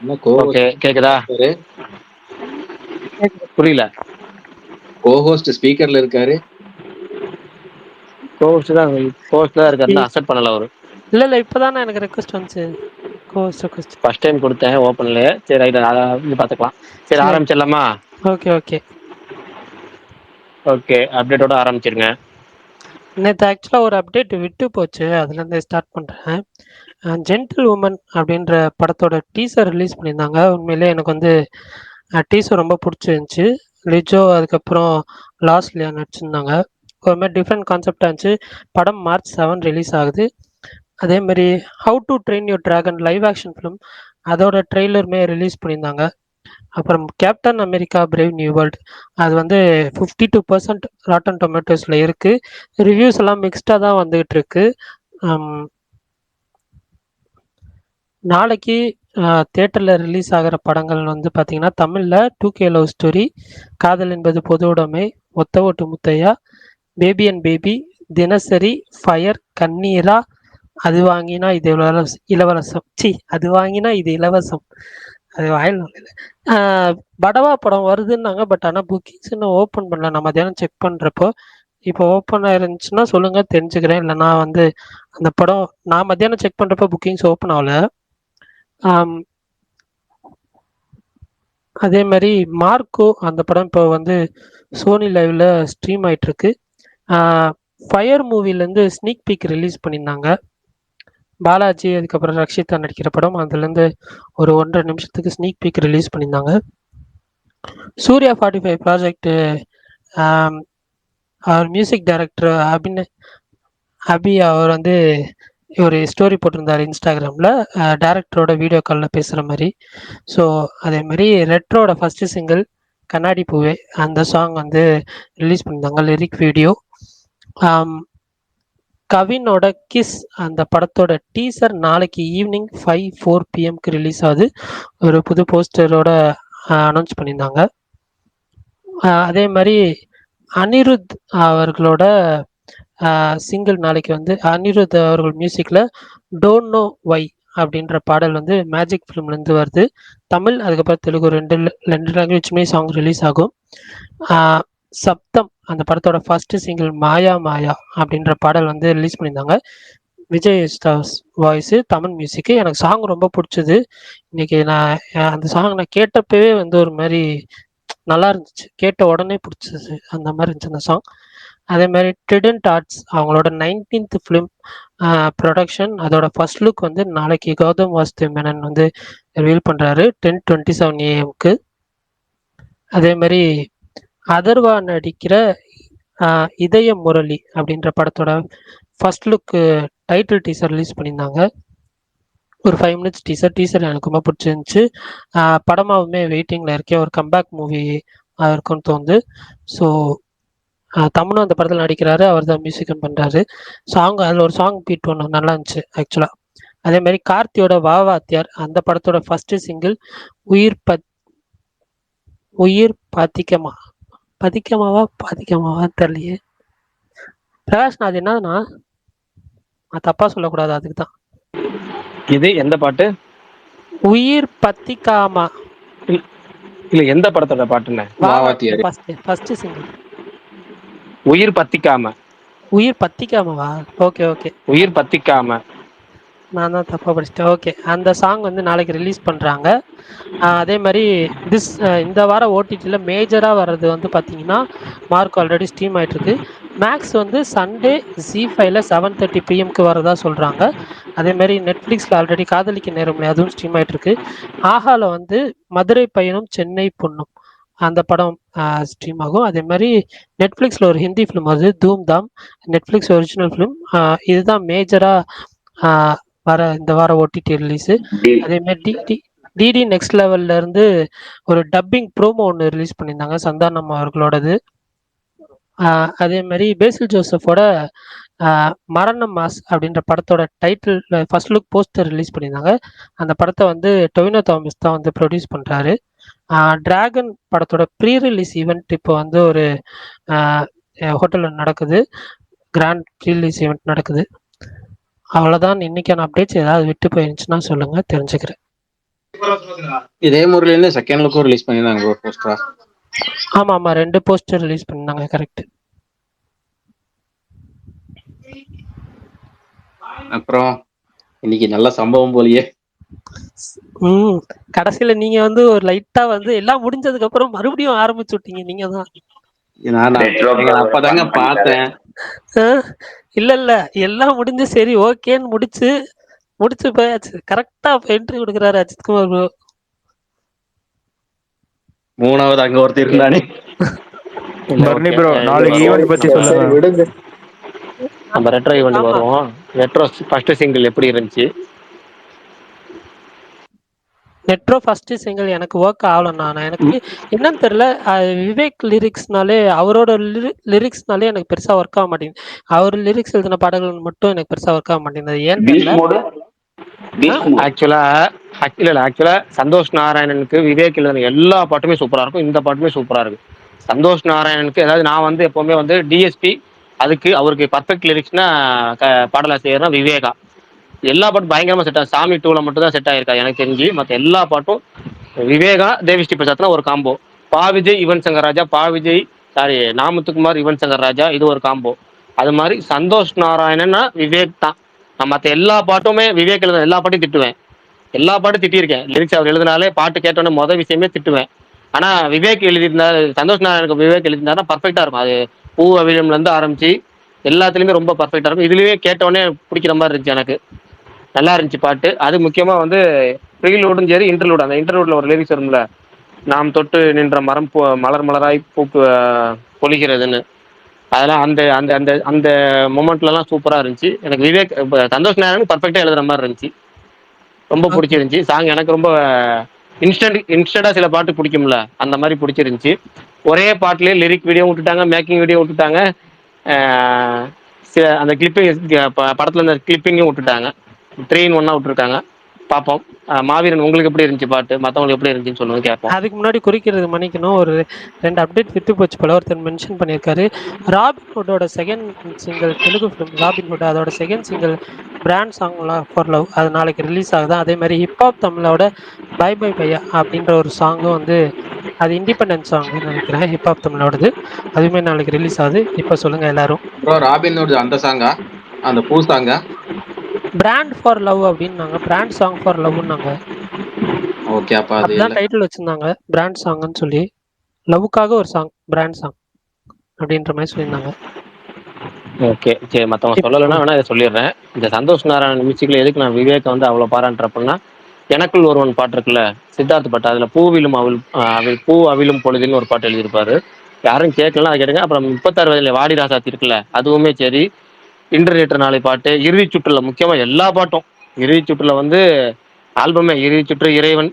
என்ன ஓகே, கேக்குதா? இருக்காரு? புரியல. கோஹோஸ்ட் ஸ்பீக்கர்ல இருக்காரு. கோஸ்ட் தான் இருக்காருன்னா அக்செப்ட் பண்ணல அவரு. இல்ல இப்பதானே எனக்கு ரெக்வஸ்ட் வந்துச்சு. கோஸ்ட் ரெக்வஸ்ட் ஃபர்ஸ்ட் டைம் கொடுத்தேன் ஓப்பன்ல. சரி ரைட், இது பார்த்துக்கலாம். சரி, ஆரம்பிச்சிடலாமா? ஓகே ஓகே ஓகே, அப்டேட்டோட ஆரம்பிச்சிருங்க. நேற்று ஆக்சுவலாக ஒரு அப்டேட் விட்டு போச்சு, அதுலேருந்து ஸ்டார்ட் பண்ணுறேன். ஜென்டில் உமன் அப்படின்ற படத்தோட டீசர் ரிலீஸ் பண்ணியிருந்தாங்க. உண்மையிலே எனக்கு வந்து டீசர் ரொம்ப பிடிச்சிருந்துச்சி. லிஜோ அதுக்கப்புறம் லாஸ்ட்லியா நடிச்சிருந்தாங்க. ஒரு மாதிரி டிஃப்ரெண்ட் கான்செப்டாக இருந்துச்சு. படம் March 7 ரிலீஸ் ஆகுது. அதே மாதிரி how to train your dragon live action film அதோட ட்ரெய்லருமே ரிலீஸ் பண்ணியிருந்தாங்க. அப்புறம் captain America brave new world அது வந்து 52% ராட்டன் டொமேட்டோஸில் இருக்குது. ரிவ்யூஸ் எல்லாம் மிக்ஸ்டாக தான் வந்துகிட்டு இருக்கு. நாளைக்கு தியேட்டரில் ரிலீஸ் ஆகிற படங்கள் வந்து பார்த்திங்கன்னா, தமிழில் 2K லவ் ஸ்டோரி, காதல் என்பது பொது உடைமை, ஒத்த ஓட்டு முத்தையா, பேபி அண்ட் பேபி, தினசரி, ஃபயர், கண்ணீரா, அது வாங்கினா இது இலவசம், அது வாங்கினா இது இலவசம், அது வாயில் படவா படம் வருதுன்னாங்க. பட் ஆனால் புக்கிங்ஸ் இன்னும் ஓப்பன் பண்ணல. நான் மத்தியானம் செக் பண்ணுறப்போ இப்போ ஓப்பன் ஆயிருந்துச்சுன்னா சொல்லுங்கள், தெரிஞ்சுக்கிறேன். இல்லைனா வந்து அந்த படம் நான் மத்தியானம் செக் பண்ணுறப்போ புக்கிங்ஸ் ஓப்பன் ஆகல. அதே மாதிரி மார்க்கோ அந்த படம் இப்போ வந்து சோனி லைவ்ல ஸ்ட்ரீம் ஆயிட்டிருக்கு. ஃபயர் மூவிலேருந்து ஸ்னீக் பீக் ரிலீஸ் பண்ணியிருந்தாங்க. பாலாஜி அதுக்கப்புறம் ரக்ஷிதா நடிக்கிற படம். அதுலேருந்து ஒரு 1.5 நிமிஷத்துக்கு ஸ்னீக் பீக் ரிலீஸ் பண்ணியிருந்தாங்க. சூர்யா 45 ப்ராஜெக்ட் அவர் மியூசிக் டைரக்டர் அபி அவர் வந்து ஒரு ஸ்டோரி போட்டிருந்தார் இன்ஸ்டாகிராமில், டேரக்டரோட வீடியோ காலில் பேசுகிற மாதிரி. ஸோ அதே மாதிரி ரெட்ரோட ஃபஸ்ட்டு சிங்கிள் கண்ணாடி பூவே அந்த சாங் வந்து ரிலீஸ் பண்ணியிருந்தாங்க, லிரிக் வீடியோ. கவினோட கிஸ் அந்த படத்தோட டீசர் நாளைக்கு ஈவினிங் 5:04 PM ரிலீஸ் ஆகுது. ஒரு புது போஸ்டரோட அனௌன்ஸ் பண்ணியிருந்தாங்க. அதே மாதிரி அனிருத் அவர்களோட சிங்கிள் நாளைக்கு வந்து அனிருத் அவர்கள் மியூசிக்கில் டோன்ட் நோ வை அப்படின்ற பாடல் வந்து மேஜிக் ஃபிலிம்லேருந்து வருது. தமிழ் அதுக்கப்புறம் தெலுங்கு ரெண்டு லாங்குவேஜுமே சாங் ரிலீஸ் ஆகும். சப்தம் அந்த படத்தோட ஃபர்ஸ்ட் சிங்கிள் மாயா மாயா அப்படின்ற பாடல் வந்து ரிலீஸ் பண்ணியிருந்தாங்க. விஜய் ஸ்டார்ஸ் வாய்ஸு, தமிழ் மியூசிக்கு. எனக்கு சாங் ரொம்ப பிடிச்சது. இன்னைக்கு நான் அந்த சாங் நான் கேட்டப்பவே வந்து ஒரு மாதிரி நல்லா இருந்துச்சு, கேட்ட உடனே பிடிச்சது, அந்த மாதிரி இருந்துச்சு அந்த சாங். அதே மாதிரி ட்ரிடன்ட் ஆர்ட்ஸ் அவங்களோட 19th ஃபிலிம் ப்ரொடக்ஷன் அதோட ஃபர்ஸ்ட் லுக் வந்து நாளைக்கு கௌதம் வாசுதேவ் மேனன் வந்து ரிவீல் பண்ணுறாரு 10:27 AM. அதே மாதிரி அதர்வா நடிக்கிற இதய முரளி அப்படின்ற படத்தோட first look title teaser release பண்ணியிருந்தாங்க. ஒரு 5 minutes டீசர் எனக்கு ரொம்ப பிடிச்சிருந்துச்சு. படமாவுமே வெயிட்டிங்கில் இருக்கேன். ஒரு கம்பேக் மூவி இருக்குன்னு தோணுது. ஸோ தமிழும் அந்த படத்தில் நடிக்கிறாரு, அவர் தான் மியூசிக்கும் பண்ணுறாரு. சாங் அதில் ஒரு சாங் பீட் ஒன்று நல்லா இருந்துச்சு ஆக்சுவலாக. அதே மாதிரி கார்த்தியோட வாத்தியார் அந்த படத்தோட ஃபர்ஸ்ட் சிங்கிள் உயிர் பதிக்கமாவா தெரியலையே. பிரகாஷ் அது என்னதுண்ணா, தப்பா சொல்லக்கூடாது, அதுக்கு தான். இது எந்த பாட்டு? உயிர் பத்திக்காமா இல்ல, எந்த படத்தோட பாட்டுன்னு? ஃபர்ஸ்ட் சிங்கிள் உயிர் பத்திக்காமவா? ஓகே ஓகே, உயிர் பத்திக்காம. நான் தான் தப்பா படிச்சிட்டேன். ஓகே, அந்த சாங் வந்து நாளைக்கு ரிலீஸ் பண்ணுறாங்க. அதே மாதிரி இந்த வாரம் ஓடிடியில் மேஜராக வர்றது வந்து பார்த்தீங்கன்னா, மார்க் ஆல்ரெடி ஸ்ட்ரீம் ஆகிட்டுருக்கு. மேக்ஸ் வந்து சண்டே Z5ல 7:30 PM வரதா சொல்கிறாங்க. அதேமாதிரி நெட்ஃப்ளிக்ஸில் ஆல்ரெடி காதலிக்க நேரமில்லை அதுவும் ஸ்ட்ரீம் ஆகிட்டுருக்கு. ஆஹாவில் வந்து மதுரை பையனும் சென்னை பொண்ணும் அந்த படம் ஸ்ட்ரீம் ஆகும். அதே மாதிரி நெட்ஃப்ளிக்ஸில் ஒரு ஹிந்தி ஃபிலிம் வருது, தூம் தாம், நெட்ஃப்ளிக்ஸ் ஒரிஜினல் ஃபிலிம். இதுதான் மேஜராக வர இந்த வாரம் ஓடிடி ரிலீஸு. அதேமாதிரி டிடி நெக்ஸ்ட் லெவல்ல இருந்து ஒரு டப்பிங் ப்ரோமோ ஒன்று ரிலீஸ் பண்ணியிருந்தாங்க, சந்தானம் அவர்களோடது. அதே மாதிரி பேசில் ஜோசஃபோட மரணம் மாஸ் அப்படின்ற படத்தோட title first look poster release பண்ணியிருந்தாங்க. அந்த படத்தை வந்து டொவினோ தாமஸ் தான் வந்து ப்ரொடியூஸ் பண்ணுறாரு. டிராகன் படத்தோட ப்ரீ ரிலீஸ் ஈவெண்ட் இப்போ வந்து ஒரு ஹோட்டலில் நடக்குது, கிராண்ட் ப்ரீ ரிலீஸ் ஈவெண்ட் நடக்குது. அவ்வளோதான் இன்னைக்கான அப்டேட்ஸ். ஏதாவது விட்டு போயிருந்துச்சுன்னா சொல்லுங்கள், தெரிஞ்சுக்கிறேன். இதே முறையில செகண்ட் லுக்கும் ரிலீஸ் பண்ணிருந்தாங்க ப்ரோ போஸ்டரா. ஆமா ஆமா 2 போஸ்டர் ரிலீஸ் பண்ணாங்க கரெக்ட். அப்புறம் இன்னைக்கு நல்ல சம்பவம் போலியே. கடைசியில நீங்க வந்து ஒரு லைட்டா வந்து எல்லாம் முடிஞ்சதுக்கு அப்புறம் மறுபடியும் ஆரம்பிச்சு விட்டீங்க நீங்க தான். அப்பதாங்க பார்த்தேன். இல்ல இல்ல எல்லாம் முடிஞ்சு சரி ஓகேன்னு முடிச்சு போயாச்சு. கரெக்டா என்ட்ரி கொடுக்குறாரு அஜித்குமார் ப்ரோ. மூணாவது அங்க ஒருத்தர் இருந்தானே. பர்னி ப்ரோ நாளைக்கு ஈவென்ட் பத்தி சொல்லுங்க. விடுங்க. நம்ம ரெட்ரோ ஈவென்ட்க்கு வருவோம். ரெட்ரோ ஃபர்ஸ்ட் சிங்கிள் எப்படி இருந்துச்சு? மெட்ரோ ஃபர்ஸ்ட் சிங்கிள் எனக்கு ஒர்க் ஆகலண்ணா. எனக்கு என்னன்னு தெரியல, விவேக் லிரிக்ஸ்னாலே அவரோட லிரிக்ஸ்னாலே எனக்கு பெருசா ஒர்க் ஆக மாட்டேங்குது. அவர் லிரிக்ஸ் எழுதின பாடல்கள் மட்டும் எனக்கு பெருசா ஒர்க் ஆக மாட்டேங்குது. ஏன் தெரியல. ஆக்சுவலா சந்தோஷ் நாராயணனுக்கு விவேக் எழுதின எல்லா பாட்டுமே சூப்பரா இருக்கும். இந்த பாட்டுமே சூப்பரா இருக்கு. சந்தோஷ் நாராயணனுக்கு அதாவது நான் வந்து எப்பவுமே வந்து டிஎஸ்பி அதுக்கு அவருக்கு பர்ஃபெக்ட் லிரிக்ஸ்னா பாடலாசிரியர்னா விவேகா. எல்லா பாட்டும் பயங்கரமா செட் ஆகும். சாமி டூல மட்டும் தான் செட் ஆயிருக்கா எனக்கு தெரிஞ்சு. மற்ற எல்லா பாட்டும் விவேகா தேவிஸ்ரீ பிரசாத்னா ஒரு காம்போ. பா விஜய் யுவன் சங்கர் ராஜா, நாமுத்துக்குமார் யுவன் சங்கர் ராஜா, இது ஒரு காம்போ. அது மாதிரி சந்தோஷ் நாராயணன்னா விவேக் தான். நான் மற்ற எல்லா பாட்டுமே விவேக் எழுத எல்லா பாட்டையும் திட்டுவேன். எல்லா பாட்டும் திட்டியிருக்கேன். லிரிக்ஸ் அவர் எழுதினாலே பாட்டு கேட்டோன்னே மொதல் விஷயமே திட்டுவேன். ஆனா விவேக் எழுதியிருந்தா சந்தோஷ் நாராயணுக்கு விவேக் எழுதியிருந்தா பர்ஃபெக்டா இருக்கும். அது பூ அவிழம்ல இருந்து ஆரம்பிச்சு எல்லாத்துலயுமே ரொம்ப பர்ஃபெக்டா இருக்கும். இதுலயே கேட்டோடனே பிடிக்கிற மாதிரி இருந்துச்சு எனக்கு. நல்லா இருந்துச்சு பாட்டு. அது முக்கியமா வந்து ப்ரீலூடும் சரி இன்டர்லூட். அந்த இன்டர்லூட்ல ஒரு லிரிக்ஸ் வரும்ல, நாம் தொட்டு நின்ற மரம் மலர் மலராய் பூக்கு பொழிகிறதுன்னு. அதெல்லாம் அந்த அந்த அந்த அந்த மொமெண்ட்லலாம் சூப்பரா இருந்துச்சு. எனக்கு விவேக் சந்தோஷ் நாராயணன் பர்ஃபெக்டா எழுதுற மாதிரி இருந்துச்சு. ரொம்ப பிடிச்சிருந்துச்சு சாங். எனக்கு ரொம்ப இன்ஸ்டன்டா சில பாட்டு பிடிக்கும்ல, அந்த மாதிரி பிடிச்சிருந்துச்சு. ஒரே பாட்டுலயே லிரிக் வீடியோ விட்டுட்டாங்க, மேக்கிங் வீடியோ விட்டுட்டாங்க, அந்த கிளிப்பிங் படத்துல இந்த கிளிப்பிங்கும் விட்டுட்டாங்க. 3 in 1 விட்டுருக்காங்க. பார்ப்போம். மாவீரன் உங்களுக்கு எப்படி இருந்துச்சு பாட்டு? மற்றவங்களுக்கு எப்படி இருந்துச்சுன்னு சொல்லுங்க கேட்போம். அதுக்கு முன்னாடி குறிக்கிறது மன்னிக்கணும், ஒரு 2 அப்டேட் விட்டு போச்சு போல. ஒருத்தர் மென்ஷன் பண்ணியிருக்காரு, ராபின்ஹுட்டோட second single Telugu film Robinhood அதோட செகண்ட் சிங்கிள் பிராண்ட் சாங்லாம் ஃபார் லவ் அது நாளைக்கு ரிலீஸ் ஆகுது. அதே மாதிரி ஹிப்ஹாப் தமிழோட பை பை பையா அப்படின்ற ஒரு சாங்கும் வந்து அது இண்டிபெண்டன்ஸ் சாங்னு நினைக்கிறேன், ஹிப்ஹாப் தமிழோடது. அதுவுமே நாளைக்கு ரிலீஸ் ஆகுது. இப்போ சொல்லுங்க எல்லாரும். ப்ரோ ராபின்ஹுட் அந்த சாங்கா? அந்த பூ சாங்கா? பிராண்ட் ஃபார் லவ் அப்படின்னாங்க, பிராண்ட் சாங் ஃபார் லவ்னாங்க. ஓகே, அப்ப அது அதுதான் டைட்டில் வச்சிருந்தாங்க, பிராண்ட் சாங்னு சொல்லி. லவ்வுக்காக ஒரு சாங், பிராண்ட் சாங் அப்படின்ற மாதிரி சொல்லியிருந்தாங்க. ஓகே சரி, மற்றவங்க சொல்லலைன்னா வேணா இதை சொல்லிடுறேன். இந்த சந்தோஷ் நாராயணன் மியூசிக்கில் எதுக்கு நான் விவேக் வந்து அவ்வளோ பாராட்டுறப்பன்னா, எனக்குள் ஒருவன் பாட்டு இருக்குல்ல, சித்தார்த்த பாட்டு, அதில் பூவிலும் பூ அவிழும் பொழுதுன்னு ஒரு பாட்டு எழுதியிருப்பாரு. யாரும் கேட்கலாம், அதை கேட்டுங்க. அப்புறம் 36 வயதில் வாடி ராசாத்தி இருக்குல்ல, அதுவுமே சரி. இன்டர்நெட் நாளை பாட்டு, இறுதி சுற்றுல முக்கியமாக எல்லா பாட்டும். இறுதி சுற்றுல வந்து ஆல்பமே இறுதி சுற்று, இறைவன்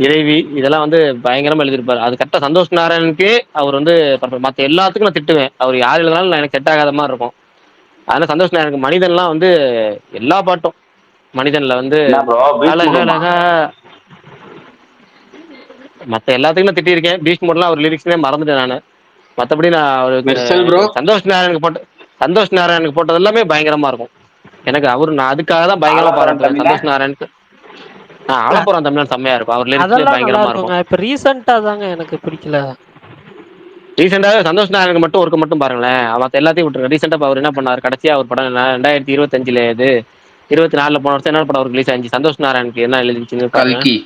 இறைவி இதெல்லாம் வந்து பயங்கரமா எழுதியிருப்பாரு. அது கரெக்டாக சந்தோஷ் நாராயணனுக்கு அவர் வந்து மற்ற எல்லாத்துக்கும் நான் திட்டுவேன். அவர் யார் எழுதினாலும் எனக்கு செட் ஆகாத மாதிரி இருக்கும். அதனால சந்தோஷ் நாராயணனுக்கு மனிதன்லாம் வந்து எல்லா பாட்டும். மனிதன்ல வந்து அழகழகா மற்ற எல்லாத்துக்கும் நான் திட்டிருக்கேன். பீச் மோட்லாம் அவர் லிரிக்ஸ்னே மறந்துட்டேன் நான். மற்றபடி நான் அவருக்கு சந்தோஷ் நாராயணனுக்கு போட்டது எல்லாமே பயங்கரமா இருக்கும். எனக்கு நான் அதுக்காக தான் பயங்கரமா பாராட்டுவேன் சந்தோஷ் நாராயணுக்கு. ஆலப்புறம் தமிழ் செம்மையா இருக்கும். அவர் லிரிக்ஸ்லேயே பயங்கரமா இருக்கும். இப்ப ரீசெண்டா தாங்க எனக்கு பிடிக்கல. ரீசெண்டாக சந்தோஷ் நாராயணனுக்கு மட்டும் ஒர்க்கு மட்டும் பாருங்களேன். மற்ற எல்லாத்தையும் விட்டுருங்க. ரீசெண்டாக அவர் என்ன பண்ணார்? கடைசியா அவர் படம் 2025 இது 24 போன வருஷம் என்ன படம் அவருக்கு ரிலீஸ் ஆச்சு? சந்தோஷ் நாராயணுக்கு என்ன எழுதிச்சுன்னு பாருங்க.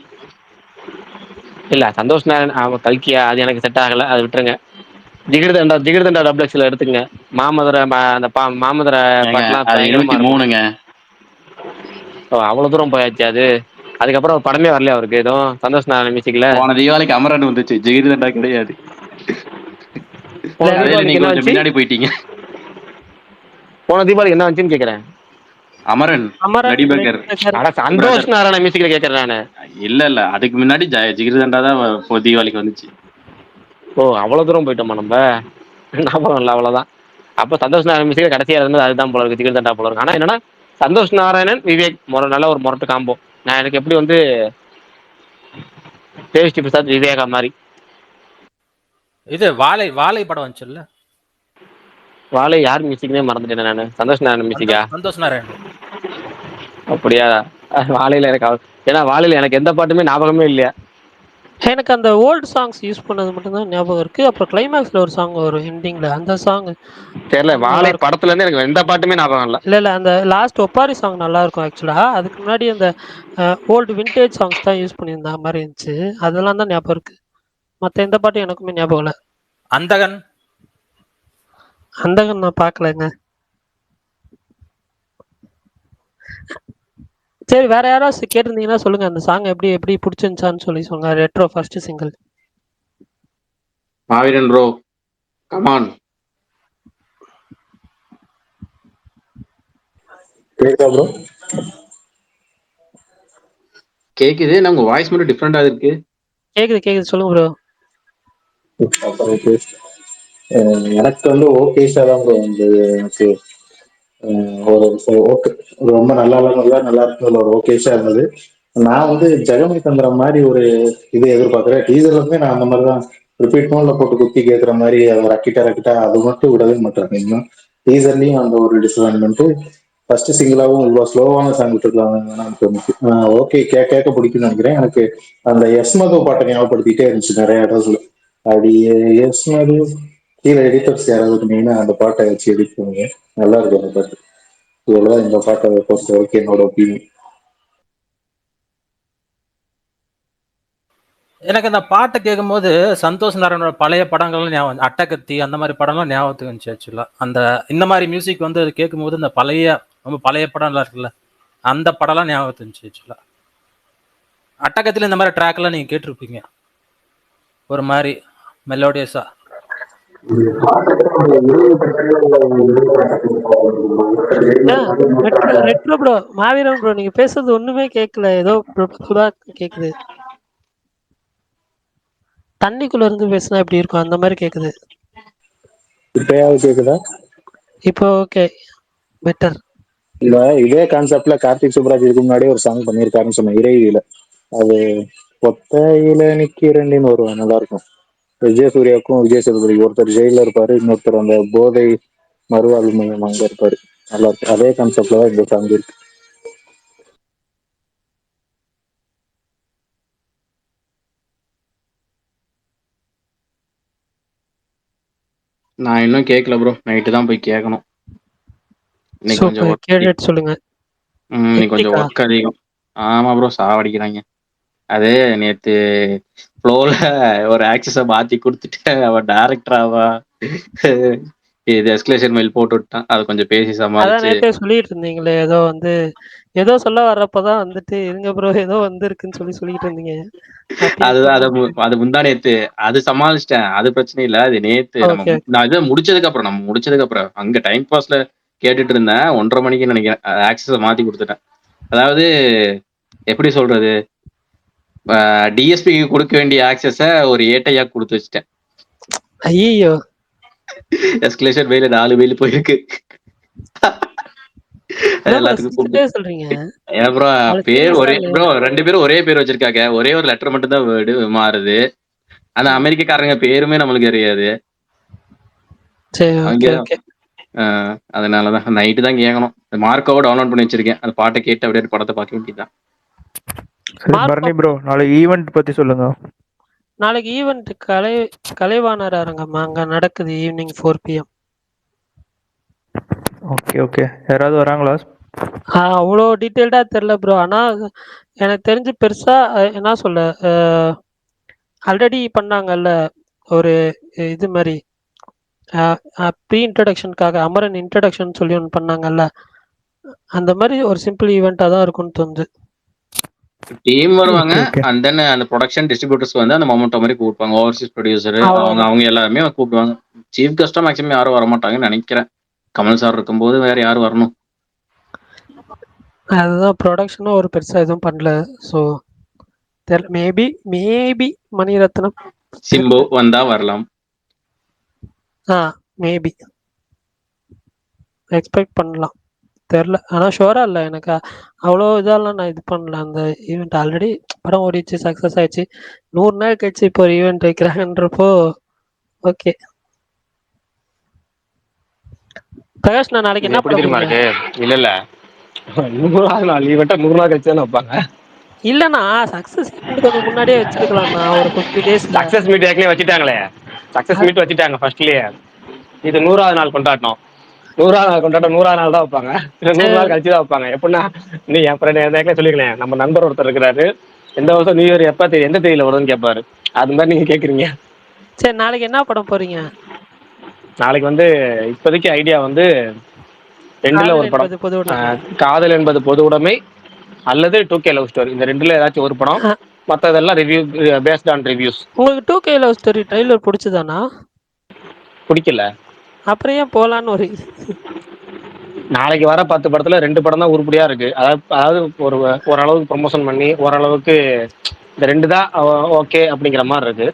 இல்ல சந்தோஷ் நாராயண் அவன் கல்கியா, அது எனக்கு செட் ஆகல, அது விட்டுருங்க. ஜிகிர்தண்டா டப்ளெக்ஸ்ல எடுத்துங்க. மாமதுரை அந்த மாமதுரை பாட்டுலாம் பயங்கரமா இருக்கும். அவ்வளவு தூரம் போயாச்சு. அதுக்கப்புறம் படமே வரலையா அவருக்கு எதுவும் சந்தோஷ் நாராயண் மியூசிக்ல? போன தீபாவளிக்கு அமரன் வந்துச்சு, ஜிகிர்தண்டா கிடையாது. முன்னாடி போயிட்டீங்க. போன தீபாவளிக்கு என்ன வந்துச்சுன்னு கேக்குறேன். அமரன் சந்தோஷ் நாராயண மியூசிக்ல கேக்குறேன் நானு. இல்ல அதுக்கு முன்னாடி ஜிகிர்தண்டா தான் தீபாவளிக்கு வந்துச்சு. ஓ அவ்வளவு தூரம் போயிட்டோமா நம்ம? ஞாபகம் இல்லை, அவ்வளவுதான். அப்ப சந்தோஷ் நாராயண் மியூசிக் கடைசியா இருந்தது அதுதான் போல இருக்கு, ஜிகிர்தண்டா போல இருக்கு. ஆனா என்னன்னா சந்தோஷ் நாராயணன் விவேக் நல்ல ஒரு முரட்டு காம்போ. நான் எனக்கு எப்படி வந்து தேவிஸ்ரீ பிரசாத் விவேகா மாதிரி. இது வாழை படம் வந்துச்சுல்ல, வாழை யார் மியூசிக்னே மறந்துட்டேன் நானு. சந்தோஷ் நாராயணன் மியூசிக்கா? சந்தோஷ் நாராயணன். அப்படியா? வாழையில எனக்கு ஏன்னா வாழையில எனக்கு எந்த பாட்டுமே ஞாபகமே இல்லையா. எனக்கு அந்த ஓல்டு சாங்ஸ் யூஸ் பண்ணது மட்டும்தான் ஞாபகம் இருக்கு. அப்புறம் கிளைமேக்ஸ்ல ஒரு சாங் வரும் எண்டிங்ல. அந்த சாங் தெரியல, நல்லா வாழை இருக்கும். படத்துல இருந்து எனக்கு எந்த பாட்டுமே ஞாபகம் இல்ல. இல்ல அந்த லாஸ்ட் ஒப்பாரி சாங் நல்லா இருக்கும் ஆக்சுவலா. அதுக்கு முன்னாடி அந்த ஓல்டு விண்டேஜ் சாங்ஸ் தான் யூஸ் பண்ணியிருந்த மாதிரி இருந்துச்சு. அதெல்லாம் தான் ஞாபகம் இருக்கு. மத்த எந்த பாட்டும் எனக்குமே ஞாபகம் இல்ல. அந்தகன் அந்தகன் நான் பார்க்கலங்க. சரி, வேற யாராவது கேட்டிருந்தீங்கன்னா சொல்லுங்க. அந்த சாங் எப்படி எப்படி பிடிச்சிருந்துச்சான்னு சொல்லி சொல்லுங்க. Retro first single. மாவீரன் ப்ரோ, கமான். கேக்குதா ப்ரோ? கேக்குது, உங்க வாய்ஸ் மட்டும் டிஃப்ரெண்டா இருக்கு. கேக்குது சொல்லுங்க ப்ரோ. அப்புறம் எனக்கு வந்து ஓகேஸா தான் ப்ரோ வந்து எனக்கு ஒரு ஓகே, ரொம்ப நல்லா இருக்கு, ஒரு ஓகேஸா இருந்தது. நான் வந்து ஜெகமே தந்திரம் மாதிரி ஒரு இது எதிர்பார்க்கிறேன். டீசர்ல இருந்தே நான் அந்த மாதிரி தான் ரிப்பீட் மோட்ல போட்டு குத்தி கேட்குற மாதிரி அதை ரக்கிட்டா அது மட்டும் விடவே மாட்டேன். இன்னும் டீசர்லயும் அந்த ஒரு டிசப்பாயின்மெண்ட். ஃபர்ஸ்ட் சிங்கிளாவும் இவ்வளோ ஸ்லோவான சாங் விட்டுருக்காங்க. ஓகே, கேட்க பிடிக்கும்னு நினைக்கிறேன். எனக்கு அந்த எஸ் மது பாட்டை ஞாபகப்படுத்திட்டே இருந்துச்சு நிறைய இடத்துல. அப்படி எஸ் மது கீழே எடிட்டர்ஸ் யாராவது மெயினாக அந்த பாட்டை வச்சு எடிட் பண்ணுங்க, நல்லா இருக்கும் அந்த பாட்டு. இவ்வளவுதான் இந்த பாட்டை பொறுத்த வரைக்கும் என்னோட ஒப்பீனியன். எனக்கு இந்த பாட்டை கேட்கும்போது சந்தோஷ் நாராயணோட பழைய படங்கள்லாம் ஞாபகம், அட்டகத்தி அந்த மாதிரி படம்லாம் ஞாபகத்துக்கு வந்துச்சு ஆக்சுவலா. அந்த இந்த மாதிரி மியூசிக் வந்து கேட்கும்போது இந்த ரொம்ப பழைய படம்லாம் இருக்குல்ல, அந்த படம்லாம் ஞாபகத்துக்கு வந்துச்சு ஆக்சுவலா. அட்டகத்தில் இந்த மாதிரி ட்ராக்லாம் நீங்க கேட்டிருப்பீங்க, ஒரு மாதிரி மெலோடியஸா. ரெட்ரோ ப்ரோ, மாவீரன் ப்ரோ, நீங்க பேசுறது ஒண்ணுமே கேட்கல. ஏதோ கேக்குது. தண்ணிக்குள்ள இருந்து பேசினா எப்படி இருக்கும் அந்த மாதிரி கேக்குது. இப்பயாவது கேக்குதா? இப்போ ஓகே, பெட்டர். இந்த இதே கான்செப்ட்ல கார்த்திக் சுப்ராஜ் இதுக்கு முன்னாடியே ஒரு சாங் பண்ணியிருக்காருன்னு சொன்னேன், இறைவியில. அது ஒத்தையில நிக்கிறேன்னு ஒரு நல்லா இருக்கும். விஜய் சூர்யாவுக்கும் விஜய் சேதுபதி, ஒருத்தர் ஜெயில இருப்பாரு, இன்னொருத்தர் அந்த போதை மறுவாழ்வு மையம் அங்க இருப்பாரு. நல்லா இருக்கு. அதே கான்செப்ட்ல தான் இந்த சாங் இருக்கு. நான் இன்னும் கேட்கல ப்ரோ, நைட்டு தான் போய் கேட்கணும். இன்னைக்கு கொஞ்சம் சூப்பர், கேட்டுட்டு சொல்லுங்க. இன்னைக்கு கொஞ்சம் ஒர்க் அதிகம். ஆமா ப்ரோ, சாவடிக்கிறாங்க. அது நேத்து ஃப்ளோல ஒரு ஆக்சஸ மாத்தி கொடுத்துட்டு அவன் டைரக்டராவா இது எஸ்கலேஷன் மெயில் போட்டு விட்டான். அது கொஞ்சம் பேசி அதான் சமாளிச்சு. நேத்தே சொல்லிட்டு இருந்தீங்களே, ஏதோ சொல்ல வர்றப்பதான் வந்துட்டு இருங்க ப்ரோ ஏதோ வந்திருக்குன்னு சொல்லிட்டு இருந்தீங்க. அதுதான் அது முந்தா நேத்து அது சமாளிச்சிட்டேன். அது பிரச்சனை இல்ல. அது நேத்து நான் இதை நம்ம முடிச்சதுக்கு அப்புறம் அங்க டைம் பாஸ்ல கேட்டுட்டு இருந்தேன். 1:30 மணிக்கு நினைக்கிறேன் ஆக்சஸ மாத்தி கொடுத்துட்டேன். அதாவது எப்படி சொல்றது, டிஎஸ்பிக்கு கொடுக்க வேண்டிய ஆக்சஸ ஒரு ஏட்டையா கொடுத்து வச்சுட்டேன். ஐயோ, எஸ்கலேஷன் மெயில் 4 மெயில் போயிருக்கு. எல்லாத்துக்கும் சொல்றீங்க. ஏன் ப்ரோ, பேர் ஒரே ப்ரோ, 2 பேரும் ஒரே பேர் வச்சிருக்காங்க. ஒரே ஒரு லெட்டர் மட்டும் தான் வேர்டு மாறுது. அந்த அமெரிக்காரங்க பேருமே நம்மளுக்கு தெரியாது. அதனாலதான் நைட்டு தான் கேட்கணும். மார்க்கோவை டவுன்லோட் பண்ணி வச்சிருக்கேன். அந்த பாட்டை கேட்டு அப்படியே படத்தை பார்க்க வேண்டியதுதான். பரணி ப்ரோ, நாளைக்கு ஈவெண்ட் பத்தி சொல்லுங்க. நாளைக்கு ஈவெண்ட் கலைவாணர் அரங்கம் அங்க நடக்குது, ஈவினிங் 4 PM. ஓகே, யாராவது வராங்களா? அவ்வளோ டீட்டெயில்டா தெரியல ப்ரோ. ஆனா எனக்கு தெரிஞ்சு பெருசா என்ன சொல்ல, ஆல்ரெடி பண்ணாங்கல்ல ஒரு இது மாதிரி ப்ரீ இன்ட்ரடக்ஷனுக்காக அமரன் இன்ட்ரடக்ஷன் சொல்லி ஒன்று பண்ணாங்கல்ல, அந்த மாதிரி ஒரு சிம்பிள் ஈவெண்ட்டாக தான் இருக்கும்னு தோணுது. டீம் வருவாங்க, அண்ட் தென் அந்த ப்ரொடக்ஷன் டிஸ்ட்ரிபியூட்டர்ஸ் வந்து அந்த மொமெண்டோ மாதிரி கூப்பிடுவாங்க. ஓவர்சீஸ் ப்ரொடியூசர் அவங்க எல்லாருமே கூப்பிடுவாங்க. சீஃப் கெஸ்டா மேக்ஸிமம் யாரும் வரமாட்டாங்கன்னு நினைக்கிறேன். கமல் சார் இருக்கும்போது வேற யாரும் வரணும். அதுதான் ப்ரொடக்ஷனும் ஒரு பெருசா எதுவும் பண்ணல. ஸோ மேபி மணிரத்னம் சிம்பு வந்தா வரலாம். மேபி எக்ஸ்பெக்ட் பண்ணலாம், தெரில. ஆனால் ஷோராக இல்லை எனக்கு. அவ்வளோ இதெல்லாம் நான் இது பண்ணல. அந்த ஈவெண்ட் ஆல்ரெடி படம் ஓடிச்சு, சக்ஸஸ் ஆயிடுச்சு. 100 நாள் கழிச்சு இப்போ ஒரு ஈவெண்ட் வைக்கிறாங்கன்றப்போ ஓகே. பிரகாஷ், நான் நாளைக்கு என்ன தெரியுமா இருக்கு? இல்ல 100வது நாள் ஈவெண்ட்டை 100 நாள் கழிச்சு தானே வைப்பாங்க. இல்லண்ணா சக்சஸ் ஈவெண்ட் கொஞ்சம் முன்னாடியே வச்சிருக்கலாம்ண்ணா, ஒரு 50 டேஸ்ல. சக்சஸ் மீட் ஏற்கனவே வச்சுட்டாங்களே, சக்சஸ் மீட் வச்சுட்டாங்க ஃபர்ஸ்ட்லயே. இது 100வது நாள் கொண்டாட்டம். 100வது நாள் கொண்டாட்டம் 100வது நாள் தான் வைப்பாங்க, இல்லை 100 நாள் கழிச்சு தான் வைப்பாங்க. எப்படின்னா, நீ என் ஃப்ரெண்ட் ஏற்கனவே சொல்லிருக்கேன், நம்ம நண்பர் ஒருத்தர் இருக்கிறாரு, எந்த வருஷம் நியூ இயர் எப்போ தெரியும், எந்த தேதியில் வருதுன்னு கேட்பாரு. அது மாதிரி நீங்கள் கேட்குறீங்க. சரி, நாளைக்கு என்ன படம் போறீங்க? நாளைக்கு வந்து இப்போதைக்கு ஐடியா வந்து ரெண்டுல ஒரு படம், காதல் என்பது பொது உடைமை அல்லது 2K லவ் ஸ்டோரி, இந்த ரெண்டுல ஏதாச்சும் ஒரு படம். மற்றதெல்லாம் ரிவ்யூ பேஸ்ட் ஆன் ரிவ்யூஸ். உங்களுக்கு 2K லவ் ஸ்டோரி ட்ரைலர் பிடிச்சதாண்ணா? பிடிக்கல. அப்புறம் ஏன் போலான்னு ஒரு நாளைக்கு வர 10 படத்துல 2 படம் தான் உருப்படியா இருக்கு. அதாவது ஓரளவுக்கு ப்ரொமோஷன் பண்ணி ஓரளவுக்கு இந்த 2 தான் ஓகே அப்படிங்கிற மாதிரி இருக்கு.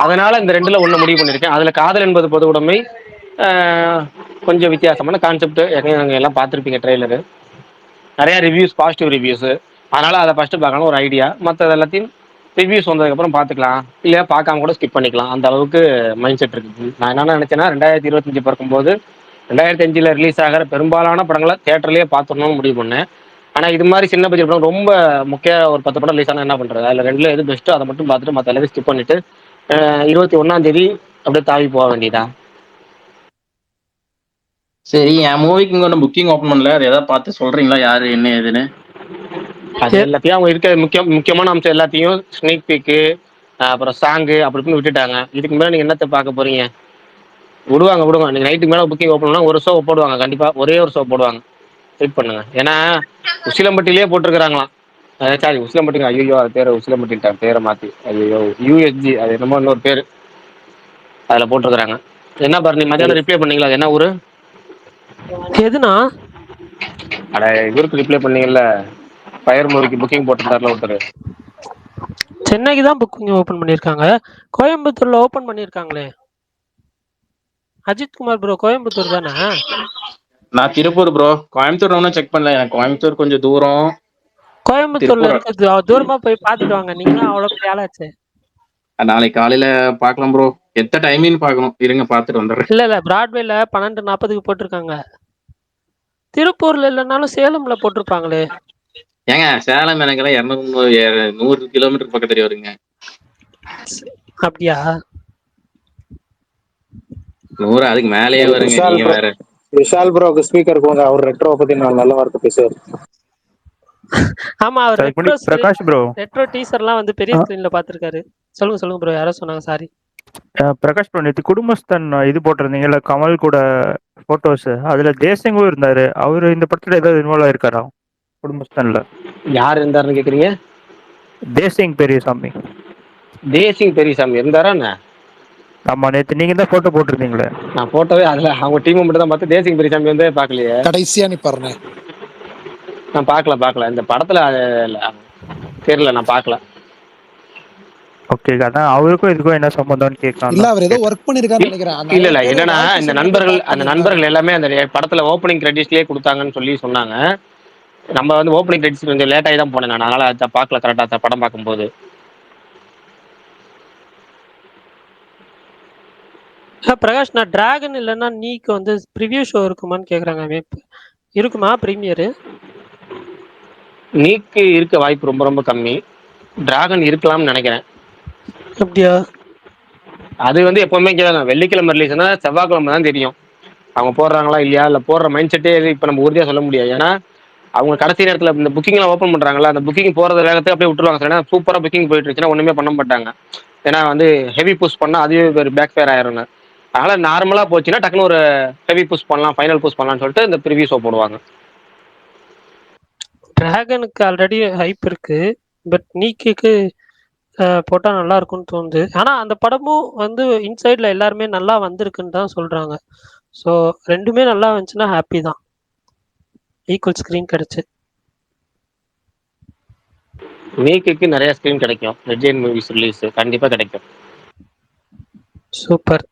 அதனால இந்த 2ல ஒன்று முடிவு பண்ணியிருக்கேன். அதில் காதல் என்பது பொது உடைமை கொஞ்சம் வித்தியாசமான கான்செப்ட். நாங்கள் எல்லாம் பார்த்துருப்பீங்க ட்ரெய்லரு, நிறையா ரிவ்யூஸ், பாசிட்டிவ் ரிவ்யூஸு. அதனால் அதை ஃபஸ்ட்டு பார்க்கணும் ஒரு ஐடியா. மற்றது எல்லாத்தையும் ரிவ்யூஸ் வந்ததுக்கப்புறம் பார்த்துக்கலாம், இல்லையா பார்க்காம கூட ஸ்கிப் பண்ணிக்கலாம். அந்த அளவுக்கு மைண்ட் செட் இருக்குது. நான் என்ன நினச்சேன்னா 2025 பிறக்கும்போது 2005 ரிலீஸ் ஆகிற பெரும்பாலான படங்களை தேட்டர்லேயே பார்த்துடணும்னு முடிவு பண்ணேன். ஆனால் இது மாதிரி சின்ன பட்ஜெட் படம் ரொம்ப முக்கிய ஒரு 10 படம் ரிலீஸ் ஆனால் என்ன பண்ணுறது, அதில் 2ல் எது பெஸ்ட்டோ அதை மட்டும் பார்த்துட்டு மற்ற எல்லாத்தையும் ஸ்கிப் பண்ணிவிட்டு 21ஆம் தேதி அப்படியே தாவி போக வேண்டியதா. சரி, என் மூவிக்கு இங்க ஒன்று புக்கிங் ஓப்பன் பண்ணல, அது ஏதாவது பார்த்து சொல்றீங்களா யாரு என்ன ஏதுன்னு? அது எல்லாத்தையும் அவங்க இருக்க முக்கியமான அம்சம் எல்லாத்தையும் ஸ்னீக் பீக்கு, அப்புறம் சாங்கு அப்படின்னு விட்டுட்டாங்க. இதுக்கு மேலே நீங்கள் என்னத்தை பார்க்க போறீங்க? விடுவாங்க. நீங்கள் நைட்டுக்கு மேலே புக்கிங் ஓப்பன் பண்ணால் ஒரு ஷோ போடுவாங்க, கண்டிப்பாக ஒரே ஒரு ஷோ போடுவாங்க. வெயிட் பண்ணுங்க. ஏன்னா உசிலம்பட்டிலே போட்டிருக்கிறாங்களாம். சாரி, உசிலம்பட்டிங்க, ஐயோ அது பேர் உசிலம்பட்டின்ட்டாங்க, பேரை மாற்றி. ஐயோ USG, அது என்னமோ இன்னொரு பேர் அதில் போட்டிருக்கிறாங்க. என்ன பாரு, நீ மத்தியானம் ரிப்ளை பண்ணீங்களா? அது என்ன ஊர்? எதுனா? அட இவருக்கு ரிப்ளை பண்ணீங்கல்ல, ஃபயர் மூவிக்கு புக்கிங் போட்டிருந்தாருல ஒருத்தர். சென்னைக்கு தான் புக்கிங் ஓப்பன் பண்ணியிருக்காங்க, கோயம்புத்தூர்ல ஓப்பன் பண்ணியிருக்காங்களே. அஜித் குமார் ப்ரோ கோயம்புத்தூர் தானே? நான் திருப்பூர் ப்ரோ. கோயம்புத்தூர் ஒன்றும் செக் பண்ணல, எனக்கு கோயம்புத்தூர் கொஞ்சம் தூரம். கோயம்புத்தூர்ல இருக்கிறது தூரமா போய் பார்த்துட்டு வாங்க, நீங்க தான் அவ்வளோ பெரிய ஆளாச்சு. நாளைக்கு காலையில பார்க்கலாம் ப்ரோ, எத்த டைமிங் பார்க்கணும், இருங்க பார்த்துட்டு வந்துடுறேன். இல்ல பிராட்வேல 12:40க்கு போட்டிருக்காங்க. திருப்பூர்ல இல்லைனாலும் சேலம்ல போட்டிருப்பாங்களே. ஏங்க சேலம் எனக்கெல்லாம் 100 கிலோமீட்டர் பக்கத்துல வருங்க. அப்படியா? 100 அதுக்கு மேலேயே வருங்க. நீங்க வேற. விஷால் ப்ரோக்கு ஸ்பீக்கர் போங்க, அவர் ரெட்ரோ பத்தி நான் நல்ல வார்த்தை பேசுவார். ஆமா, அவர் பிரகாஷ் ப்ரோ ரெட்ரோ டீசர்லாம் வந்து பெரிய ஸ்கிரீன்ல பாத்துருக்காரு. சொல்லுங்க ப்ரோ, யாரோ சொன்னாங்க, சாரி. பிரகாஷ் ப்ரோ, நேற்று குடும்பஸ்தான் இது போட்டிருந்தீங்கல்ல கமல் கூட போட்டோஸ், அதுல தேசிங்கும் இருந்தாரு. அவரு இந்த படத்துல ஏதாவது இன்வால்வ் ஆயிருக்காரா குடும்பஸ்தான்ல? யார் இருந்தாருன்னு கேக்குறீங்க? தேசிங் பெரியசாமி. தேசிங் பெரியசாமி இருந்தாரா? ஆமா, நேற்று நீங்க தான் போட்டோ போட்டிருந்தீங்களே. நான் போட்டோவே அதுல அவங்க டீம் மட்டும் தான் பார்த்து, தேசிங் பெரியசாமி வந்து பார்க்கலையே. கடைசியா நீ பாருங்க. நான் பார்க்கல இந்த படத்துல தெரியல, நான் பார்க்கல. ஓகே, அதான் அவருக்கும் இதுக்கும் என்ன சம்பந்தம்னு கேட்கலாம். இல்ல, அவர் ஏதோ ஒர்க் பண்ணிருக்காருன்னு நினைக்கிறேன். இல்ல என்னன்னா, இந்த நண்பர்கள் எல்லாமே அந்த படத்துல ஓப்பனிங் கிரெடிட்ஸ்லயே கொடுத்தாங்கன்னு சொன்னாங்க. நம்ம வந்து ஓப்பனிங் கிரெடிட்ஸ் கொஞ்சம் லேட் ஆகி தான் போனேன் நான், அதனால அதை பார்க்கல கரெக்டா படம் பார்க்கும்போது. பிரகாஷ், நான் டிராகன் இல்லைன்னா நீக்கு வந்து ப்ரிவியூ ஷோ இருக்குமான்னு கேக்குறாங்க. இருக்குமா பிரீமியரு? நீக்கு இருக்க வாய்ப்பு ரொம்ப ரொம்ப கம்மி. டிராகன் இருக்கலாம்னு நினைக்கிறேன். அப்படியா? அது வந்து எப்பவுமே வெள்ளிக்கிழமை ரிலீஸ்னா செவ்வாய்க்கிழமை தான் தெரியும் அவங்க போடுறாங்களா இல்லையா. இல்லை போடுற மைண்ட் செட்டே இப்போ நம்ம உறுதியாக சொல்ல முடியாது. ஏன்னா அவங்க கடைசி நேரத்தில் இந்த புக்கிங்லாம் ஓப்பன் பண்ணுறாங்களா, அந்த புக்கிங் போகிறத வேகத்தை அப்படியே விட்டுருவாங்க. ஏன்னா சூப்பராக புக்கிங் போயிட்டு இருந்துச்சுன்னா ஒன்றுமே பண்ண மாட்டாங்க. ஏன்னா வந்து ஹெவி புஷ் பண்ணால் அதுவே ஒரு பேக் ஃபேர் ஆயிருங்க. அதனால் நார்மலாக போச்சுன்னா டக்குன்னு ஒரு ஹெவி புஷ் பண்ணலாம், ஃபைனல் புஷ் பண்ணலாம்னு சொல்லிட்டு இந்த ப்ரிவியூ ஷோ போடுவாங்க. டிராகனுக்கு ஆல்ரெடி ஹைப் இருக்கு, பட் நீக்கு போட்டா நல்லா இருக்கும்னு தோணுது. ஆனா அந்த படமும் வந்து இன்சைட்ல எல்லாருமே நல்லா வந்திருக்குன்னு தான் சொல்றாங்க. ஸோ ரெண்டுமே நல்லா வந்துச்சுன்னா ஹாப்பி தான், ஈக்குவல் ஸ்க்ரீன் கிடைச்சு. நீக்கு நிறைய ஸ்க்ரீன் கிடைக்கும், ரெட் ஜெயின் மூவிஸ் ரிலீஸ் கண்டிப்பாக கிடைக்கும். சூப்பர்.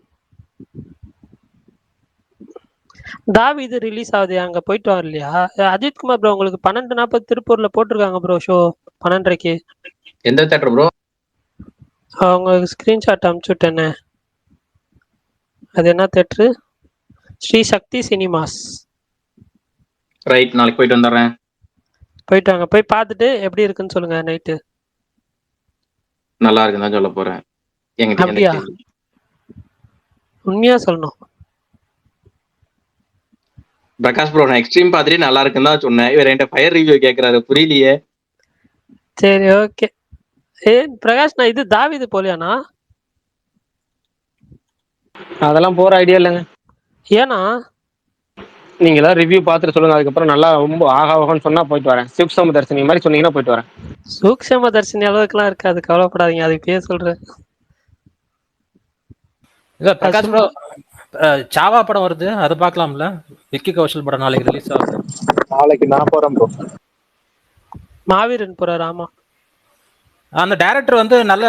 தாவி இது ரிலீஸ் ஆகுது, அங்க போயிட்டு வரலையா? அஜித் குமார் ப்ரோ, உங்களுக்கு 12:40 திருப்பூர்ல போட்டிருக்காங்க ப்ரோ ஷோ, 12:30க்கு. எந்த தேட்டர் ப்ரோ? உங்களுக்கு ஸ்கிரீன்ஷாட் அனுப்பிச்சுட்டேனே, அது என்ன theatre? Sri Sakthi Cinemas. Right, நாளைக்கு போயிட்டு வந்துடுறேன். போயிட்டு வாங்க. போய் பார்த்துட்டு எப்படி இருக்குன்னு சொல்லுங்க நைட்டு. நல்லா இருக்குன்னு தான் சொல்ல போறேன். என்கிட்ட எந்த அப்படியா? கேள்வி உண்மையா சொல்லணும். பிரகாஷ் ப்ரோ, நான் எக்ஸ்ட்ரீம் பார்த்துட்டு நல்லா இருக்குன்னு தான் சொன்னேன். இவர் என்கிட்ட ஃபயர் ரிவ்யூ கேட்கறாரு, புரியலையே. சரி, ஓகே. பிரகாஷ், நான் இது தாவிது போலியாண்ணா? அதெல்லாம் போற ஐடியா இல்லைங்க. ஏன்னா நீங்க ஏதாவது ரிவ்யூ பார்த்துட்டு சொல்லுங்க. அதுக்கப்புறம் நல்லா ரொம்ப ஆகாவகம்னு சொன்னா போயிட்டு வரேன். சிவசம தரிசனி மாதிரி சொன்னீங்கன்னா போயிட்டு வரேன். சூக்ஷம தரிசனி அளவுக்குலாம் இருக்காது, கவலைப்படாதீங்க. அதுக்கு பேர் சொல்றேன். இல்ல பிரகாஷ் ப்ரோ, சாவா படம் வருது, அதை பார்க்கலாம்ல? விக்கி கௌஷல் படம் நாளைக்கு ரிலீஸ் ஆகுது. நாளைக்கு நான் போறேன் ப்ரோ. மாவீரன் போறாரு. ஆமா, அந்த டைரக்டர் வந்து நல்ல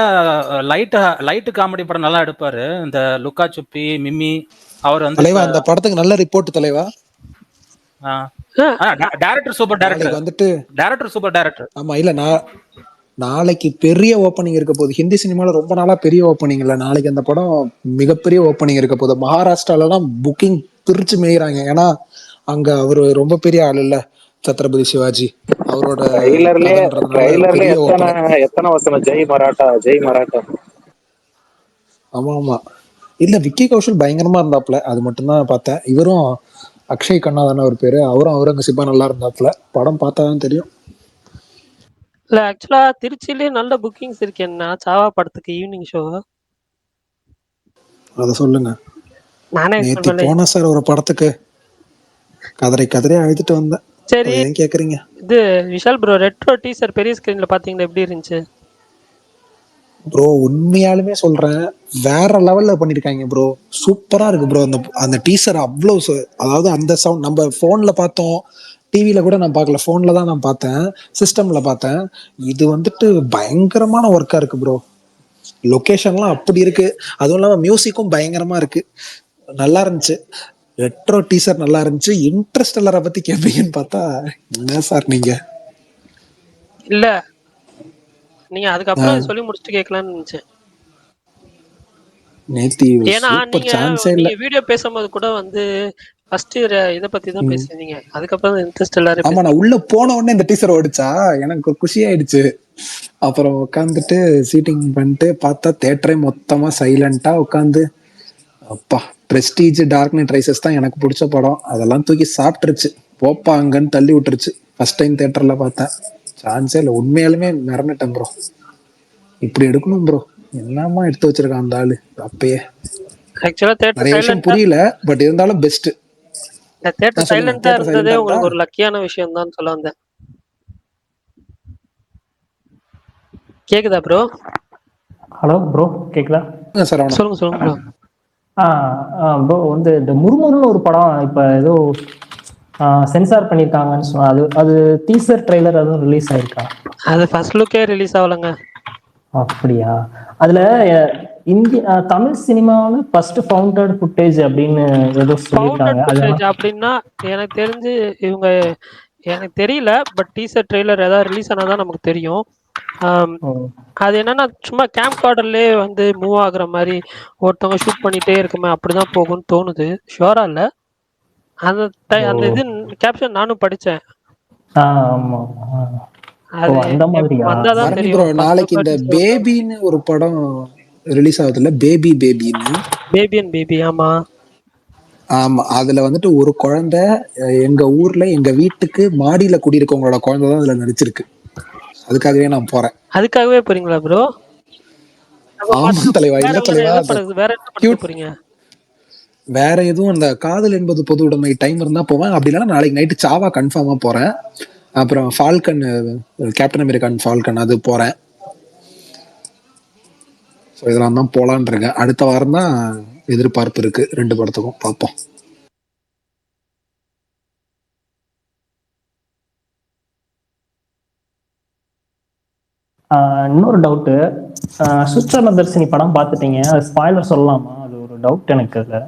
லைட் காமெடி படம் நல்லா எடுப்பாரு. இந்த லுக்கா சுப்பி, மிம்மி, அவர் வந்து தலைவா அந்த படத்துக்கு நல்ல ரிப்போர்ட் தலைவா. டைரக்டர் சூப்பர் டைரக்டர் வந்துட்டு டைரக்டர் சூப்பர் டைரக்டர். ஆமா, இல்ல நாளைக்கு பெரிய ஓப்பனிங் இருக்க போகுது. ஹிந்தி சினிமால ரொம்ப நாளா பெரிய ஓப்பனிங் இல்ல. நாளைக்கு அந்த படம் மிகப்பெரிய ஓப்பனிங் இருக்க போகுது. மகாராஷ்டிராலலாம் புக்கிங் பிரிச்சு மேய்றாங்க. ஏன்னா அங்க அவரு ரொம்ப பெரிய ஆள் இல்ல, சத்ரபதி சிவாஜி. அவரோட ட்ரைலர்ல எத்தனை வருஷம் ஜெய் மராட்டா. ஆமா ஆமா, இல்ல விக்கி கௌஷல் பயங்கரமா இருந்தாப்ல, அது மட்டும்தான் பார்த்தேன். இவரும் அக்ஷய் கண்ணா தானே ஒரு பேரு, அவரும் அவுரங்கசீபா நல்லா இருந்தாப்ல. படம் பார்த்தாதான் தெரியும். இல்ல ஆக்சுவலா திருச்சியிலே நல்ல புக்கிங்ஸ் இருக்கு. என்ன சாவா படத்துக்கு ஈவினிங் ஷோ? அத சொல்லுங்க. நானே நேத்து போன சார் ஒரு படத்துக்கு கதறி அழுதுட்டு வந்தேன். சரி, ஏன் கேக்குறீங்க? இது விஷால் ப்ரோ, ரெட்ரோ டீசர் பெரிய ஸ்கிரீன்ல பாத்தீங்கன்னா எப்படி இருந்துச்சு ப்ரோ? உண்மையாலுமே சொல்றேன், வேற லெவல்ல பண்ணிருக்காங்க ப்ரோ. சூப்பரா இருக்கு ப்ரோ. அந்த டீசர் அவ்வளவு, அதாவது அந்த சவுண்ட் நம்ம போன்ல பார்த்தோம், டிவியில கூட நான் பார்க்கல, போன்ல தான் நான் பார்த்தேன், சிஸ்டம்ல பார்த்தேன். இது வந்துட்டு பயங்கரமான ஒர்க்கா இருக்கு ப்ரோ. லொகேஷன்லாம் அப்படி இருக்கு. அதுவும் இல்லாம மியூசிக்கும் பயங்கரமா இருக்கு. நல்லா இருந்துச்சு. ரெட்ரோ டீசர் நல்லா இருந்துச்சு. இன்ட்ரெஸ்டெல்லரை பத்தி கேட்பீங்கன்னு பார்த்தா என்ன சார் நீங்க? இல்ல, நீங்க அதுக்கப்புறம் சொல்லி முடிச்சுட்டு கேட்கலான்னு நினைச்சேன். ஏன்னா நீங்க வீடியோ பேசும்போது கூட வந்து ஃபர்ஸ்ட் இத பத்தி தான் பேசுறீங்க, அதுக்கப்புறம் இன்ட்ரெஸ்ட் எல்லாரும். ஆமா, நான் உள்ள போன உடனே இந்த டீசர் ஓடிச்சா எனக்கு குஷி ஆயிடுச்சு. அப்புறம் உட்காந்துட்டு சீட்டிங் பண்ணிட்டு பார்த்தா தியேட்டரே மொத்தமா சைலண்டா உட்காந்து, அப்பா, பிரஸ்டீஜ், டார்க் நைட் ரைசஸ் தான் எனக்கு பிடிச்ச படம். அதெல்லாம் தூக்கி சாப்பிட்டுருச்சு, போப்பா அங்கன்னு தள்ளி விட்டுருச்சு. ஃபர்ஸ்ட் டைம் தியேட்டர்ல பார்த்தேன், சான்ஸே இல்லை. உண்மையாலுமே மிரண்டுட்டேன் ப்ரோ. இப்படி எடுக்கணும் ப்ரோ, என்னமா எடுத்து வச்சிருக்கான் அந்த ஆளு. அப்பயே நிறைய விஷயம் புரியல, பட் இருந்தாலும் பெஸ்ட். தியேட்டர் சைலண்டா இருந்ததே உங்களுக்கு ஒரு லக்கியான விஷயம் தான் சொல்ல வந்தேன். கேக்குதா ப்ரோ? ஹலோ ப்ரோ, கேக்குதா? சொல்லுங்க ப்ரோ. ப்ரோ வந்து இந்த முருமுருன்னு ஒரு படம் இப்போ ஏதோ சென்சார் பண்ணியிருக்காங்கன்னு சொன்னா, அது டீசர் ட்ரெய்லர் அதுவும் ரிலீஸ் ஆயிருக்கா? அது ஃபர்ஸ்ட் லுக்கே ரிலீஸ் ஆகலங்க. அப்படியா? அதுல தமிழ் சினிமாவில் ஃபர்ஸ்ட் ஃபவுண்டட் ஃபுட்டேஜ் அப்படின்னு ஏதோ சொல்லியிருக்காங்க. அப்படின்னா எனக்கு தெரிஞ்சு இவங்க, எனக்கு தெரியல, பட் டீசர் ட்ரெய்லர் ஏதாவது ரிலீஸ் ஆனாதான் நமக்கு தெரியும். அது என்னன்னா சும்மா கேம்ப் கார்டர்லயே வந்து மூவ் ஆகுற மாதிரி ஒருத்தவங்க ஷூட் பண்ணிட்டே இருக்குமே, அப்படிதான் போகும்னு தோணுது. ஷுவரா இல்ல. அந்த இது கேப்ஷன் நானும் படிச்சேன். நாளைக்கு இந்த பேபின்னு ஒரு படம் ரிலீஸ் ஆகுதுல்ல, பேபி. ஆமா ஆமா, அதுல வந்துட்டு ஒரு குழந்தை எங்க ஊர்ல எங்க வீட்டுக்கு மாடியில குடியிருக்கவங்களோட குழந்தை தான் அதுல நடிச்சிருக்கு. அதுக்காகவே நான் போறேன். அதுக்காகவே போறீங்களா ப்ரோ? ஆமா தலைவா. இல்ல தலைவா, வேற என்ன பண்ண போறீங்க? வேற எதுவும் அந்த காதல் என்பது பொது உடைமை டைம் இருந்தா போவேன். அப்படி இல்லைன்னா நாளைக்கு நைட்டு சாவா கன்ஃபார்மா போறேன். அப்புறம் ஃபால்கன், கேப்டன் அமெரிக்கன் ஃபால்கன், அது போறேன். இதெல்லாம் தான் போலான் இருக்கேன். அடுத்த வாரம் தான் எதிர்பார்ப்பு இருக்கு 2 படத்துக்கும். பார்ப்போம். இன்னொரு டவுட்டு, சுச்சம தர்சினி படம் பார்த்துட்டீங்க, அது ஸ்பாய்லர் சொல்லலாமா? அது ஒரு டவுட் எனக்கு. அதுல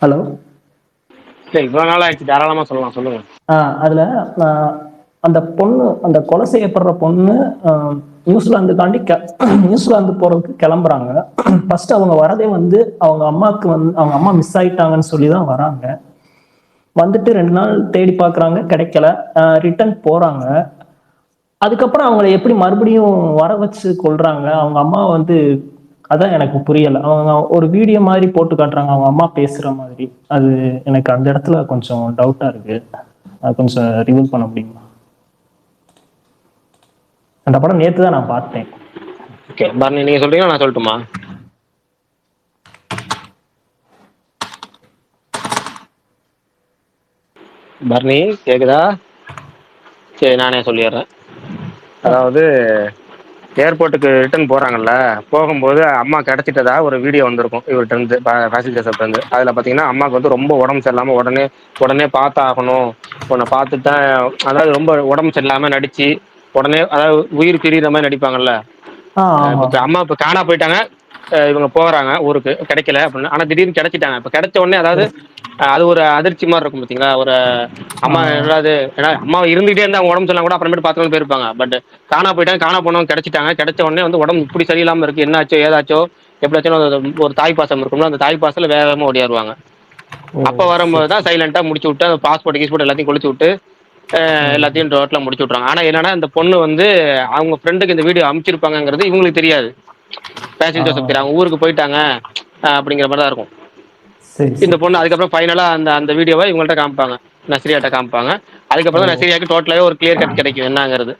ஹலோ, இவ்வளவு நாள் ஆயிடுச்சு, தாராளமா சொல்லலாம், சொல்லுங்க. அதுல அந்த பொண்ணு, அந்த கொலை செய்யப்படுற பொண்ணு நியூசிலாந்து போறதுக்கு கிளம்புறாங்க. ஃபர்ஸ்ட் அவங்க வரதே வந்து அவங்க அம்மாவுக்கு வந்து அவங்க அம்மா மிஸ் ஆயிட்டாங்கன்னு சொல்லிதான் வராங்க. வந்துட்டு 2 நாள் தேடி பார்க்குறாங்க, கிடைக்கல. ரிட்டர்ன் போறாங்க. அதுக்கப்புறம் அவங்கள எப்படி மறுபடியும் வர வச்சு கொல்றாங்க? அவங்க அம்மா வந்து அதான் எனக்கு புரியல. அவங்க ஒரு வீடியோ மாதிரி போட்டு காட்டுறாங்க, அவங்க அம்மா பேசுற மாதிரி. அது எனக்கு அந்த இடத்துல கொஞ்சம் டவுட்டா இருக்கு. அது கொஞ்சம் ரிவீல் பண்ண முடியுமா? அந்த படம் நேத்து தான் நான் பார்த்தேன். ஓகே பரணி, நீங்க சொல்றீங்களா நான் சொல்லட்டுமா? பரணி கேக்குதா? சரி நானே சொல்லிடுறேன். அதாவது ஏர்போர்ட்டுக்கு ரிட்டர்ன் போறாங்கல்ல, போகும்போது அம்மா கிடைச்சிட்டதா ஒரு வீடியோ வந்திருக்கும் இவர்கிட்ட இருந்து, பேசஞ்சர்ஸ்ல இருந்து. அதுல பாத்தீங்கன்னா அம்மாவுக்கு வந்து ரொம்ப உடம்பு சரியில்லாம உடனே பார்த்தாகணும், உன்னை பார்த்துட்டேன், அதாவது ரொம்ப உடம்பு சரியில்லாம நடிச்சு உடனே, அதாவது உயிர் பிரியிற மாதிரி நடிப்பாங்கல்ல. இப்ப அம்மா இப்ப காணா போயிட்டாங்க, இவங்க போறாங்க ஊருக்கு, கிடைக்கல அப்படின்னு. ஆனா திடீர்னு கிடைச்சிட்டாங்க. இப்ப கிடைச்ச உடனே அதாவது அது ஒரு அதிர்ச்சி மாதிரி இருக்கும் பாத்தீங்களா. ஒரு அம்மா ஏதாவது, ஏன்னா அம்மா இருந்துகிட்டே இருந்தா அவங்க உடம்பு சரியில்லாம கூட அப்புறமேட்டு பார்த்துட்டு போயிருப்பாங்க. பட் காணா போயிட்டாங்க, காணா போனவங்க கிடைச்சிட்டாங்க. கிடைச்ச உடனே வந்து உடம்பு இப்படி சரியில்லாம இருக்கு, என்னாச்சோ ஏதாச்சோ எப்படியாச்சும் ஒரு தாய் பாசம் இருக்கும்ல, அந்த தாய் பாசத்துல வேகமா ஓடியாருவாங்க. அப்ப வரும்போது தான் சைலண்டா முடிச்சு விட்டு அந்த பாஸ்போர்ட் கீஸ்போர்ட் எல்லாத்தையும் கொளிச்சு விட்டு எல்லாத்தையும் ரோட்ல முடிச்சு விட்றாங்க. ஆனா என்னன்னா இந்த பொண்ணு வந்து அவங்க ஃப்ரெண்டுக்கு இந்த வீடியோ அனுப்பிச்சிருப்பாங்கிறது இவங்களுக்கு தெரியாது. பேஷன் ஜோசப் தெரியும், அவங்க ஊருக்கு போயிட்டாங்க அப்படிங்கிற மாதிரி தான் இருக்கும். இந்த பொண்ணு அதுக்கப்புறம் ஃபைனலா அந்த வீடியோவை இவங்கள்ட்ட காமிப்பாங்க, நஸ்ரியாட்ட காமிப்பாங்க. அதுக்கப்புறம் தான் நஸ்ரியாக்கு டோட்டலாவே ஒரு கிளியர் கட் கிடைக்கும் என்னங்கிறது.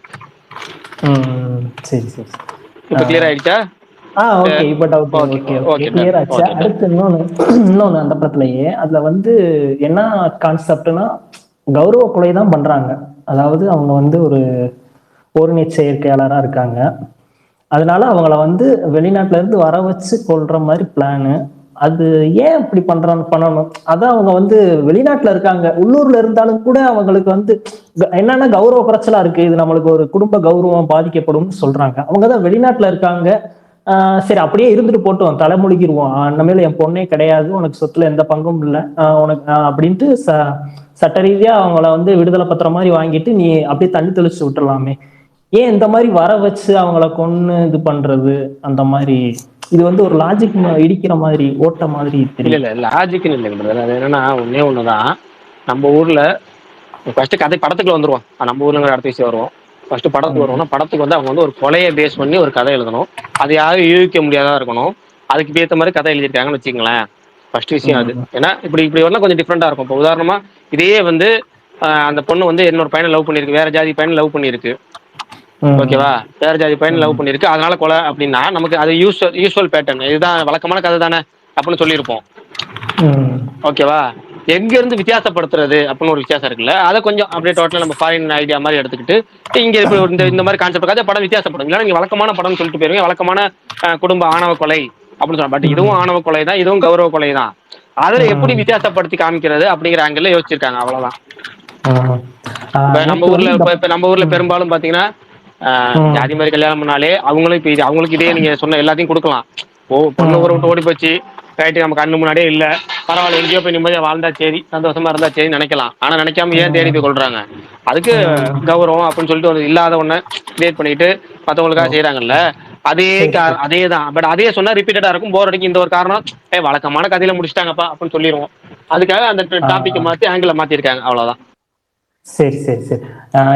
சரி சரி. இப்ப கிளியர் ஆயிடுச்சா? ஓகே, இப்போ டவுட் ஓகே கிளியர் ஆச்சு. அடுத்து இன்னொன்னு அந்த படத்துலயே அதுல வந்து என்ன கான்செப்ட்னா கௌரவ கொலை தான் பண்றாங்க. அதாவது அவங்க வந்து ஒரு ஓரின செயற்கையாளராக இருக்காங்க. அதனால அவங்கள வந்து வெளிநாட்டுல இருந்து வர வச்சு கொல்ற மாதிரி பிளானு. அது ஏன் இப்படி பண்ணணும்? அதான் அவங்க வந்து வெளிநாட்டுல இருக்காங்க, உள்ளூர்ல இருந்தாலும் கூட அவங்களுக்கு வந்து என்னன்னா கௌரவ குறைச்சலா இருக்கு, இது நம்மளுக்கு ஒரு குடும்ப கௌரவம் பாதிக்கப்படும் சொல்றாங்க. அவங்கதான் வெளிநாட்டுல இருக்காங்க. சரி அப்படியே இருந்துட்டு போட்டோம், தலைமொழிக்கிடுவோம், அந்தமேல என் பொண்ணே கிடையாது, உனக்கு சொத்துல எந்த பங்கும் இல்லை உனக்கு அப்படின்ட்டு சட்ட ரீதியா அவங்கள வந்து விடுதலை பத்திரம் மாதிரி வாங்கிட்டு நீ அப்படியே தண்ணி தெளிச்சு விட்டுறலாமே. ஏன் இந்த மாதிரி வர வச்சு அவங்கள கொன்னு இது பண்றது? அந்த மாதிரி இது வந்து ஒரு லாஜிக் இடிக்கிற மாதிரி ஓட்ட மாதிரி தெரியல. இல்ல லாஜிக்னு இல்லைங்க. அது என்னன்னா ஒன்னே ஒண்ணுதான். நம்ம ஊர்ல ஃபர்ஸ்ட் கதை படத்துக்குள்ள வந்துருவோம், நம்ம ஊர்ல அடுத்த விஷயம் வருவோம். ஃபர்ஸ்ட் படத்துக்கு வருவோம்னா படத்துக்கு வந்து அவங்க வந்து ஒரு கொலையை பேஸ் பண்ணி ஒரு கதை எழுதணும். அது யாரும் யூகிக்க முடியாதா இருக்கணும். அதுக்கு ஏற்ற மாதிரி கதை எழுதியிருக்காங்கன்னு வச்சுங்களேன். ஃபர்ஸ்ட் விஷயம் அது. ஏன்னா இப்படி வரலாம் கொஞ்சம் டிஃப்ரெண்டா இருக்கும். இப்போ உதாரணமா இதையே வந்து அந்த பொண்ணு வந்து இன்னொரு பையனை லவ் பண்ணிருக்கு, வேற ஜாதி பையனை லவ் பண்ணிருக்கு, ஓகேவா, வேற ஜாதி பையன் லவ் பண்ணிருக்கு, அதனால கொலை அப்படின்னா நமக்கு அது யூஸ்வல் பேட்டர்ன், இதுதான் வழக்கமான கதை தானே அப்படின்னு சொல்லியிருப்போம். ஓகேவா. எங்க இருந்து வித்தியாசப்படுத்துறது அப்படின்னு ஒரு வித்தியாசம் இருக்குல்ல, அதை கொஞ்சம் அப்படியே டோட்டலா நம்ம ஃபாரின் ஐடியா மாதிரி எடுத்துக்கிட்டு இங்க இப்ப இந்த மாதிரி கான்செப்ட் கதை படம் வித்தியாசப்படும். இல்லைன்னா நீங்க வழக்கமான படம்னு சொல்லிட்டு போயிருவீங்க, வழக்கமான குடும்ப ஆணவ கொலை அப்படின்னு சொல்ல. பட் இதுவும் ஆணவ கொலை தான், இதுவும் கௌரவ கொலை தான். அதுல எப்படி வித்தியாசப்படுத்தி காமிக்கிறது அப்படிங்கிற ஆங்கிள் யோசிச்சிருக்காங்க, அவ்வளவுதான். நம்ம ஊர்ல பெரும்பாலும் பாத்தீங்கன்னா ஜாதி மாதிரி கல்யாணம் பண்ணாலே அவங்களும் இப்ப அவங்களுக்கு இதே நீங்க சொன்ன எல்லாத்தையும் கொடுக்கலாம். பொண்ணு ஊரை விட்டு ஓடி போச்சு, ரைட்டு, நம்ம கண்ணு முன்னாடியே இல்ல, பரவாயில்ல, எங்கேயோ போய் நிம்மதியா வாழ்ந்தா சரி, சந்தோஷமா இருந்தா சரி நினைக்கலாம். ஆனா நினைக்காம ஏன் தேடி போய் கொள்றாங்க? அதுக்கு கௌரவம் அப்படின்னு சொல்லிட்டு ஒரு இல்லாத ஒண்ணு கிரியேட் பண்ணிட்டு மத்தவங்களுக்காக செய்யறாங்கல்ல. அதேதான். பட் அதே சொன்னா ரிப்பீட்டடா இருக்கும், போர் அடிக்கும். இந்த ஒரு காரணம், வழக்கமான கதையில முடிச்சிட்டாங்கப்பா அப்படின்னு சொல்லிடுவோம். அதுக்காக அந்த டாபிக்கை மாத்தி ஆங்கிள மாத்திருக்காங்க, அவ்வளவுதான். சரி சரி சரி.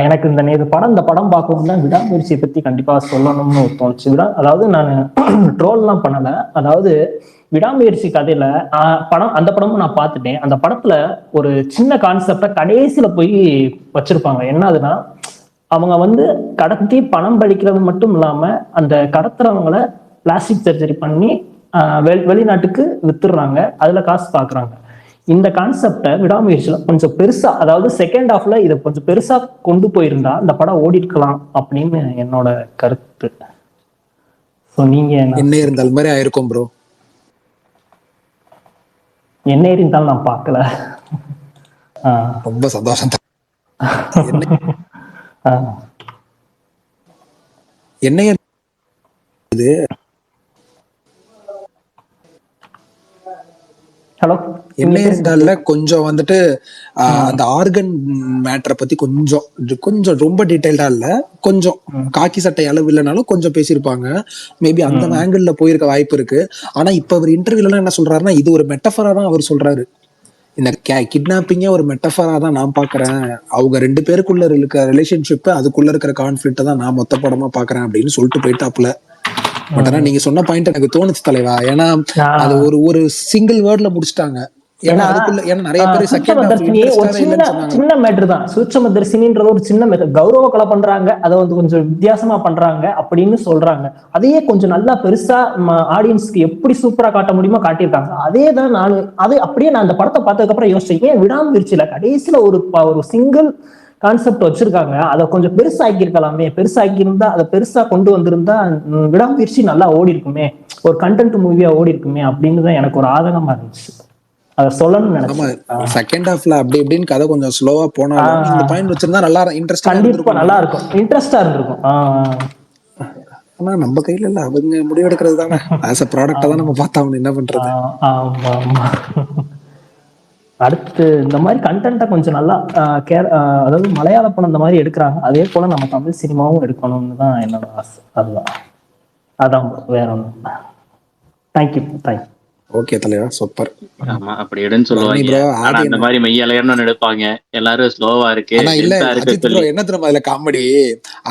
எனக்கு இந்த படம் பார்க்கவும் தான் விடாமுயற்சியை பத்தி கண்டிப்பா சொல்லணும்னு தோணுச்சு. அதாவது நான் ட்ரோல்லாம் பண்ணல. அதாவது விடாமுயற்சி கதையில அந்த படமும் நான் பார்த்துட்டேன். அந்த படத்துல ஒரு சின்ன கான்செப்டை கடைசியில போய் வச்சிருப்பாங்க. என்னதுன்னா அவங்க வந்து கடத்தி பணம் பழிக்கிறது மட்டும் இல்லாம அந்த கடத்துறவங்கள பிளாஸ்டிக் சர்ஜரி பண்ணி வெளிநாட்டுக்கு வித்துடுறாங்க, அதுல காசு பாக்குறாங்க. இந்த கான்செப்டை விடாமுயற்சியில கொஞ்சம் பெருசா, அதாவது செகண்ட் ஹாஃப்ல இதை கொஞ்சம் பெருசா கொண்டு போயிருந்தா இந்த படம் ஓடி இருக்கலாம் அப்படின்னு என்னோட கருத்து. நீங்க என்ன இருந்தால் மாதிரி ஆயிருக்கும் ப்ரோ. என்ன இருந்தாலும் நான் பார்க்கல. ரொம்ப சந்தோஷம். என்ன ஹலோ, என்ன இருந்தால கொஞ்சம் வந்துட்டு அந்த ஆர்கன் மேட்டரை பத்தி கொஞ்சம் ரொம்ப டீடைல்டா இல்ல, கொஞ்சம் காக்கி சட்டை அளவு இல்லைனாலும் கொஞ்சம் பேசியிருப்பாங்க. மேபி அந்த ஆங்கிள் போயிருக்க வாய்ப்பு இருக்கு. ஆனா இப்ப அவர் இன்டர்வியூல என்ன சொல்றாருன்னா இது ஒரு மெட்டஃபரா தான் அவர் சொல்றாரு. இந்த கிட்னாப்பிங்கே ஒரு மெட்டஃபரா தான் நான் பாக்குறேன். அவங்க 2 பேருக்குள்ள இருக்க ரிலேஷன்ஷிப், அதுக்குள்ள இருக்கிற கான்ஃபிளிக்ட தான் நான் மொத்த படமா பாக்குறேன் அப்படின்னு சொல்லிட்டு போயிட்டாப்ல. பட் ஆனா நீங்க சொன்ன பாயிண்ட் எனக்கு தோணுச்சு தலைவா. ஏன்னா அது ஒரு சிங்கிள் வேர்ட்ல முடிச்சிட்டாங்க. ஏன்னா நிறைய பேர் செகண்ட் ஹாஃப் இன்ட்ரஸ்டாவே இல்லைன்னு சொன்னாங்க. சின்ன மேட்டர் தான் சூட்சமதர்சினின்றது ஒரு சின்ன மேட்டர். கௌரவ கொலை பண்றாங்க, அதை வந்து கொஞ்சம் வித்தியாசமா பண்றாங்க அப்படின்னு சொல்றாங்க. அதையே கொஞ்சம் நல்லா பெருசா ஆடியன்ஸ்க்கு எப்படி சூப்பரா காட்ட முடியுமோ காட்டியிருக்காங்க. அதே தான் அப்படியே நான் அந்த படத்தை பார்த்ததுக்கு அப்புறம் யோசிச்சேன், ஏன் விடாமுயற்சியில கடைசியில ஒரு சிங்கிள் கான்செப்ட் வச்சிருக்காங்க, அதை கொஞ்சம் பெருசாக்கி இருக்கலாமே. பெருசாக்கி இருந்தா அதை பெருசா கொண்டு வந்திருந்தா விடாமுயற்சி நல்லா ஓடி இருக்குமே, ஒரு கண்டென்ட் மூவியா ஓடி இருக்குமே அப்படின்னு தான் எனக்கு ஒரு ஆதங்கமா இருந்துச்சு. அத சொல்லணும்னு நினைச்சேன். செகண்ட் ஹாஃப்ல அப்படி இப்படின்னு கதை கொஞ்சம் ஸ்லோவா போனாலும் இந்த பாயிண்ட் வச்சிருந்தா நல்லா இன்ட்ரெஸ்டா கண்டிப்பா நல்லா இருக்கும், இன்ட்ரெஸ்டா இருந்திருக்கும். ஆனா நம்ம கையில இல்ல, அவங்க முடிவெடுக்கிறது தானே. ஆஸ் அ ப்ராடக்டா தான் நம்ம பார்த்தா என்ன பண்றது. அடுத்து இந்த மாதிரி கண்டென்ட்டை கொஞ்சம் நல்லா அதாவது மலையாள படம் இந்த மாதிரி எடுக்கிறாங்க, அதே போல நம்ம தமிழ் சினிமாவும் எடுக்கணும்னு தான் என்னோட ஆசை. அதான் வேற ஒண்ணு. தேங்க்யூ. ஓகே தலைவா, சூப்பர். ஆமா அப்படி எடுன்னு சொல்லுவாங்க. ஆனா அந்த மாதிரி மெய்யலையர்னு எடுப்பாங்க, எல்லாரும் ஸ்லோவா இருக்கு. இல்ல என்ன தெரியுமா அதுல காமெடி,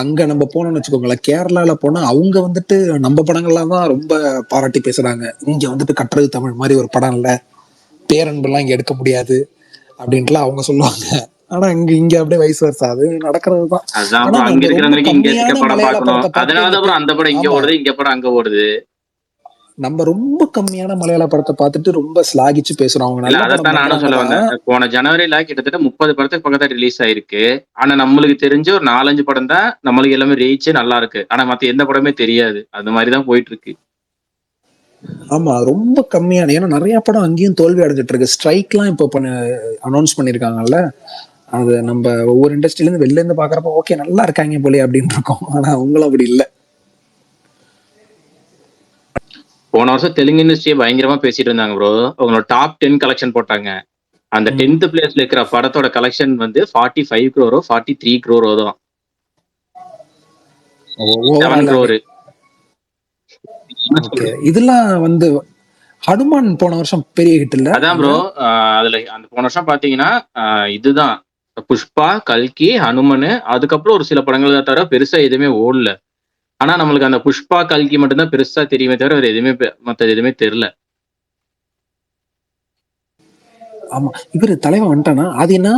அங்க நம்ம போனோம்னு வச்சுக்கோங்களேன், கேரளால போனா அவங்க வந்துட்டு நம்ம படங்கள்லாம் தான் ரொம்ப பாராட்டி பேசுறாங்க. இங்க வந்துட்டு கட்டுறது தமிழ் மாதிரி ஒரு படம் இல்ல, பேரன்பு எல்லாம் இங்க எடுக்க முடியாது அப்படின்ட்டுலாம் அவங்க சொல்லுவாங்க. ஆனா இங்க அப்படியே வயசு வருஷம் அது நடக்கிறதுதான். அங்க இருக்கிறவங்களுக்கு இங்க இருக்க படம் பார்க்கணும், அதனாலதான் அந்த படம் இங்க ஓடுது, இங்க படம் அங்க ஓடுது. நம்ம ரொம்ப கம்மியான மலையாள படத்தை பார்த்துட்டு ரொம்ப ஸ்லாகிச்சு பேசுறோம். அதான் நானும் சொல்ல வந்தேன். போன ஜனவரியில கிட்டத்தட்ட 30 படத்துக்கு பக்கத்துல ரிலீஸ் ஆயிருக்கு. ஆனா நம்மளுக்கு தெரிஞ்ச ஒரு 4-5 படம் தான் நம்மளுக்கு எல்லாமே ரீச் நல்லா இருக்கு. ஆனா மத்த எந்த படமே தெரியாது. அந்த மாதிரிதான் போயிட்டு இருக்கு. ஆமா ரொம்ப கம்மியான, ஏன்னா நிறைய படம் அங்கேயும் தோல்வி அடைஞ்சிட்டு இருக்கு. ஸ்ட்ரைக் எல்லாம் இப்ப அனௌன்ஸ் பண்ணிருக்காங்கல்ல, அது நம்ம ஒவ்வொரு இண்டஸ்ட்ரியில இருந்து வெளில இருந்து பாக்குறப்ப ஓகே நல்லா இருக்காங்க போலே அப்படின்னு இருக்கோம். ஆனா அவங்களும் அப்படி இல்லை. போன வருஷம் தெலுங்கு இண்டஸ்ட்ரியை பயங்கரமா பேசிட்டு இருந்தாங்க ப்ரோ. அவங்களோட டாப் 10 கலெக்ஷன் போட்டாங்க. அந்த 10th பிளேஸ்ல இருக்கிற படத்தோட கலெக்ஷன் வந்து 45 crore 43 crore தான். 7 crore. இதெல்லாம் வந்து ஹனுமான் போன வருஷம் பெரிய ஹிட் இல்ல. அதான் ப்ரோ, அதுல அந்த போன வருஷம் பாத்தீங்கன்னா இதுதான் புஷ்பா, கல்கி, ஹனுமனு, அதுக்கப்புறம் ஒரு சில படங்கள் தான் தவிர பெருசா எதுவுமே ஓடல. ஆனா நம்மளுக்கு அந்த புஷ்பா, கல்கி மட்டும்தான் பெருசா தெரியுமே தவிர வேற எதுவுமே மற்றது எதுவுமே தெரியல. ஆமா இவரு தலைவன் வந்துட்டானா? அது என்ன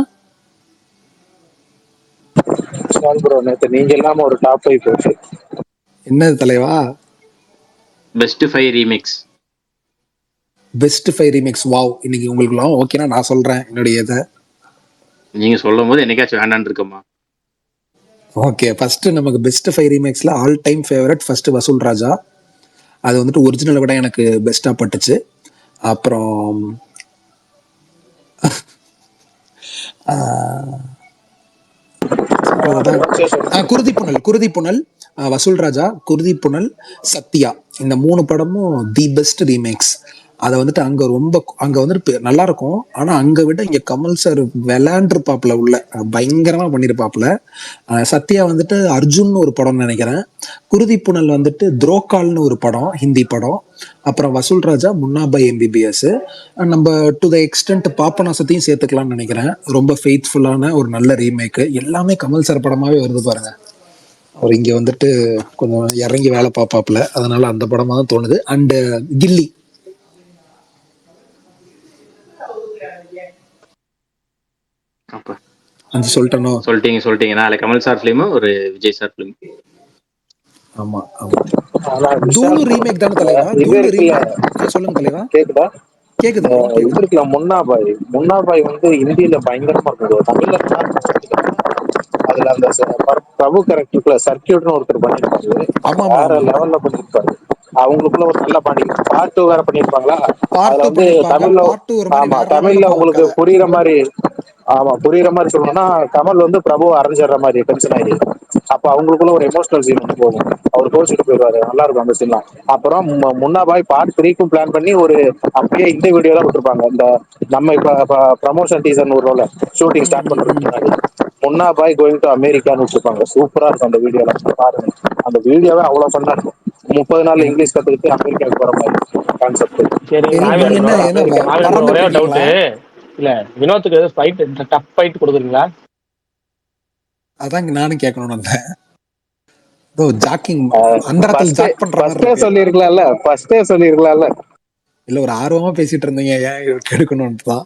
நீங்க இல்லாம ஒரு டாப் 5 போச்சு. என்னது தலைவா? Best 5 remix. Best 5 remix. Wow. இன்னைக்கு உங்களுக்கு ஓகேனா நான் சொல்றேன் என்னுடைய இதை. நீங்க சொல்லும் போது என்னைக்காச்சும் வேண்டான்னு இருக்கமா? ஓகே, ஃபர்ஸ்ட் நமக்கு பெஸ்ட் 5 ரீமேக்ஸ்ல all time favourite first Vasool Raja. அது வந்துட்டு ஒரிஜினலை விட எனக்கு பெஸ்டா பட்டுச்சு. அப்புறம் குருதி புனல், வசூல் ராஜா, குருதி புனல், சத்யா, இந்த 3 படமும் தி பெஸ்ட் ரீமேக்ஸ். அதை வந்துட்டு அங்க வந்துட்டு நல்லா இருக்கும். ஆனா அங்க விட இங்க கமல் சார் விளையாண்டுருப்பாப்புல, உள்ள பயங்கரமா பண்ணிருப்பாப்புல. சத்யா வந்துட்டு அர்ஜுன் ஒரு படம் நினைக்கிறேன். குருதி புனல் வந்துட்டு துரோகால்னு ஒரு படம், ஹிந்தி படம். அப்புறம் வசூல் ராஜா முன்னாபாய் எம்பிபிஎஸ். நம்ம டு த எக்ஸ்டென்ட் பாப்பநாசத்தையும் சேர்த்துக்கலாம்னு நினைக்கிறேன். ரொம்ப ஃபெய்த்ஃபுல்லான ஒரு நல்ல ரீமேக். எல்லாமே கமல் சார் படமாவே வருது பாருங்க. அவர் இங்க வந்துட்டு கொஞ்சம் இறங்கி வேலை பார்ப்பாப்புல, அதனால அந்த படமா தான் தோணுது. அண்ட் கில்லி சொல்லிட்டீங்க. நாளை கமல் சார் பிலிம், ஒரு விஜய் சார் பிலிம். ஆமா தூளு ரீமேக் தான தலைவா? தூளு ரீமேக். சொல்லுங்க தலைவா. கேக்குதா? கேக்குது. இது இருக்குல்ல முன்னாபாய் வந்து ஹிந்தியில பயங்கரமா இருக்கும். தமிழ்ல அதுல அந்த பிரபு கேரக்டருக்குள்ள சர்க்கியூட்னு ஒருத்தர் பண்ணிருப்பாரு, வேற லெவல்ல பண்ணிருப்பாரு. அவங்களுக்குள்ள ஒரு நல்ல பாண்டி. பார்ட் 2 வேற பண்ணிருப்பாங்களா? அதுல வந்து தமிழ்ல உங்களுக்கு புரியுற மாதிரி சொல்லணும்னா, கமல் வந்து பிரபு அரைஞ்சிடுற மாதிரி டென்ஷன் ஆகி, அப்ப அவங்களுக்குள்ள ஒரு எமோஷனல் சீன் வந்து போகும். அவர் கோச்சிட்டு போயிடுவாரு, நல்லா இருக்கும் அந்த சீன்லாம். அப்புறம் முன்னாபாய் பார்ட் 3க்கும் பிளான் பண்ணி ஒரு அப்படியே இந்த வீடியோ தான் விட்டுருப்பாங்க. இந்த நம்ம இப்ப ப்ரமோஷன் டீசர் ஒரு ரோல ஷூட்டிங் ஸ்டார்ட் பண்றதுக்கு முன்னாடி முன்னாபாய் கோயிங் டு அமெரிக்கான்னு விட்டுருப்பாங்க. சூப்பரா இருக்கும் அந்த வீடியோலாம் பாருங்க. அந்த வீடியோவே அவ்வளவு ஃபன்னா இருக்கும். 30 நாள் இங்கிலீஷ் கத்துக்கிட்டு அமெரிக்காவுக்கு போற மாதிரி கான்செப்ட். ஒரே டவுட். இல்ல வினோத்துக்கு ஏதாவது ஃபைட் டஃப் ஃபைட் கொடுக்குறீங்களா? அதாங்க நானும் கேட்கணும்னு வந்தேன். ஜாக்கிங் அந்தரத்தில் ஜாக் பண்ற மாதிரி இருக்கு. சொல்லிருக்கலாம்ல. இல்ல ஒரு ஆர்வமா பேசிட்டு இருந்தீங்க, ஏன் எடுக்கணும்னு தான்.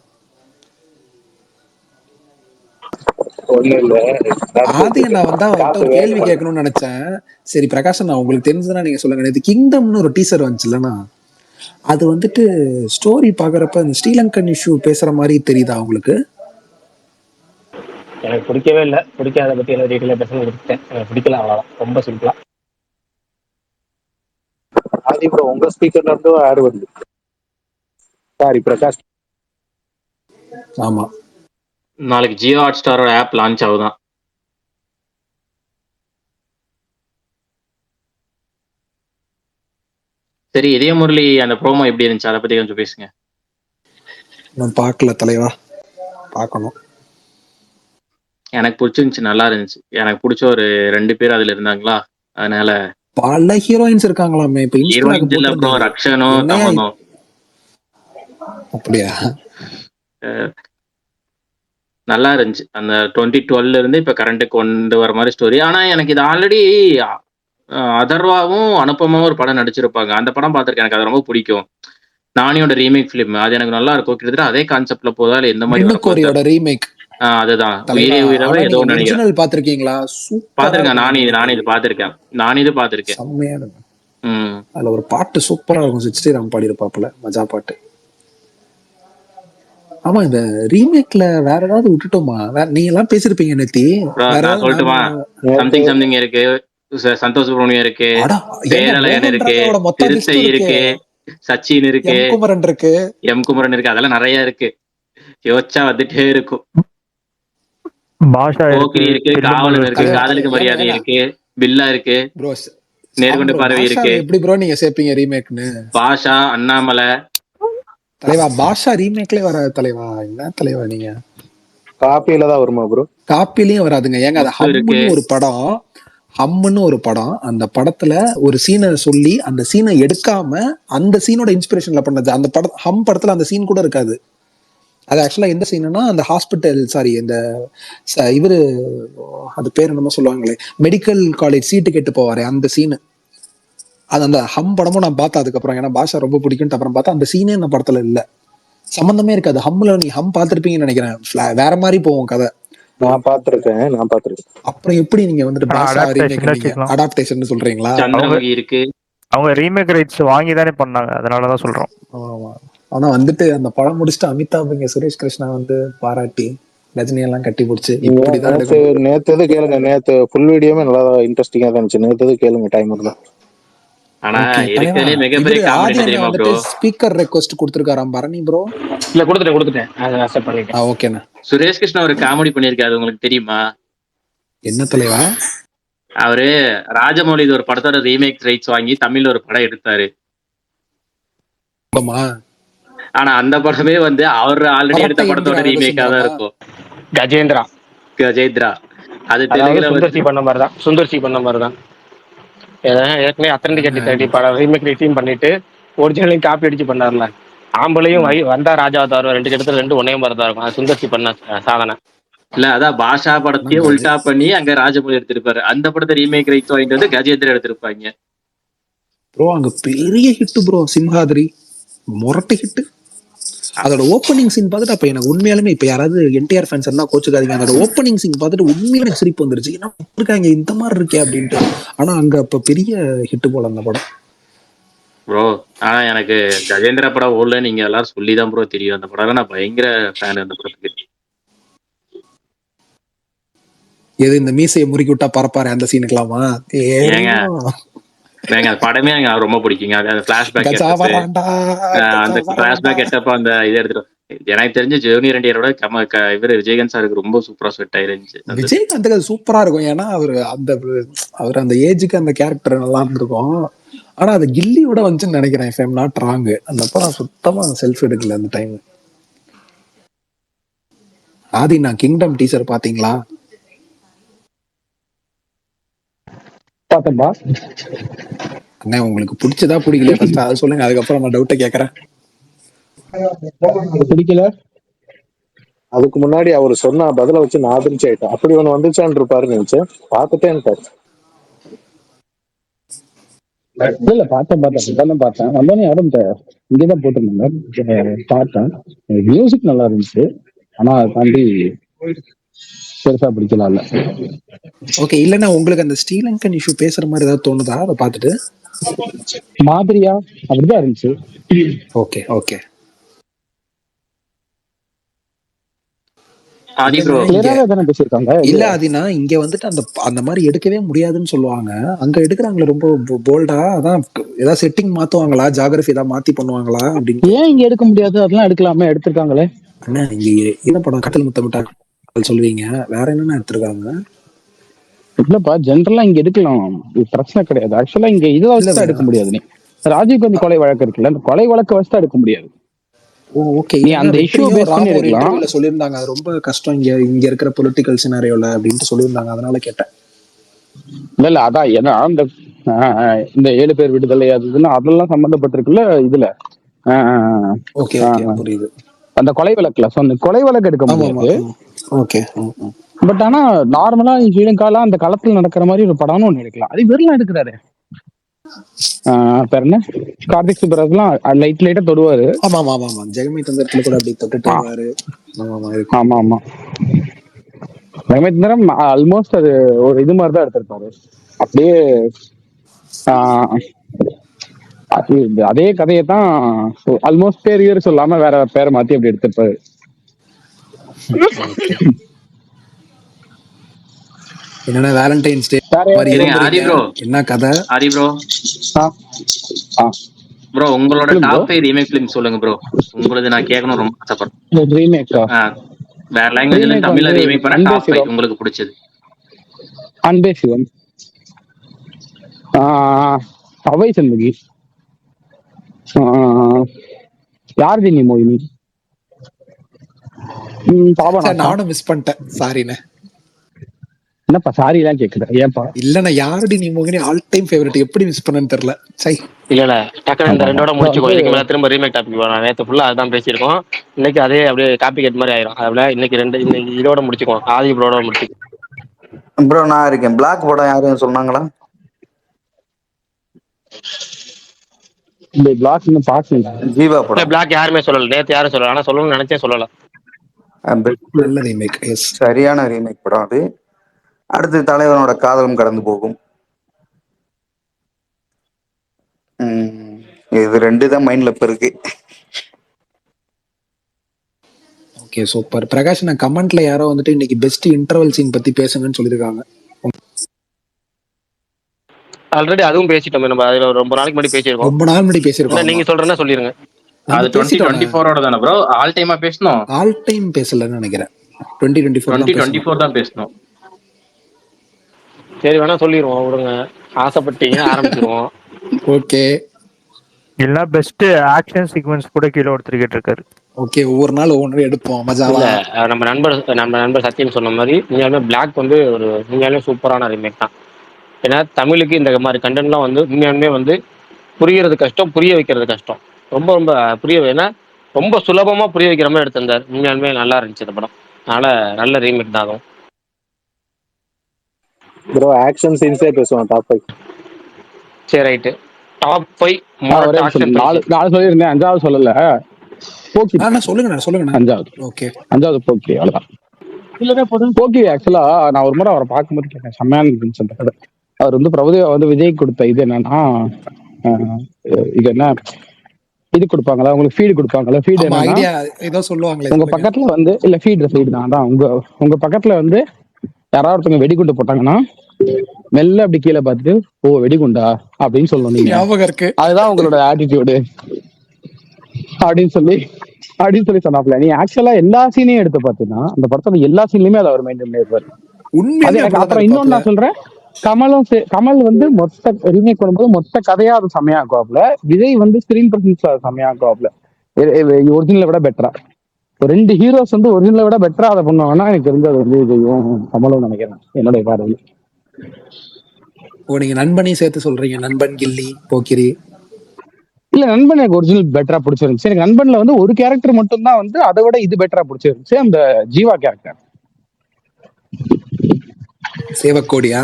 ஒண்ணும் இல்ல. ஆதி நான் வந்தா அவர்கிட்ட ஒரு கேள்வி கேட்கணும்னு நினைச்சேன். சரி பிரகாஷ், நான் உங்களுக்கு தெரிஞ்சதுன்னா நீங்க சொல்லுங்க. இது கிங்டம்னு ஒரு டீசர் வந்துச்சுல்லண்ணா, அது வந்துட்டு ஸ்டோரி பாக்குறப்ப இந்த ஸ்ரீலங்கன் இஷ்யூ பேசுற மாதிரி தெரியுதா உங்களுக்கு? எனக்கு பிடிக்கவே இல்லை. பிடிக்காத பத்தி எல்லாம் டீட்டெயிலாக பேச விட்டுட்டேன். எனக்கு பிடிக்கல, அவ்வளோதான். ரொம்ப சிம்பிளா. ஆதி ப்ரோ உங்க ஸ்பீக்கர்ல இருந்து ஆடு வருது. சாரி பிரகாஷ். ஆமா, நாளைக்கு ஜியோ ஹாட் ஸ்டாரோட ஆப் லான்ச் ஆகுதான். சரி, இதய முரளி அந்த ப்ரோமோ எப்படி இருந்துச்சு, அதை பத்தி கொஞ்சம் பேசுங்க. நான் பார்க்கல தலைவா, பார்க்கணும். எனக்கு பிடிச்சிருந்துச்சு, நல்லா இருந்துச்சு. எனக்கு பிடிச்ச ஒரு 2 பேர் அதுல இருந்தாங்களா, அதனால. பல ஹீரோயின்ஸ் இருக்காங்களாமே. இப்ப ஹீரோயின்ஸ் இல்ல ப்ரோ, ரக்ஷனும் கமலும். அப்படியா? நல்லா இருந்துச்சு. அந்த 2012 இருந்து இப்ப கரண்ட் கொண்டு வர மாதிரி ஸ்டோரி. ஆனா எனக்கு இது ஆல்ரெடி அதர்வாவும் அனுப்பமாவும் ஒரு படம் நடிச்சிருப்பாங்க. அந்த படம் பார்த்திருக்கேன், எனக்கு அது ரொம்ப பிடிக்கும். நானியோட ரீமேக் ஃபிலிம், அது எனக்கு நல்லா இருக்கும். கிட்டத்தட்ட அதே கான்செப்ட்ல போதா இல்ல எந்த மாதிரி ரீமேக்? அதுதான் உயிரே உயிரவே ஏதோ நினைக்கிறேன். பாத்திருக்கீங்களா? பாத்திருக்கேன், நானே இது பாத்திருக்கேன். செம்மையா இருக்கும். அதுல ஒரு பாட்டு சூப்பரா இருக்கும், சிச்சிராம் பாடி இருப்பாப்புல, மஜா பாட்டு. ஆமா, இந்த ரீமேக்ல வேற ஏதாவது விட்டுட்டோமா? நீங்க எல்லாம் பேசிருப்பீங்க நேத்தி. சொல்லட்டுமா? சம்திங் இருக்கு, சந்தோஷ் சுப்ரமணியம் இருக்கு, பேரலையன் இருக்கு, திருத்தை இருக்கு, சச்சின் இருக்கு, எம் குமரன் இருக்கு, அதெல்லாம் நிறைய இருக்கு. யோசிச்சா வந்துட்டே இருக்கும். பாஷா இருக்கு, காவலன் இருக்கு, காதலுக்கு மரியாதை இருக்கு, பில்லா இருக்கு, நேர்கொண்ட பார்வை இருக்கு. எப்படி ப்ரோ நீங்க சேர்ப்பீங்க ரீமேக்னு? பாஷா, அண்ணாமலை தலைவா. பாஷா ரீமேக்லயே வராது தலைவா. என்ன தலைவா நீங்க? காப்பியில தான் வருமா ப்ரோ? காப்பிலையும் வராதுங்க. ஏங்க, அது ஹம்முன்னு ஒரு படம். அந்த படத்துல ஒரு சீனை சொல்லி அந்த சீனை எடுக்காம அந்த சீனோட இன்ஸ்பிரேஷன்ல பண்ணது. அந்த படம் ஹம் படத்துல அந்த சீன் கூட இருக்காது. அது ஆக்சுவலா எந்த சீனுன்னா, அந்த ஹாஸ்பிட்டல், சாரி, இந்த இவரு, அது பேர் என்னமோ சொல்லுவாங்களே, மெடிக்கல் காலேஜ் சீட்டு கேட்டு போவாரு, அந்த சீனு. அது அந்த ஹம் படமும் நான் பார்த்தேன் அதுக்கப்புறம், ஏன்னா பாஷா ரொம்ப பிடிக்கும். அப்புறம் பார்த்தா அந்த சீனே இந்த படத்துல இல்ல, சம்பந்தமே இருக்காது. ஹம்ல நீ ஹம் பார்த்திருப்பீங்கன்னு நினைக்கிறேன், வேற மாதிரி போவோம் கதை. நான் பார்த்திருக்கேன். அப்புறம் எப்படி நீங்க வந்துட்டு பாஷா ரீமேக் அடாப்டேஷன் சொல்றீங்களா? இருக்கு, அவங்க ரீமேக் ரைட்ஸ் வாங்கி தானே பண்ணாங்க, அதனாலதான் சொல்றோம். ஆனா வந்துட்டு அந்த படம் முடிச்சுட்டு அமிதாப் இங்க சுரேஷ் கிருஷ்ணா வந்து பாராட்டி ரஜினி எல்லாம் கட்டி பிடிச்சு நேத்து கேளுங்க. நேத்து ஃபுல் வீடியோமே நல்லா இன்ட்ரெஸ்டிங்கா தான் இருந்துச்சு. நேத்து கேளுங்க டைம் இருந்தா. ஆனா இருக்கறதுலே மிகப்பெரிய காமெடி தெரியுமா ப்ரோ? ஸ்பீக்கர் ரெக்வெஸ்ட் கொடுத்திருக்காராம் பரணி ப்ரோ. இல்ல கொடுத்துட்டேன். அதை அக்செப்ட் பண்ணிட்டேன். ஓகேண்ணா. சுரேஷ் கிருஷ்ணா ஒரு காமெடி பண்ணிருக்காரு, உங்களுக்கு தெரியுமா? என்ன தலைவா? அவரு ராஜமௌலி ஒரு படத்தோட ரீமேக் ரைட்ஸ் வாங்கி தமிழ்ல ஒரு படம் எடுத்தாரு. ஆனா அந்த படமே வந்து அவர் ஆல்ரெடி எடுத்த படத்தோட ரீமேக்கா தான் இருக்கும். கஜேந்திரா அது தெலுங்குல சுந்தர்சி பண்ண மாதிரிதான். ஏற்கனவே அத்தன்டிகேட் படம் ரீமேக் ரிட்டீம் பண்ணிட்டு ஒரிஜினலையும் காப்பி அடிச்சு பண்ணார்ல. ஆம்பளையும் வந்தா ராஜா தரும், 2 இடத்துல 2 ஒன்னே மாதிரி தான் இருக்கும். அது சுந்தர்சி பண்ண சாதனை இல்ல. அதான் பாஷா படத்தையே உல்டா பண்ணி அங்க ராஜமௌலி எடுத்திருப்பாரு. அந்த படத்தை ரீமேக் ரைட்ஸ் வாங்கிட்டு வந்து கஜேந்திரா எடுத்திருப்பாங்க ப்ரோ. அங்க பெரிய ஹிட் ப்ரோ, சிம்ஹாதிரி முரட்டு ஹிட். அதோட ஓப்பனிங் சீன் பார்த்துட்டு அப்ப எனக்கு உண்மையாலுமே, இப்ப யாராவது என்டிஆர் ஃபேன்ஸ் இருந்தா கோச்சுக்காதீங்க, அதோட ஓப்பனிங் சீன் பார்த்துட்டு உண்மையிலே சிரிப்பு வந்துருச்சு. என்ன இருக்காங்க இந்த மாதிரி இருக்கே அப்படின்ட்டு. ஆனா அங்க அப்ப பெரிய ஹிட் போல அந்த படம் ப்ரோ. ஆனா எனக்கு கஜேந்திரா படம் ஓடல, நீங்க எல்லாரும் சொல்லிதான் ப்ரோ தெரியும். அந்த படம் நான் பயங்கர ஃபேன் அந்த படத்துக்கு. எது இந்த மீசையை முறுக்கி விட்டா பரப்பாரு அந்த சீனுக்கலாமா? அந்த படமே எனக்கு ரொம்ப பிடிக்குங்க. அந்த பிளாஷ்பேக் எட்டப்ப அந்த இதை எடுத்துட்டு, எனக்கு தெரிஞ்சு ஜூனியர் என்டிஆரோட இவரு விஜயகாந்த் சாருக்கு ரொம்ப சூப்பரா செட் ஆயிருந்துச்சு. விஜயகாந்துக்கு அது சூப்பரா இருக்கும். ஏன்னா அவர் அந்த ஏஜுக்கு அந்த கேரக்டர் நல்லா இருந்திருக்கும். ஆனா அது கில்லியோட வந்துச்சுன்னு நினைக்கிறேன், if I'm not wrong. அந்த படம் சுத்தமா செல்ஃப் எடுக்கல அந்த டைம். ஆதி, நான் கிங்டம் டீசர் பாத்தீங்களா? பார்த்தப்பா. அண்ணா உங்களுக்கு பிடிச்சதா பிடிக்கல ஃபர்ஸ்ட் அதை சொல்லுங்க, அதுக்கப்புறம் நான் டவுட்டை கேட்கறேன். பிடிக்கல. அதுக்கு முன்னாடி அவர் சொன்ன பதில வச்சு நான் அதிர்ச்சி ஆயிட்டேன். அப்படி ஒண்ணு வந்துச்சான் இருப்பாருன்னு நினைச்சேன். பார்த்துட்டே இருக்காரு. இல்ல பார்த்தேன் வந்தோடனே யாரும் இங்கதான் போட்டிருந்தாங்க பார்த்தேன். மியூசிக் நல்லா இருந்துச்சு, ஆனா அதை தாண்டி பெருசா பிடிக்கலாம் இல்ல. ஓகே, இல்லைன்னா உங்களுக்கு அந்த ஸ்ரீலங்கன் இஷ்யூ பேசுற மாதிரி ஏதாவது தோணுதா அதை பார்த்துட்டு? மாதிரியா அப்படிதான் இருந்துச்சு. Okay okay. இல்ல அதுனா இங்க வந்துட்டு அந்த மாதிரி எடுக்கவே முடியாதுன்னு சொல்லுவாங்க. அங்க எடுக்கிறாங்களே ரொம்ப போல்டா. அதான் ஏதாவது செட்டிங் மாத்துவாங்களா, ஜியோகிராஃபி ஏதாவது மாத்தி பண்ணுவாங்களா அப்படின்னு. ஏன் இங்க எடுக்க முடியாது? அதெல்லாம் எடுக்கலாமே, எடுத்திருக்காங்களே. அண்ணா இங்க என்ன படம் கட்டல் முத்தமிட்டா சொல்லுவீங்க, வேற என்னென்ன எடுத்திருக்காங்க? இல்லப்பா, ஜென்ரலா இங்க எடுக்கலாம், பிரச்சனை கிடையாது. ஆக்சுவலா இங்க இதை வச்சுதான் எடுக்க முடியாது. நீ ராஜீவ்காந்தி கொலை வழக்கு இருக்குல்ல, அந்த கொலை வழக்கு வச்சுதான் எடுக்க முடியாது. ஓகே, நீ அந்த இஷ்யூ பேஸ் பண்ணி எடுக்கலாம். சொல்லியிருந்தாங்க அது ரொம்ப கஷ்டம் இங்க இருக்கிற பொலிட்டிக்கல் சினாரியோல அப்படின்ட்டு சொல்லியிருந்தாங்க, அதனால கேட்டேன். இல்ல அதான் ஏன்னா இந்த 7 பேர் விடுதலை அதுன்னு அதெல்லாம் சம்பந்தப்பட்டிருக்குல்ல இதுல. ஓகே புரியுது. அந்த கொலை வழக்குல அந்த கொலை வழக்கு எடுக்க முடியாது. ஓகே. பட் ஆனா நார்மலா ஸ்ரீலங்கால அந்த களத்துல நடக்கிற மாதிரி ஒரு படம்னு ஒண்ணு எடுக்கலாம். அது வெறும் எடுக்கிறாரு பேர் என்ன, கார்த்திக் சுப்ராஜ் எல்லாம் லைட்டா தொடுவாரு. ஆமா ஜெகமே தந்திரத்துல கூட அப்படி தொட்டுட்டு வருவாரு. ஆமா ஜெகமே தந்திரம் ஆல்மோஸ்ட் அது ஒரு இது மாதிரிதான் எடுத்திருப்பாரு. அப்படியே அதே கதையை தான் ஆல்மோஸ்ட் பேர் சொல்லாம வேற பேரை மாத்தி அப்படி எடுத்திருப்பாரு. என்னன்னா வேலண்டைன்ஸ் டே என்ன கதை? ஹரி ப்ரோ ப்ரோ உங்களோட டாப் 5 ரீமேக் ஃபிலிம் சொல்லுங்க ப்ரோ. உங்களுக்கு நான் கேட்கணும் ரொம்ப ஆசைப்படுறேன். ரீமேக்கா? வேற லாங்குவேஜ்ல தமிழ்ல ரீமேக் பண்ண டாப் 5 உங்களுக்கு பிடிச்சது. அன்பே சிவம், அவை சண்முகி, யார் நீ மோகினி. நானும் மிஸ் பண்ணிட்டேன், சாரிண்ணே. என்னப்பா சாரி எல்லாம் கேக்குற? ஏன்பா? இல்லண்ணா, யாருடி நீ மோகினி ஆல் டைம் ஃபேவரட், எப்படி மிஸ் பண்ணன்னு தெரியல. சை இல்ல டக்குனு இந்த ரெண்டோட முடிச்சுக்கோ. இதுக்கு மேல திரும்ப ரீமேக் டாபிக் வரும். நேற்று ஃபுல்லா அதான் பேசியிருக்கோம். இன்னைக்கு அதே அப்படியே காப்பி கேட் மாதிரி ஆயிரும். அதுல இன்னைக்கு இன்னைக்கு இதோட முடிச்சுக்கோ, ஆதி ப்ரோட முடிச்சுக்கோ. ப்ரோ நான் இருக்கேன். பிளாக் படம் யாரும் சொன்னாங்களா? இந்த பிளாக் இன்னும் பாக்கல. ஜீவா படம் பிளாக் யாருமே சொல்லல, நேற்று யாரும் சொல்லல, ஆனா சொல்லணும்னு நினைச்சே சொல்லல. நல்ல ரீமேக், சரியான ரீமேக் படம் அது. அடுத்து தலைவனோட காதலும் கடந்து போகும். இது 2 தான் மைண்ட்ல இப்ப இருக்கு. Okay super. பிரகாஷ், நான் கமெண்ட்ல யாரோ வந்துட்டு இன்னைக்கு பெஸ்ட் இன்டர்வல் சீன் பத்தி பேசுங்கன்னு சொல்லிருக்காங்க. ஆல்ரெடி அதுவும் பேசிட்டோம். நம்ம அதுல ரொம்ப நாளைக்கு முன்னாடி பேசியிருக்கோம். ரொம்ப நாள் முன்னாடி பேசியிருக்கோம். நீங்க சொல்றேன்னா சொல்லிருங்க. அது 2024 தானே ப்ரோ? ஆல் டைமா பேசணும்? ஆல் டைம் பேசலன்னு நினைக்கிறேன். 2024 தான் பேசணும். சரி வேணா சொல்லிடுவோம், விடுங்க. ஆசைப்பட்டீங்க, ஆரம்பிச்சிருவோம். ஓகே. இல்ல பெஸ்ட் ஆக்ஷன் சீக்வென்ஸ் கூட கீழே ஒருத்தர் கேட்டிருக்காரு. ஓகே, ஒவ்வொரு நாள் ஒவ்வொன்று எடுப்போம், மஜாவா. நம்ம நண்பர் சத்தியம் சொன்ன மாதிரி உண்மையாலுமே பிளாக் வந்து ஒரு உண்மையாலுமே சூப்பரான ரீமேக் தான். ஏன்னா தமிழுக்கு இந்த மாதிரி கண்டென்ட்லாம் வந்து உண்மையாலுமே வந்து புரியறது கஷ்டம், புரிய வைக்கிறது கஷ்டம். ரொம்ப ரொம்ப ஏன்னா ரொம்ப சுலபமா புரிய வைக்கிற மாதிரி எடுத்திருந்தார். உண்மையாலுமே நல்லா இருந்துச்சு இந்த படம். அதனால நல்ல ரீமேக் தான் ஆகும். ப்ரோ ஆக்ஷன் சீன்ஸே பேசுவோம் டாப் 5. சரி ரைட்டு. டாப் 5 நாலு சொல்லியிருந்தேன், 5வது சொல்லல. சொல்லுங்க. 5வது போக்கி, அவ்வளவுதான். இல்ல போக்கி ஆக்சுவலா நான் ஒரு முறை அவரை பார்க்கும்போது கேட்டேன், செம்மையான இருந்துச்சு அந்த கதை. அவர் வந்து பிரபுதேவா வந்து விஜய் கொடுத்த இது என்னன்னா, இது என்ன இது கொடுப்பாங்களா உங்களுக்கு, ஃபீடு கொடுப்பாங்களா? ஃபீடு ஏதோ சொல்லுவாங்களே உங்க பக்கத்துல வந்து, இல்ல ஃபீடு ஃபீடு தான் அதான் உங்க பக்கத்துல வந்து யாராவது ஒருத்தவங்க வெடிகுண்டு போட்டாங்கன்னா மெல்ல அப்படி கீழே பார்த்துட்டு, ஓ வெடிகுண்டா அப்படின்னு சொல்லணும் நீங்க. அதுதான் உங்களோட ஆட்டிடியூடு அப்படின்னு சொல்லி சொன்னாப்ல. நீ ஆக்சுவலா எல்லா சீனையும் எடுத்து பார்த்தீங்கன்னா அந்த படத்தோட எல்லா சீன்லயுமே அதை அவர் மெயின்டைன் பண்ணிருப்பாரு. அப்புறம் இன்னொன்னு நான் சொல்றேன், கமல் வந்து மொத்த ரீமேக் பண்ணும்போது மொத்த கதையா அது செம்மையாக்குவாப்ல. விஜய் வந்து ஸ்கிரீன் பிரசன்ஸ் செம்மையாக்குவாப்ல, ஒரிஜினலை விட பெட்டரா. 2 ஹீரோஸ் வந்து ஒரிஜினலை விட பெட்டரா அதை பண்ணுவாங்கன்னா எனக்கு தெரிஞ்சது வந்து விஜயும் கமலும் நினைக்கிறேன், என்னுடைய பார்வையில். நீங்க நண்பனையும் சேர்த்து சொல்றீங்க, நண்பன், கில்லி, போக்கிரி. இல்ல நண்பன் எனக்கு ஒரிஜினல் பெட்டரா பிடிச்சிருந்துச்சு. எனக்கு நண்பன்ல வந்து ஒரு கேரக்டர் மட்டும் தான் வந்து அதை விட இது பெட்டரா பிடிச்சிருந்துச்சு, அந்த ஜீவா கேரக்டர். சேவக்கோடியா?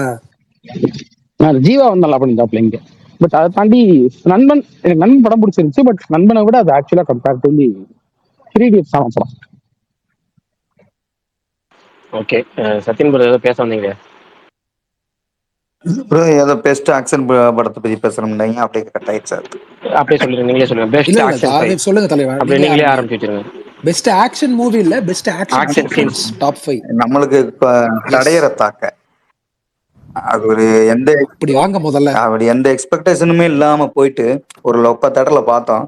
ஜீவா வந்து நல்லா பண்ணிட்டாப்ல இங்க. பட் அதை தாண்டி நண்பன், எனக்கு நண்பன் படம் பிடிச்சிருந்துச்சு. பட் நண்பனை விட அது ஆக்சுவலா கம்பேர் டு த்ரீ இடியட்ஸ் தான் படம். ஓகே, சத்யன் பிரதர் ஏதோ பேச வந்தீங்க. ப்ரோ ஏதோ பெஸ்ட் ஆக்ஷன் படத்தை பத்தி பேசுறோம்னாங்க, அப்படியே கட் ஆயிடுச்சு. அப்படியே சொல்லுங்க, நீங்களே சொல்லுங்க. பெஸ்ட் ஆக்ஷன் ஃபைட் சொல்லுங்க தலைவா, அப்படியே நீங்களே ஆரம்பிச்சுருங்க. பெஸ்ட் ஆக்ஷன் மூவி இல்ல, பெஸ்ட் ஆக்ஷன் சீக்வென்ஸ் டாப் 5. நம்மளுக்கு தடையற தாக்க அது ஒரு எந்த அப்படி வாங்க முதல்ல அப்படி எந்த எக்ஸ்பெக்டேஷனுமே இல்லாம போயிட்டு ஒரு லொப்ப தேட்டர்ல பார்த்தோம்.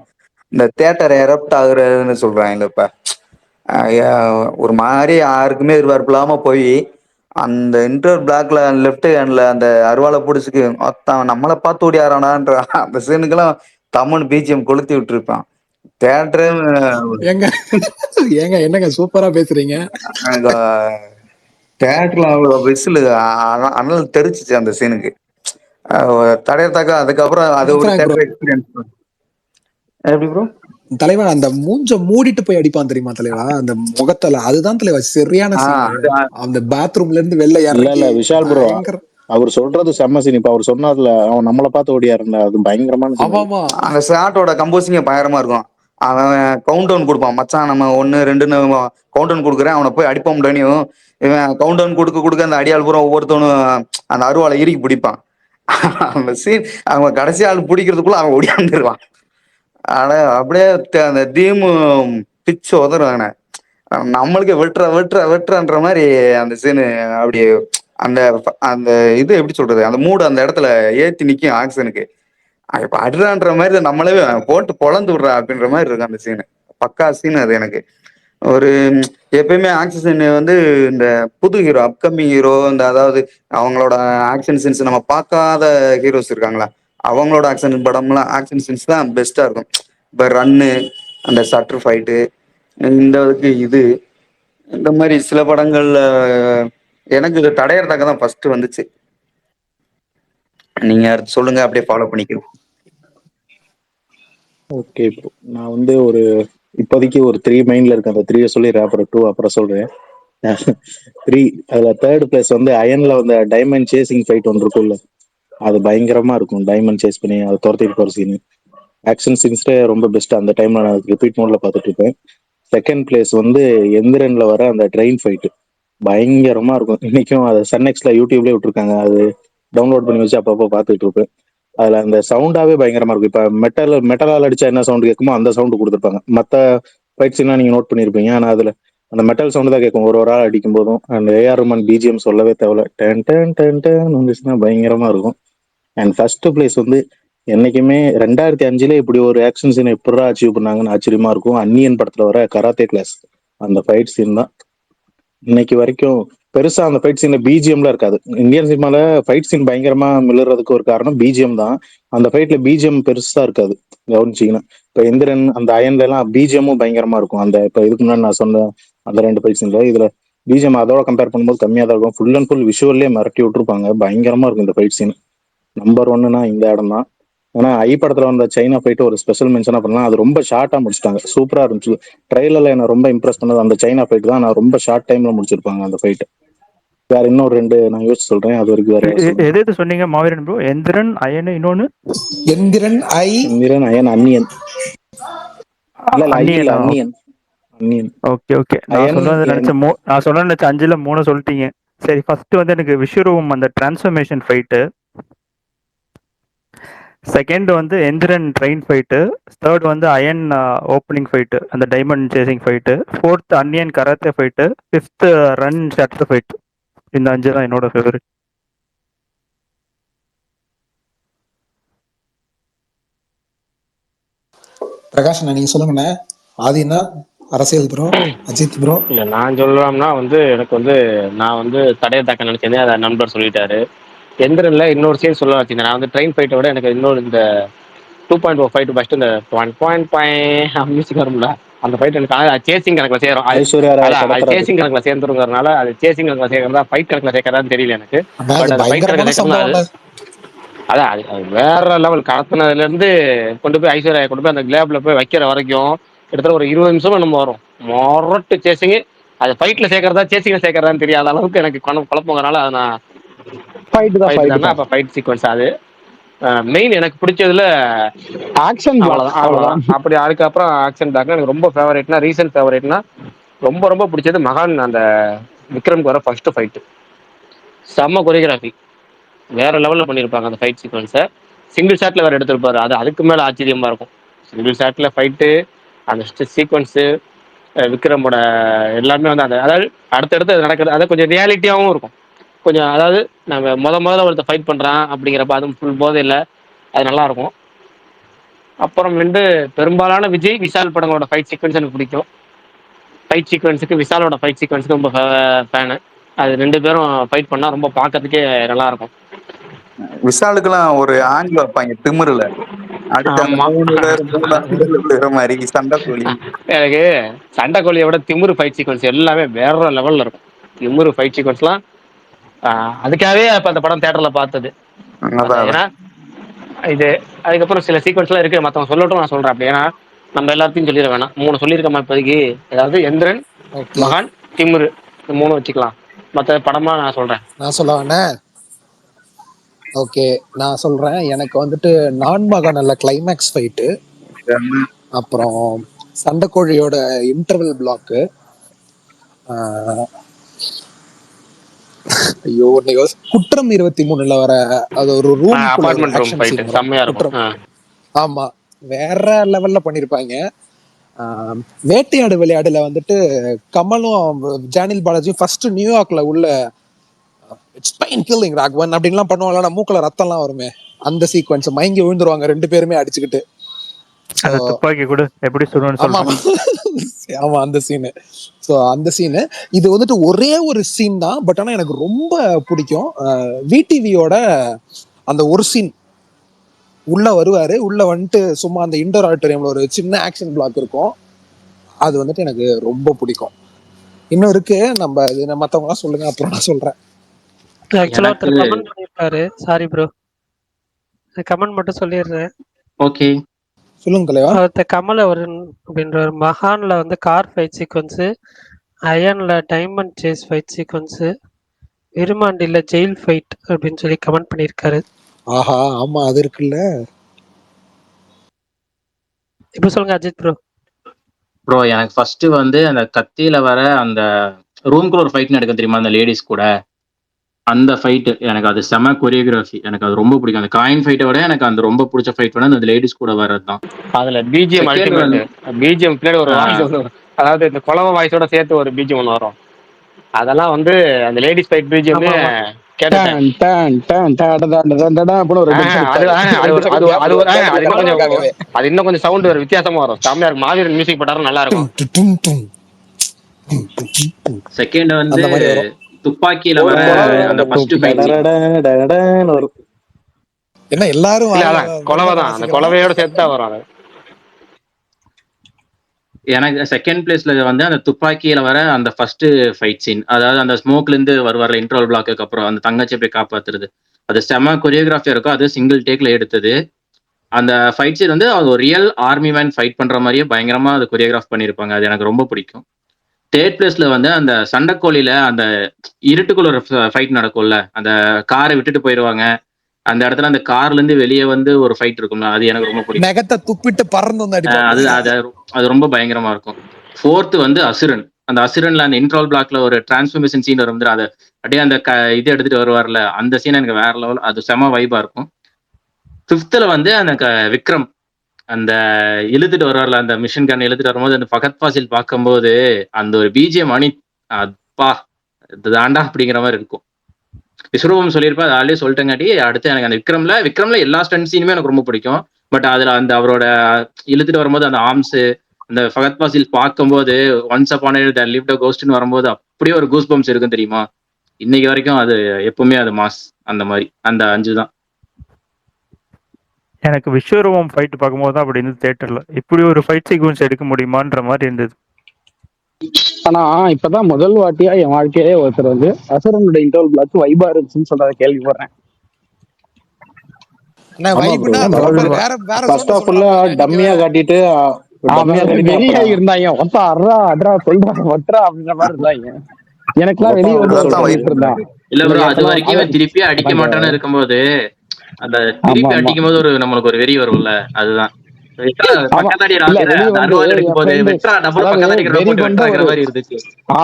இந்த தேட்டர் எரப்ட் ஆகுறதுன்னு சொல்றாங்க. இப்ப ஒரு மாதிரி யாருக்குமே எதிர்பார்ப்பு இல்லாம போய் அந்த இன்டர் பிளாக்ல லெஃப்ட் ஹேண்ட்ல அந்த அருவாளை பிடிச்சிக்கு நம்மளை பார்த்து ஓடியாரானான்ற அந்த சீனுக்கெல்லாம் தமிழ் பிஜிஎம் கொளுத்தி விட்டுருப்பான் தேட்டரு. ஏங்க என்னங்க சூப்பரா பேசுறீங்க. தேட்டர்ல விசில் அனல் தெரிச்சிச்சு அந்த சீனுக்கு. தடையத்தாக்க அதுக்கப்புறம் அது ஒரு தேட்டர் எக்ஸ்பீரியன்ஸ். எப்படி ப்ரோ தலைவா அந்த மூஞ்ச மூடிட்டு போய் அடிப்பான் தெரியுமா தலைவா, அந்த முகத்தல, அதுதான் தலைவா சரியான சீன். அந்த பாத்ரூம்ல இருந்து வெளில இல்ல விஷால் ப்ரோ, அவர் சொல்றது செம்ம சீன். இப்ப அவர் சொன்னார்ல, அவன் நம்மளை பார்த்து ஓடியாருல, அது பயங்கரமான. அந்த ஷாட்டோட கம்போசிங்க பயங்கரமா இருக்கும். அவன் கவுண்ட் டவுன் கொடுப்பான், மச்சான் நம்ம 1 2ன்னு கவுண்ட் டவுன் கொடுக்குறேன், அவனை போய் அடிப்போம் டனியும். இவன் கவுண்ட் டவுன் கொடுக்க அந்த அடியாள் பூரா ஒவ்வொருத்தவனும் அந்த அருவாளை இறுக்கி பிடிப்பான். அந்த சீன் அவன் கடைசி ஆள் பிடிக்கிறதுக்குள்ள அவன் ஓடியாந்துருவான். ஆனா அப்படியே அந்த தீமு பிச்சு உதறான நம்மளுக்கு வெட்டுறன்ற மாதிரி அந்த சீனு. அப்படி அந்த அந்த இது எப்படி சொல்றது, அந்த மூடு அந்த இடத்துல ஏத்தி நிக்கும் ஆக்சனுக்கு. இப்ப அடுறான்ற மாதிரி நம்மளே போட்டு பொழந்து விடுறா அப்படின்ற மாதிரி இருக்கும் அந்த சீனு. பக்கா சீன் அது. எனக்கு ஒரு எப்பயுமே ஆக்ஷன் வந்து இந்த புது ஹீரோ, அப்கமிங் ஹீரோ, இந்த அதாவது அவங்களோட ஆக்ஷன் சீன்ஸ் நம்ம பார்க்காத ஹீரோஸ் இருக்காங்களா, அவங்களோட ஆக்ஷன் படம்லாம் ஆக்ஷன் சீன்ஸ் தான் பெஸ்டா இருக்கும். இப்ப ரன்னு, அந்த சட்டர் ஃபைட்டு, இந்த இது இந்த மாதிரி சில படங்கள்ல எனக்கு இது தடையறதாக தான் ஃபர்ஸ்ட் வந்துச்சு. நீங்க சொல்லுங்க, அப்படியே ஃபாலோ பண்ணிக்கிறோம். ஓகே, இப்போ நான் வந்து ஒரு இப்போதைக்கு ஒரு 3 மைண்ட்ல இருக்கு. அந்த 3 சொல்லி அப்புறம் 2 அப்புறம் சொல்றேன். 3 அதுல தேர்ட் பிளேஸ் வந்து அயன்ல வந்து டைமண்ட் சேசிங் ஃபைட் ஒன்று இருக்கும்ல, அது பயங்கரமா இருக்கும். டைமண்ட் சேஸ் பண்ணி அதை துரத்திட்டு போற சீன், ஆக்ஷன் சீன்ஸ்ல ரொம்ப பெஸ்ட். அந்த டைம்ல நான் ரிப்பீட் மோட்ல பார்த்துட்டு இருப்பேன். செகண்ட் பிளேஸ் வந்து எந்திரன்ல வர அந்த ட்ரெயின் ஃபைட்டு பயங்கரமா இருக்கும். இன்னைக்கும் அதை சன்எக்ஸ்ல யூடியூப்லயே விட்டுருக்காங்க, அது டவுன்லோட் பண்ணி வச்சு அப்பப்போ பார்த்துட்டு இருப்பேன். அதுல அந்த சவுண்டாவே பயங்கரமா இருக்கும். இப்ப மெட்டலால் அடிச்சா என்ன சவுண்ட் கேட்குமோ அந்த சவுண்ட் கொடுத்துருப்பாங்க. மற்ற ஃபைட்ஸ் எல்லாம் நீங்க நோட் பண்ணிருப்பீங்க, ஆனா அதுல அந்த மெட்டல் சவுண்ட் தான் கேட்கும் ஒரு ஆள் அடிக்கும் போதும். அந்த ஏஆர் ரஹ்மான் பிஜிஎம் சொல்லவே தேவையில்ல, டேன் டேன் டேன் டேன் வந்துச்சுன்னா பயங்கரமா இருக்கும். அண்ட் ஃபர்ஸ்ட் பிளேஸ் வந்து என்னைக்குமே 2005 இப்படி ஒரு ஆக்ஷன் சீனை எப்படா அச்சீவ் பண்ணாங்கன்னு ஆச்சரியமா இருக்கும். அன்னியன் படத்துல வர கராத்தே கிளாஸ் அந்த ஃபைட் சீன் தான் இன்னைக்கு வரைக்கும் பெருசா. அந்த ஃபைட் சீன்ல பிஜிஎம்ல இருக்காது. இந்தியன் சினிமால ஃபைட் சீன் பயங்கரமா மிளறதுக்கு ஒரு காரணம் பிஜிஎம் தான். அந்த ஃபைட்ல பிஜிஎம் பெருசா இருக்காது கவனிச்சிங்கன்னா. இப்ப எந்திரன் அந்த அயன்ல எல்லாம் பிஜிஎம்மும் பயங்கரமா இருக்கும். அந்த இப்ப இதுக்கு முன்னாடி நான் சொன்ன அந்த 2 ஃபைட் சீன்ல இதுல பிஜிஎம் அதோட கம்பேர் பண்ணும்போது கம்மியா தான் இருக்கும். ஃபுல் அண்ட் ஃபுல் விஷுவல்லே மிரட்டி விட்டுருப்பாங்க. பயங்கரமா இருக்கும் இந்த ஃபைட் சீன். நம்பர் 1னா இந்த இடம் தான். ஆனா ஐ படத்துல வந்த சைனா ஃபைட் ஒரு ஸ்பெஷல் மென்ஷனா பண்ணலாம். அது ரொம்ப ஷார்ட்டா முடிச்சிட்டாங்க, சூப்பரா இருந்துச்சு. ட்ரெயிலர்ல என்ன ரொம்ப இம்ப்ரெஸ் பண்ணது அந்த சைனா ஃபைட் தான். நான் ரொம்ப ஷார்ட் டைம்ல முடிச்சிருப்பாங்க அந்த ஃபைட். வேற இன்னும் 2 நான் யோசிச்சு சொல்றேன், அது வரைக்கும் வேற எது சொன்னீங்க மாவீரன் ப்ரோ? எந்திரன், அயன், இன்னொன்னு எந்திரன் அயன் அன்னியன். இல்ல அன்னியன். ஓகே ஓகே, நான் சொல்றது நினைச்சேன். நான் சொல்ல நினைச்ச 5ல 3 சொல்லிட்டீங்க. சரி, ஃபர்ஸ்ட் வந்து எனக்கு விஸ்வரூபம் அந்த டிரான்ஸ்ஃபர்மேஷன் ஃபைட்டு, செகண்ட் வந்து எந்திரன் ட்ரெயின் ஃபைட்டு, தேர்ட் வந்து அயன் ஓப்பனிங் ஃபைட்டு அந்த diamond chasing fight, fourth Anniyan karate fight, fifth Run shutter fight. இந்த 5 தான் என்னோட ஃபேவரட். பிரகாஷ் நீங்க சொல்லுங்கண்ணே. ஆதினா அரசியல் ப்ரோ, அஜித் ப்ரோ. இல்ல நான் சொல்லலாம்னா வந்து எனக்கு வந்து நான் வந்து தடைய தாக்க நினைச்சேன், அதை நண்பர் சொல்லிட்டாரு. எந்திரன்ல இன்னொரு சீன் சொல்ல வச்சிருந்தேன். நான் வந்து ட்ரெயின் ஃபைட்டை விட எனக்கு இன்னொரு இந்த 2.0 ஃபைட் ஃபர்ஸ்ட் இந்த மியூசிக் வரும்ல அந்த ஃபைட் எனக்கு சேசிங் கணக்குல சேரும். சேசிங் கணக்குல சேர்ந்துருங்கிறதுனால அது சேசிங் கணக்குல சேர்க்கறதா ஃபைட் கணக்குல சேர்க்கறதான்னு தெரியல எனக்கு. பட் அந்த ஃபைட் கணக்குல சேர்க்கறதா அதான் அது வேற லெவல். கடத்தினதுல இருந்து கொண்டு போய் ஐஸ்வர்யா கொண்டு போய் அந்த லேப்ல போய் வைக்கிற வரைக்கும் கிட்டத்தட்ட ஒரு 20 நிமிஷம் நம்ம வரும். மொரட்டு சேசிங். அது ஃபைட்ல சேர்க்கறதா சேசிங்ல சேர்க்கறதான்னு தெரியாத அளவுக்கு எனக்கு குழப்பங்கிறனால அதை நான் ஃபைட் தானே. தான். அப்ப ஃபைட் சீக்வன்ஸ் அது மெயின் எனக்கு பிடிச்சதுல ஆக்ஷன் அவ்வளவுதான். அப்படி அதுக்கப்புறம் ஆக்ஷன் பிளாக் எனக்கு ரொம்ப ஃபேவரேட்னா, ரீசன்ட் ஃபேவரேட்னா ரொம்ப ரொம்ப பிடிச்சது மகான் அந்த விக்ரம்க்கு வர ஃபர்ஸ்ட் ஃபைட். செம்ம கொரியோகிராஃபி, வேற லெவல்ல பண்ணியிருப்பாங்க அந்த ஃபைட் சீக்வன்ஸை. சிங்கிள் ஷாட்ல வேற எடுத்திருப்பாரு, அது அதுக்கு மேல ஆச்சரியமா இருக்கும். சிங்கிள் ஷாட்ல ஃபைட்டு, அந்த சீக்வன்ஸு, விக்ரமோட எல்லாமே வந்து அந்த அதாவது அடுத்தடுத்து நடக்கிறது அது கொஞ்சம் ரியாலிட்டியாகவும் இருக்கும். கொஞ்சம் அதாவது நம்ம முதல்ல ஒருத்தர் ஃபைட் பண்றான் அப்படிங்கிறப்ப அதுவும் ஃபுல் போதை இல்லை, அது நல்லா இருக்கும். அப்புறம் வந்து பெரும்பாலான விஜய் விஷால் படங்களோட ஃபைட் சீக்வன்ஸ் எனக்கு பிடிக்கும். ஃபைட் சீக்வன்ஸுக்கு விஷாலோட ஃபைட் சீக்வன்ஸுக்கு ரொம்ப ஃபேனு. அது 2 பேரும் ஃபைட் பண்ணா ரொம்ப பார்க்கறதுக்கே நல்லா இருக்கும். விஷாலுக்குலாம் ஒரு ஆங்கில வைப்பாங்க திமிருல அடுத்து அந்த 3 பேர் மாதிரி சண்டை கோழி. எனக்கு சண்டை கோழியை விட திமிரு ஃபைட் சீக்வன்ஸ் எல்லாமே வேற லெவல்ல இருக்கும். திமிரு ஃபைட் சீக்வன்ஸ்லாம் அதுக்காகவே அப்ப அந்த படம் தியேட்டர்ல பார்த்தது. ஏன்னா இது அதுக்கப்புறம் சில சீக்வன்ஸ்லாம் இருக்கு, மற்றவங்க சொல்லட்டும் நான் சொல்றேன். அப்படி ஏன்னா நம்ம எல்லாத்தையும் சொல்லிட வேணாம். 3 சொல்லியிருக்கோமா இப்போதைக்கு. ஏதாவது எந்திரன், மகான், திமிரு, இந்த 3 வச்சுக்கலாம். மற்ற படமா நான் சொல்றேன். நான் சொல்ல வேணேன். ஓகே, நான் சொல்றேன். எனக்கு வந்துட்டு நான்மகான் நல்ல கிளைமேக்ஸ் ஃபைட்டு, அப்புறம் சண்டைக்கோழியோட இன்டர்வல் பிளாக்கு, ஐயோ குற்றம் 23ல வர அது ஒரு ரூம் ஆமா வேற லெவல்ல பண்ணிருப்பாங்க. வேட்டையாடு விளையாடுல வந்துட்டு கமலும் ஜானில் பாலாஜியும் ஃபர்ஸ்ட் நியூயார்க்ல உள்ள ஸ்பைன் கில்லிங் ராகவன் அப்படின்லாம் பண்ணுவாங்க, மூக்குல ரத்தம்லாம் வருமே, அந்த சீக்வன்ஸ் மயங்கி விழுந்துருவாங்க 2 பேருமே அடிச்சுக்கிட்டு. துப்பாக்கி கூட எப்படி சொல்லுவாங்க. ஆமா அந்த சீனு. ஸோ அந்த சீனு இது வந்துட்டு ஒரே ஒரு சீன் தான், பட் ஆனால் எனக்கு ரொம்ப பிடிக்கும். விடிவியோட அந்த ஒரு சீன் உள்ள வருவாரு, உள்ள வந்துட்டு சும்மா அந்த இண்டோர் ஆடிட்டோரியம்ல ஒரு சின்ன ஆக்ஷன் பிளாக் இருக்கும், அது வந்துட்டு எனக்கு ரொம்ப பிடிக்கும். இன்னும் இருக்கு, நம்ம இது மற்றவங்களாம் சொல்லுங்க அப்புறம் நான் சொல்றேன். ஆக்சுவலா ஒருத்தர் கமெண்ட் பண்ணிருக்காரு, சாரி ப்ரோ கமெண்ட் மட்டும் சொல்லிடுறேன். ஓகே சொல்லுங்க தலைவா. ஒருத்தர் கமலவரன் அப்படின்ற ஒரு மகான்ல வந்து கார் ஃபைட் சீக்வன்ஸ், அயன்ல டைமண்ட் சேஸ் ஃபைட் சீக்வன்ஸ், விருமாண்டில ஜெயில் ஃபைட் அப்படின்னு சொல்லி கமெண்ட் பண்ணிருக்காரு. ஆஹா ஆமா அது இருக்குல்ல. இப்போ சொல்லுங்க அஜித் ப்ரோ. ப்ரோ எனக்கு ஃபர்ஸ்ட் வந்து அந்த கத்தியில வர அந்த ரூம்குள்ள ஒரு ஃபைட் நடக்கும் தெரியுமா, அந்த லேடிஸ் கூட, அந்த ஃபைட் எனக்கு அது செம கொரியோகிராஃபி, எனக்கு அது ரொம்ப பிடிக்கும். அந்த காயின் ஃபைட்டை விட எனக்கு அந்த ரொம்ப பிடிச்ச ஃபைட் வந்து அந்த லேடிஸ் கூட வர்றதுதான். அதுல பிஜிஎம் பிஜிஎம் பின்னாடி ஒரு அதாவது இந்த குலவ வாய்ஸோட சேர்த்து ஒரு பிஜிஎம் ஒன்று வரும், அதெல்லாம் வந்து அந்த லேடிஸ் ஃபைட் பிஜிஎம் அது இன்னும் கொஞ்சம் சவுண்ட் வரும், வித்தியாசமா வரும். தமிழர் மாவீரன் மியூசிக் போட்டாலும் நல்லா இருக்கும். செகண்ட் வந்து துப்பாக்கியில வர அந்த ஃபர்ஸ்ட் ஃபைட் என்ன எல்லாரும் கொலவைதான், அந்த கொலவையோட சேர்த்து தான் வரும். எனக்கு செகண்ட் பிளேஸ்ல வந்து அந்த துப்பாக்கியில வர அந்த ஃபர்ஸ்ட் ஃபைட் சீன், அதாவது அந்த ஸ்மோக்ல இருந்து வருவார்ல இன்ட்ரோல் பிளாக்கு அப்புறம் அந்த தங்கச்சி போய் காப்பாத்துறது, அது செம கொரியோகிராஃபியா இருக்கும். அது சிங்கிள் டேக்ல எடுத்தது. அந்த ஃபைட் சீன் வந்து ஒரு ரியல் ஆர்மி மேன் ஃபைட் பண்ற மாதிரியே பயங்கரமா அது கொரியோகிராஃப் பண்ணிருப்பாங்க, அது எனக்கு ரொம்ப பிடிக்கும். தேர்ட் பிளேஸ்ல வந்து அந்த சண்டைக்கோழியில அந்த இருட்டுக்குள்ள ஒரு ஃபைட் நடக்கும்ல, அந்த காரை விட்டுட்டு போயிடுவாங்க, அந்த இடத்துல அந்த கார்ல இருந்து வெளியே வந்து ஒரு ஃபைட் இருக்கும்ல, அது எனக்கு ரொம்ப பிடிக்கும். நகத்தை துப்பிட்டு பறந்து அது ரொம்ப பயங்கரமா இருக்கும். ஃபோர்த் வந்து அசுரன். அந்த அசுரன்ல அந்த இன்ட்ரோல் பிளாக்ல ஒரு டிரான்ஸ்ஃபர்மேஷன் சீன் வரும், அதை அப்படியே அந்த இது எடுத்துட்டு வருவார்ல, அந்த சீன் எனக்கு வேற லெவல், அது செம வைபா இருக்கும். ஃபிஃப்த்ல வந்து அந்த விக்ரம் அந்த இழுத்துட்டு வருவார்ல, அந்த மிஷின் கன் இழுத்துட்டு வரும்போது அந்த ஃபகத் ஃபாசில் பார்க்கும்போது அந்த ஒரு பிஜிஎம் அணி அப்பா தாண்டா அப்படிங்கிற மாதிரி இருக்கும். விஸ்வரூபம் சொல்லியிருப்பேன், அது ஆல்ரெடி சொல்லிட்டேங்காட்டி அடுத்து எனக்கு அந்த விக்ரம்ல எல்லா ஸ்டண்ட் சீனுமே எனக்கு ரொம்ப பிடிக்கும். பட் அதுல அந்த அவரோட இழுத்துட்டு வரும்போது அந்த ஆர்ம்ஸ், அந்த ஃபகத் ஃபாசில் பார்க்கும்போது ஒன்ஸ் அப்பான் எ லிவ்ட் எ கோஸ்ட்னு வரும்போது அப்படியே ஒரு கூஸ் பம்ப்ஸ் இருக்கும் தெரியுமா, இன்னைக்கு வரைக்கும் அது எப்பவுமே அது மாஸ். அந்த மாதிரி அந்த 5 தான். எனக்கு விஸ்வரூபம் ஃபைட் பார்க்கும்போது தான் அப்படி இருந்தது தியேட்டர்ல, இப்படி ஒரு ஃபைட் சீக்வன்ஸ் எடுக்க முடியுமான்ற மாதிரி இருந்தது. ஆனா இப்பதான் முதல் வாட்டியா என் வாழ்க்கையே ஒருத்தர் வந்து அசுரனுடைய இன்டர்வல் பிளாக் வைபா இருந்துச்சுன்னு சொல்றத கேள்விப்படுறேன். ஃபர்ஸ்ட் ஆஃப் ஃபுல்லா டம்மியா காட்டிட்டு வெளியே இருந்தாங்க ஒத்தா அட்ரா அட்ரா சொல்றா ஒட்ரா அப்படின்ற மாதிரி இருந்தாங்க. எனக்குலாம் வெளியே வந்து சொல்லிட்டு இருந்தான். இல்ல ப்ரோ, அது வரைக்கும் திருப்பி அடிக்க மாட்டான்னு இருக்கும்போது அந்த திருப்பி அடிக்கும் போது ஒரு நம்மளுக்கு ஒரு வெறி வரும்ல, அதுதான்.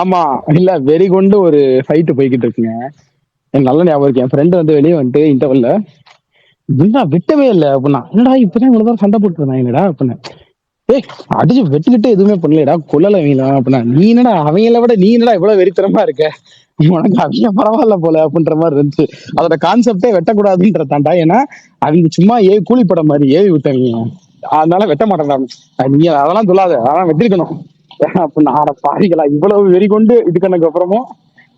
ஆமா இல்ல வெறி கொண்டு ஒரு ஃபைட் போய்கிட்டு இருக்குங்க. எனக்கு நல்ல ஞாபகம் இருக்கு. என் ஃப்ரெண்டு வந்து வெளியே வந்துட்டு இன்டர்வல்ல என்ன விட்டவே இல்லை அப்படின்னா, என்னடா இப்பதான் இவ்வளவு தூரம் சண்டை போட்டு இருந்தாங்க என்னடா அப்படின்னு. ஏய் அடிச்சு வெட்டுக்கிட்டு எதுவுமே பண்ணலடா, கொல்லல அவங்களா அப்படின்னா. நீ என்னடா அவங்கள விட நீ என்னடா இவ்வளவு வெறித்தனமா இருக்க, உனக்கு அவங்க பரவாயில்ல போல அப்படின்ற மாதிரி இருந்துச்சு. அதோட கான்செப்டே வெட்டக்கூடாதுன்ற தாண்டா. ஏன்னா அவங்க சும்மா கூலி படம் மாதிரி ஏவி விட்டவங்க, அதனால வெட்ட மாட்டேன்டா. நீ அதெல்லாம் சொல்லாத, அதெல்லாம் வெட்டிருக்கணும் அப்படின்னு. ஆட பாவிகளா இவ்வளவு வெறி கொண்டு இதுக்கு அப்புறமும்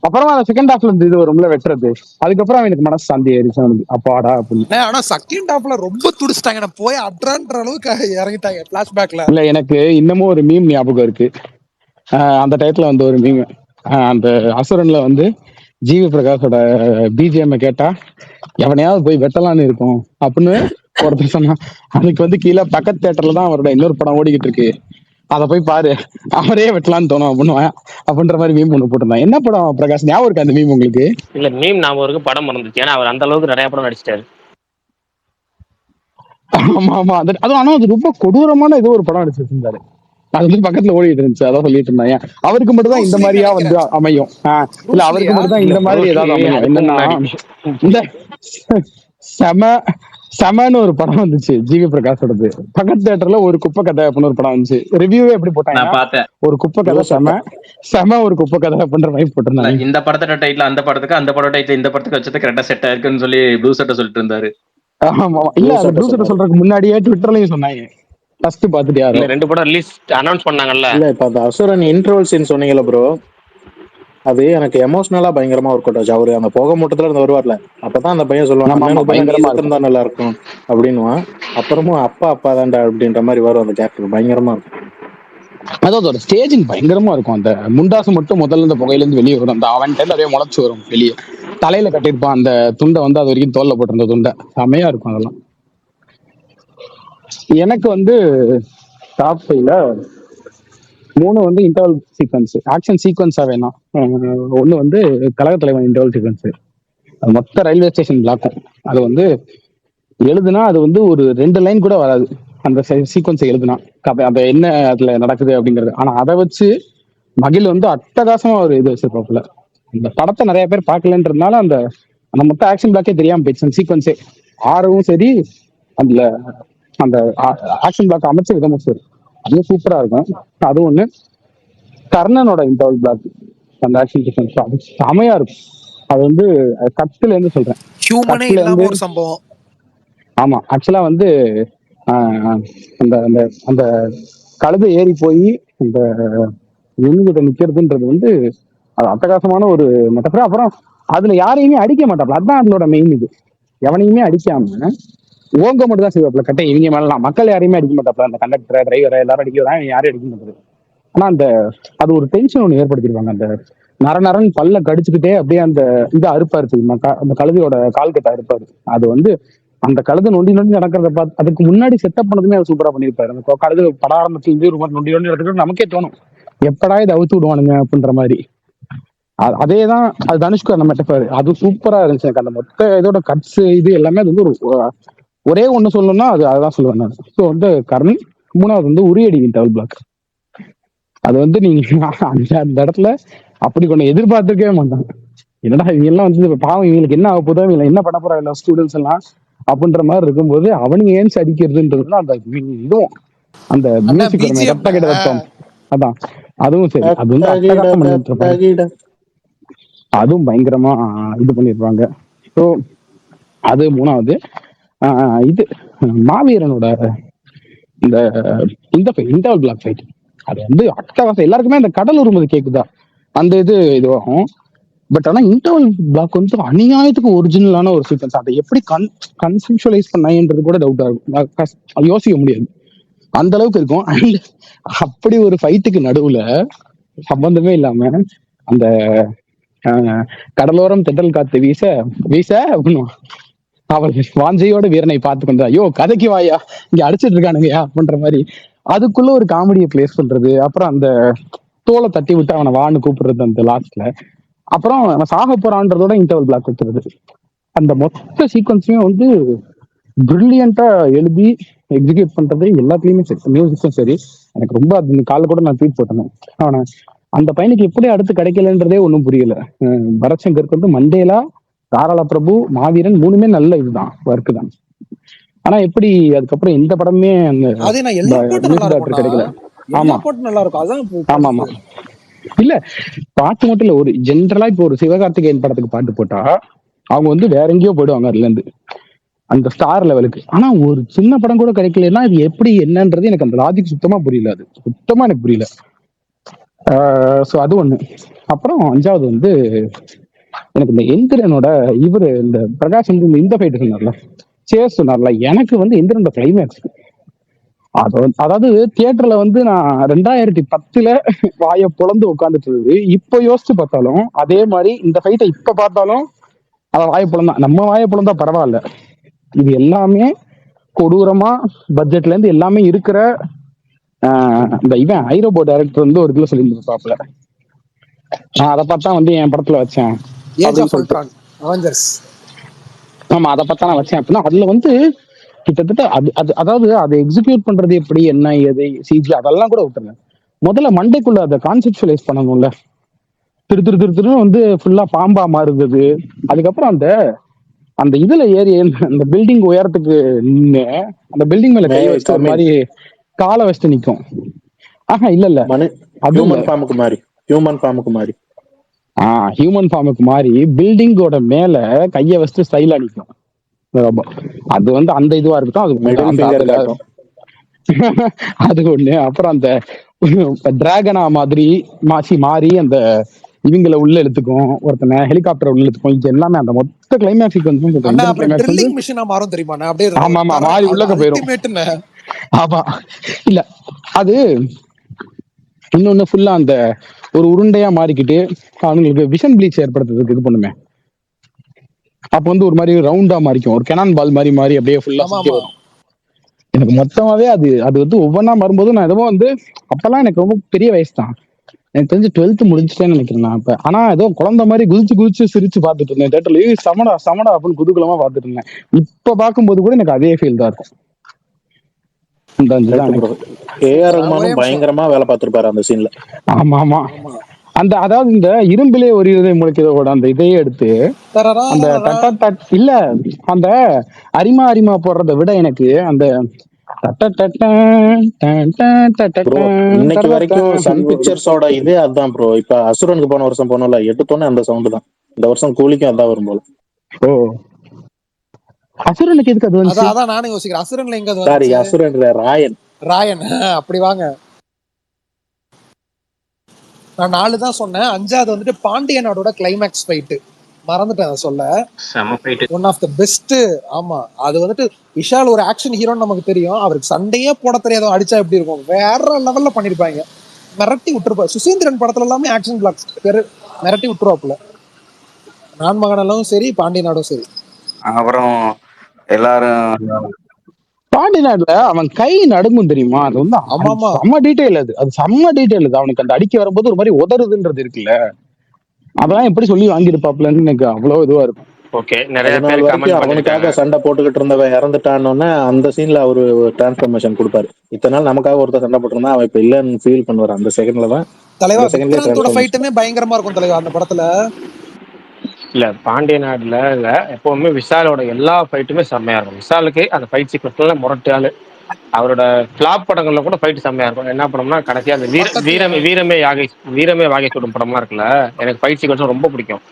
அப்புறமா செகண்ட் ஹாஃப்ல இருந்து இது வரும்ல வெட்டுறது, அதுக்கப்புறம் எனக்கு மனசு சாந்தி ஆயிடுச்சு அவனுக்கு அப்பாடா அப்படின்னு. ஆனா செகண்ட் ஹாஃப்ல ரொம்ப துடிச்சிட்டாங்க, போய் அட்ரான்ற அளவுக்கு இறங்கிட்டாங்க பிளாஷ்பேக்ல. இல்ல எனக்கு இன்னமும் ஒரு மீம் ஞாபகம் இருக்கு. அந்த டயத்துல வந்து ஒரு மீம், அந்த அசுரன்ல வந்து ஜிவி பிரகாஷோட பிஜிஎம் கேட்டா எவனையாவது போய் வெட்டலான்னு இருக்கும் அப்படின்னு ஒருத்தர் சொன்னான். அதுக்கு வந்து கீழே பக்கத்து தியேட்டர்ல தான் அவரோட இன்னொரு படம் ஓடிக்கிட்டு இருக்கு, அதை போய் பாரு அவரே வெட்டலான்னு தோணும் பண்ணுவேன் அப்படின்ற மாதிரி மீம் ஒண்ணு போட்டிருந்தான். என்ன படம் பிரகாஷ் ஞாபகம் இருக்கு அந்த மீம் உங்களுக்கு? இல்ல மீம் ஞாபகம் இருக்கு, படம் மறந்துச்சு. ஏன்னா அவர் அந்த அளவுக்கு நிறைய படம் நடிச்சிட்டாரு. ஆமா ஆமா அதுவும் ஆனா அது ரொம்ப கொடூரமான ஏதோ ஒரு படம் நடிச்சு வச்சிருந்தாரு, அது வந்து பக்கத்துல ஓடிட்டு இருந்துச்சு. அதான் சொல்லிட்டு இருந்தாங்க அவருக்கு மட்டும் தான் இந்த மாதிரியா வந்து அமையும். இல்ல அவருக்கு மட்டும் தான் இந்த மாதிரி ஏதாவது அமையும். என்னன்னா இந்த செமன்னு ஒரு படம் வந்துச்சு ஜிவி பிரகாஷோடது, பக்கத்து தியேட்டர்ல ஒரு குப்பை கதை அப்படின்னு ஒரு படம் வந்துச்சு. ரிவ்யூவே எப்படி போட்டாங்க, ஒரு குப்பை கதை செம ஒரு குப்பை கதை அப்படின்ற மாதிரி போட்டிருந்தாங்க. இந்த படத்தோட டைட்டில் அந்த படத்துக்கு, அந்த படம் டைட்டில் இந்த படத்துக்கு வச்சது கரெக்டா செட் ஆயிருக்குன்னு சொல்லி ப்ளூ சட்டை சொல்லிட்டு இருந்தாரு. ஆமா இல்ல ப்ளூ சட்டை சொல்றதுக்கு முன்னாடியே ட்விட்டர்லயும் சொன்னாங்க. ஃபர்ஸ்ட் பாத்துட்டு யாரும் ரெண்டு படம் ரிலீஸ் அனௌன்ஸ் பண்ணாங்கல்ல. இல்ல இப்ப அந்த அசுரன் இன்டர்வல் சீன் சொன்னீங்கல்ல ப்ரோ, அது எனக்கு எமோஷனலா பயங்கரமா ஒர்க் அவுட் ஆச்சு. அவரு அந்த புகை மூட்டத்துல இருந்து வருவார்ல, அப்பதான் அந்த பையன் சொல்லுவான் தான் நல்லா இருக்கும் அப்படின்னுவான். அப்புறமும் அப்பா தான்டா அப்படின்ற மாதிரி வரும் அந்த கேரக்டர், பயங்கரமா இருக்கும். அதோட ஸ்டேஜிங் பயங்கரமா இருக்கும். அந்த முண்டாசு மட்டும் முதல்ல இந்த புகையில இருந்து வெளியே வரும், அந்த அவன் நிறைய முளைச்சு வரும் வெளியே, தலையில கட்டியிருப்பான் அந்த துண்டை வந்து அது வரைக்கும் தோல்ல போட்டிருந்த துண்டை, செமையா இருக்கும் அதெல்லாம். எனக்கு வந்து டாப் 5ல 3 வந்து இன்டர்வல் சீக்வன்ஸ், ஆக்ஷன் சீக்வன்ஸா வேணாம். ஒண்ணு வந்து கழகத்தலைவன் இன்டர்வல் சீக்வன்ஸ், அது மொத்த ரயில்வே ஸ்டேஷன் பிளாக்கும். அது வந்து எழுதுனா அது வந்து ஒரு 2 லைன் கூட வராது அந்த சீக்வன்ஸை எழுதுனா, அந்த என்ன அதுல நடக்குது அப்படிங்கிறது. ஆனா அதை வச்சு மகிழ் வந்து அட்டகாசமா ஒரு இது வச்சிருப்பாப்புல. இந்த படத்தை நிறைய பேர் பார்க்கலன்றதுனால அந்த அந்த மொத்த ஆக்ஷன் பிளாக்கே தெரியாம போயிடுச்சு அந்த சீக்வன்ஸே. ஆரவும் சரி அதுல அந்த ஆக்ஷன் பிளாக் அமைச்ச விதமும் சரி அதுவும் சூப்பரா இருக்கும். அது ஒண்ணு. கர்ணனோட இன்டர்வல் பிளாக் அந்த ஆக்ஷன் சீக்வன்ஸ் அது செமையா இருக்கும். அது வந்து கட்ல இருந்து சொல்றேன், சம்பவம். ஆமா ஆக்சுவலா வந்து அந்த அந்த அந்த கழுதை ஏறி போய் இந்த எண்ணிக்கிட்ட நிக்கிறதுன்றது வந்து அது அட்டகாசமான ஒரு மெட்டஃபர். அப்புறம் அதுல யாரையுமே அடிக்க மாட்டாப்ல, அதுதான் அதோட மெயின். இது எவனையுமே அடிக்காம ஓங்க மட்டும் தான் செய்வாப்ல கட்டை. இவங்க மேலாம் மக்கள் யாரையுமே அடிக்க மாட்டாப்ல, அந்த கண்டக்டர் டிரைவர் எல்லாரும் அடிக்கிறதா, யாரையும் அடிக்க மாட்டாரு. ஆனா அந்த அது ஒரு டென்ஷன் ஒண்ணு ஏற்படுத்திருப்பாங்க. அந்த நரநரன் பல்ல கடிச்சுக்கிட்டே அப்படியே அந்த இது அறுப்பாரு தெரியுமா, அந்த கழுதையோட கால்கட்டை அறுப்பாரு. அது வந்து அந்த கழுதை நொண்டி நொண்டி நடக்கிறத பார்த்து அதுக்கு முன்னாடி செட்டப் பண்ணதுமே அவர் சூப்பரா பண்ணியிருப்பாரு. அந்த கழுது பட ஆரம்பத்துல ஒரு மாதிரி நொண்டி நொண்டி நடக்கிறது நமக்கே தோணும் எப்படா இதை அவுத்து விடுவானுங்க அப்படின்ற மாதிரி. அதேதான் அது தனுஷ்கு அந்த மெட்டஃபர், அது சூப்பரா இருந்துச்சு. எனக்கு அந்த மொத்த இதோட கட்ஸ் இது எல்லாமே அது வந்து ஒரு ஒரே ஒண்ணு சொல்லணும்னா அதுதான் சொல்லுவேன் நான். ஸோ வந்து கர்ணன். 3வது வந்து உரியடி இன்டர்வல் பிளாக். அது வந்து நீங்க அந்த இடத்துல அப்படி கொஞ்சம் எதிர்பார்த்துக்கவே மாட்டாங்க. என்னடா இவங்க எல்லாம் வந்து பாவம் இவங்களுக்கு என்ன ஆக போதோ, இவங்க என்ன பண்ண போறாங்க ஸ்டூடெண்ட்ஸ் எல்லாம் அப்படின்ற மாதிரி இருக்கும்போது அவனுங்க ஏன்ஸ் அடிக்கிறதுன்றதுலாம் அந்த இதுவும் அந்த மியூசிக் அதான் அதுவும் சரி, அது வந்து அட்டகாசம் பண்ணிட்டு இருப்பாங்க. அதுவும் பயங்கரமா இது பண்ணிருப்பாங்க. ஸோ அது 3வது. இது மாவீரனோட இந்த இன்டர்வல் பிளாக் ஃபைட் அது வந்து அட்டகாசம். எல்லாருக்குமே அந்த கடல் உருமது கேக்குதா அந்த இதுவாகும். பட் ஆனா இன்டர்வல் பிளாக் வந்து அநியாயத்துக்கு ஒரிஜினலான ஒரு சீக்வன்ஸ். அதை எப்படி கன்செப்சுவலைஸ் பண்ணாங்கன்றது கூட டவுட் ஆகும், யோசிக்க முடியாது, அந்த அளவுக்கு இருக்கும். அண்ட் அப்படி ஒரு ஃபைட்டுக்கு நடுவுல சம்பந்தமே இல்லாம அந்த கடலோரம் தென்றல் காத்து வீச வீச அப்படின்னுவான். அவள் வாஞ்சையோட வீரனை பார்த்து கொண்டு ஐயோ கதைக்கு வாயா இங்க அடிச்சிட்டு இருக்கானுங்கயா அப்படின்ற மாதிரி அதுக்குள்ள ஒரு காமெடியை பிளேஸ் பண்றது. அப்புறம் அந்த தோலை தட்டி விட்டு அவனை வான்னு கூப்பிடுறது அந்த லாஸ்ட்ல. அப்புறம் அவன் சாக போறான்றதோட இன்டர்வல் பிளாக் வச்சுறது. அந்த மொத்த சீக்வன்ஸையும் வந்து பிரில்லியண்டா எழுதி எக்ஸிக்யூட் பண்றது எல்லாத்துலயுமே சரி, மியூசிக்கும் சரி. எனக்கு ரொம்ப அது காலைல கூட நான் ட்வீட் போட்டேன். அவனை அந்த பையனுக்கு எப்படி அடுத்து கிடைக்கலன்றதே ஒன்றும் புரியல. பரத் சங்கருக்கு வந்து மண்டேலா, தாராள பிரபு, மாவீரன் 3மே நல்ல இதுதான், ஒர்க் தான். ஆனா எப்படி அதுக்கப்புறம் எந்த படமே அந்த அதே நான் எல்லா பாட்டும் நல்லா டாக்டர் கிடைக்கல. இருக்கும்டா, எல்லா ஆமா பாட்டும் நல்லா இருக்கும். அதான் ஆமா ஆமா இல்ல பாட்டு மட்டும் இல்ல, ஒரு ஜென்ரலா இப்போ ஒரு சிவகார்த்திகேயன் படத்துக்கு பாட்டு போட்டா அவங்க வந்து வேற எங்கேயோ போயிடுவாங்க அதுல இருந்து அந்த ஸ்டார் லெவலுக்கு. ஆனா ஒரு சின்ன படம் கூட கிடைக்கலன்னா அது எப்படி என்னன்றது எனக்கு அந்த லாஜிக் சுத்தமா புரியல. அது சுத்தமா எனக்கு புரியல. ஸோ அது ஒண்ணு. அப்புறம் 5வது வந்து எனக்கு இந்த எந்திரனோட இவரு இந்த பிரகாஷ் வந்து இந்த ஃபைட் சொன்னார்ல, சேஸ் சொன்னார்ல, எனக்கு வந்து எந்திரனோட கிளைமேக்ஸ் அதாவது தியேட்டர்ல வந்து நான் 2010 வாயை பொழந்து உட்காந்துட்டு இருந்தது. இப்ப யோசிச்சு பார்த்தாலும் அதே மாதிரி இந்த ஃபைட்டை இப்ப பார்த்தாலும் அத வாயை பொழந்தா நம்ம வாயை பொழந்தா பரவாயில்ல. இது எல்லாமே கொடூரமா பட்ஜெட்ல இருந்து எல்லாமே இருக்கிற இந்த இவன் ஐரோபோ டைரக்டர் வந்து ஒரு இதுல சொல்லியிருந்தாப்புல, நான் அதை பார்த்தா வந்து என் படத்துல வச்சேன் அப்படின்னு சொல்லிட்டு. ஆமா அதை பார்த்தா நான் வச்சேன் அப்படின்னா அதுல வந்து கிட்டத்தட்ட அது அது அதாவது அதை எக்ஸிக்யூட் பண்றது எப்படி என்ன ஏது சிஜி அதெல்லாம் கூட விட்டுருங்க. முதல்ல மண்டைக்குள்ள அதை கான்செப்டுவலைஸ் பண்ணணும்ல. திரு திரு திரு திரு வந்து ஃபுல்லா பாம்பா மாறுது. அதுக்கப்புறம் அந்த அந்த இதுல ஏறி அந்த பில்டிங் உயரத்துக்கு நின்று அந்த பில்டிங் மேல கை வச்சு ஒரு மாதிரி காலை வச்சுட்டு நிக்கும். ஆஹா இல்ல இல்ல அது ஹியூமன் ஃபார்முக்கு மாறி பில்டிங்கோட மேல கைய வச்சுட்டு ஸ்டைலா நிக்கும். அது வந்து அந்த இதுவா இருக்கட்டும். அது ஒண்ணு. அப்புறம் அந்த டிராகனா மாதிரி மாறி அந்த இவங்களை உள்ள எடுத்துக்கும், ஒருத்தனை ஹெலிகாப்டர் உள்ள எடுத்துக்கும். இது எல்லாமே அந்த மொத்த கிளைமேக்ஸ் ஆமா ஆமா மாறி உள்ளக்க போயிரும். ஆமா இல்ல அது இன்னொன்னு ஃபுல்லா அந்த ஒரு உருண்டையா மாறிக்கிட்டு அவங்களுக்கு விஷன் ப்ளீச் ஏற்படுத்துறதுக்கு இது பண்ணுமே. அப்ப வந்து ஒரு மாதிரி ரவுண்டா மாறிக்கும், ஒரு கெனான் பால் மாதிரி மாறி அப்படியே ஃபுல்லா சுத்தி வரும். எனக்கு மொத்தமாவே அது அது வந்து ஒவ்வொன்றா வரும்போது நான் எதுவும் வந்து அப்பெல்லாம் எனக்கு ரொம்ப பெரிய வயசு தான், எனக்கு தெரிஞ்சு 12th முடிச்சுட்டேன்னு நினைக்கிறேன் நான் அப்ப. ஆனா ஏதோ குழந்தை மாதிரி குதிச்சு சிரிச்சு பார்த்துட்டு இருந்தேன் தேட்டர்ல, சமடா சமடா அப்படின்னு குதூகலமா பார்த்துட்டு இருந்தேன். இப்ப பார்க்கும்போது கூட எனக்கு அதே ஃபீல் தான் இருக்கும். பயங்கரமா வேலை பார்த்திருப்பாரு அந்த சீன்ல. ஆமா ஆமா அந்த அதாவது இந்த இரும்பிலே ஒரு இதை முளைக்கிறதோட அந்த இதையே எடுத்து அந்த இல்ல அந்த அரிமா போடுறத விட எனக்கு அந்த இன்னைக்கு வரைக்கும் சன் பிக்சர்ஸோட இது அதான் ப்ரோ. இப்ப அசுரனுக்கு போன வருஷம் போனோம்ல, எடுத்தோன்னே அந்த சவுண்ட் தான். இந்த வருஷம் கூலிக்கும் அதான் வரும் போல. ஓ அசுரனுக்கு எதுக்கு அது வந்து? அதான் நானும் யோசிக்கிறேன், அசுரன்ல எங்க அது? சாரி அசுரன் ராயன் அப்படி வாங்க. நான் 4 தான் சொன்னேன். 5வது வந்துட்டு பாண்டியனோட கிளைமேக்ஸ் ஃபைட் மறந்துட்டேன் அதை சொல்ல. One of the best. ஆமா அது வந்துட்டு விஷால் ஒரு ஆக்ஷன் ஹீரோன்னு நமக்கு தெரியும், அவருக்கு சண்டையே போட தெரியாதோ அடிச்சா எப்படி இருக்கும், வேற லெவல்ல பண்ணிருப்பாங்க. மிரட்டி விட்டுருப்பா. சுசீந்திரன் படத்துல எல்லாமே ஆக்ஷன் பிளாக்ஸ் மிரட்டி விட்டுருவாப்புல. நான் மகனெல்லாம் சரி, பாண்டியனாடும் சரி. அப்புறம் எல்லாரும் பாண்டியனாடுல அவன் கை நடுங்கும் தெரியுமா, அது வந்து செம்ம டீடைல். அது செம்ம டீடைல். அவனுக்கு அந்த அடிக்க வரும்போது ஒரு மாதிரி உதறுதுன்றது இருக்குல்ல, அதெல்லாம் எப்படி சொல்லி வாங்கிருப்பாப்லன்னு எனக்கு அவ்வளவு இதுவா இருக்கும். ஓகே, நிறைய பேர் அவனுக்காக சண்டை போட்டுக்கிட்டு இருந்தவன் இறந்துட்டான்னு அந்த சீன்ல அவரு டிரான்ஸ்ஃபர்மேஷன் கொடுப்பாரு. இத்தனை நாள் நமக்காக ஒருத்தர் சண்டை போட்டுருந்தா அவன் இப்ப இல்லன்னு ஃபீல் பண்ணுவாரு. அந்த செகண்ட்ல தான் தலைவா விக்ராந்தோட ஃபைட்டுமே பயங்கரமா இருக்கும் தலைவா அந்த படத்துல. இல்ல பாண்டிய நாடுல இல்ல எப்பவுமே விஷாலோட எல்லா ஃபைட்டுமே செம்மையா இருக்கும். விஷாலுக்கு அந்த ஃபைட் சீக்வன்ஸ்ல முரட்டாளு. அவரோட பிளாப் படங்கள்ல கூட ஃபைட் செம்மையா இருக்கும். என்ன படம்னா கடைசியா அந்த வீரமே வாகை சுடும் படமா இருக்குல்ல, எனக்கு ஃபைட் சீக்வன்ஸ் ரொம்ப பிடிக்கும்.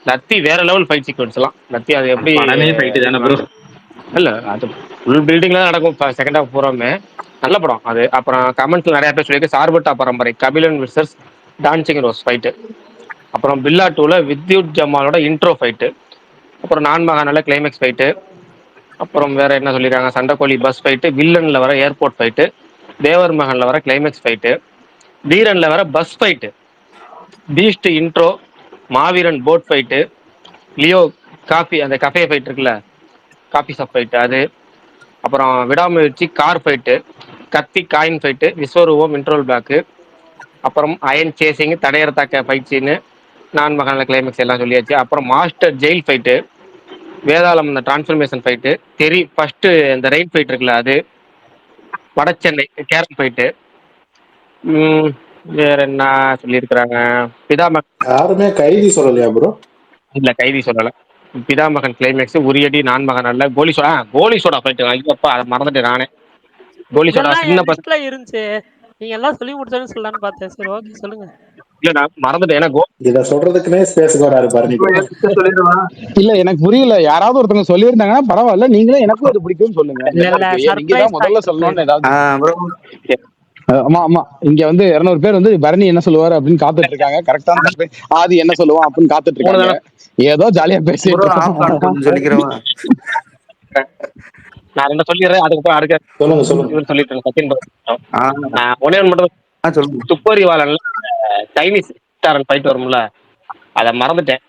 லத்தி வேற லெவல் ஃபைட் சீக்வன்ஸ் எல்லாம். லத்தி அது எப்படி இல்ல அது ஃபுல் பில்டிங்ல நடக்கும் செகண்ட் ஹாஃப் பூராமே. நல்ல படம் அது. அப்புறம் கமெண்ட்ஸ்ல நிறைய பேர் சொல்லியிருக்கு Sarpatta Parambarai Kabilan versus Dancing Rose fight. அப்புறம் பில்லா 2ல வித்யுத் ஜமாலோட இன்ட்ரோ ஃபைட்டு. அப்புறம் நான் மகானால கிளைமேக்ஸ் ஃபைட்டு. அப்புறம் வேற என்ன சொல்லியிருக்காங்க, சண்டைக்கோழி பஸ் ஃபைட்டு, வில்லன்ல வர ஏர்போர்ட் ஃபைட்டு, தேவர் மகன்ல வர கிளைமேக்ஸ் ஃபைட்டு, தீரன்ல வர பஸ் ஃபைட்டு, பீஸ்ட் இன்ட்ரோ, மாவீரன் போட் ஃபைட்டு, லியோ காஃபி அந்த கஃபே ஃபைட் இருக்குல்ல, காஃபி ஷாப் ஃபைட் அது. அப்புறம் விடாமுயற்சி கார் ஃபைட்டு, கத்தி காயின் ஃபைட்டு, விஸ்வரூபம் இன்ட்ரோல் பிளாக்கு, அப்புறம் அயன் சேசிங் தடையறத்தாக்க ஃபைட் சீனு, நான் மகான கிளைமேக்ஸ் எல்லாம் சொல்லியாச்சு. அப்புறம் மாஸ்டர் ஜெயில் ஃபைட்டு, வேதாளம் இந்த டிரான்ஸ்ஃபர்மேஷன் ஃபைட்டு, தெரி ஃபர்ஸ்ட் இந்த ரைட் ஃபைட் இருக்குல்ல அது, வடச்சென்னை கேரம் ஃபைட்டு. வேற என்ன சொல்லியிருக்கிறாங்க, யாருமே கைதி சொல்லலையா ப்ரோ? இல்ல கைதி சொல்லல. பிதாமகன் கிளைமேக்ஸ், உரியடி நான் மகன் அல்ல, கோலி சோடா ஃபைட்டு. ஐயப்பா அதை மறந்துட்டேன் நானே. கோலி சோடா இதெல்லாம் சின்ன என் லிஸ்ட்ல இருந்துச்சு. நீங்க எல்லாம் சொல்லி முடிச்சோன்னு சொல்லலான்னு பார்த்தேன். சரி ஓகே சொல்லுங்க. இல்ல நான் மறந்துட்டேன். ஏன்னா இத சொல்றதுக்குனே ஸ்பேஸ் வராரு பாருங்க. இல்ல எனக்கு புரியல. யாராவது ஒருத்தவங்க சொல்லியிருந்தாங்கன்னா பரவாயில்ல, நீங்களே எனக்கும் இது பிடிக்கும்னு சொல்லுங்க. நீங்க தான் முதல்ல சொல்லணும்னு ஏதாவது. ஆமா ஆமா, இங்க வந்து 200 பேர் வந்து பரணி என்ன சொல்லுவாரு அப்படின்னு காத்துட்டு இருக்காங்க. கரெக்டா ஆதி என்ன சொல்லுவான் அப்படின்னு காத்துட்டு இருக்காங்க. ஏதோ ஜாலியா பேசிட்டு நான் என்ன சொல்லிடுறேன். அதுக்கப்புறம் அடுக்க சொல்லிட்டு சச்சின் ஒன்னே மட்டும் துப்பரி வாழன்ல சைனீஸ் ஃபைட் வரும்ல, அதை மறந்துட்டேன்.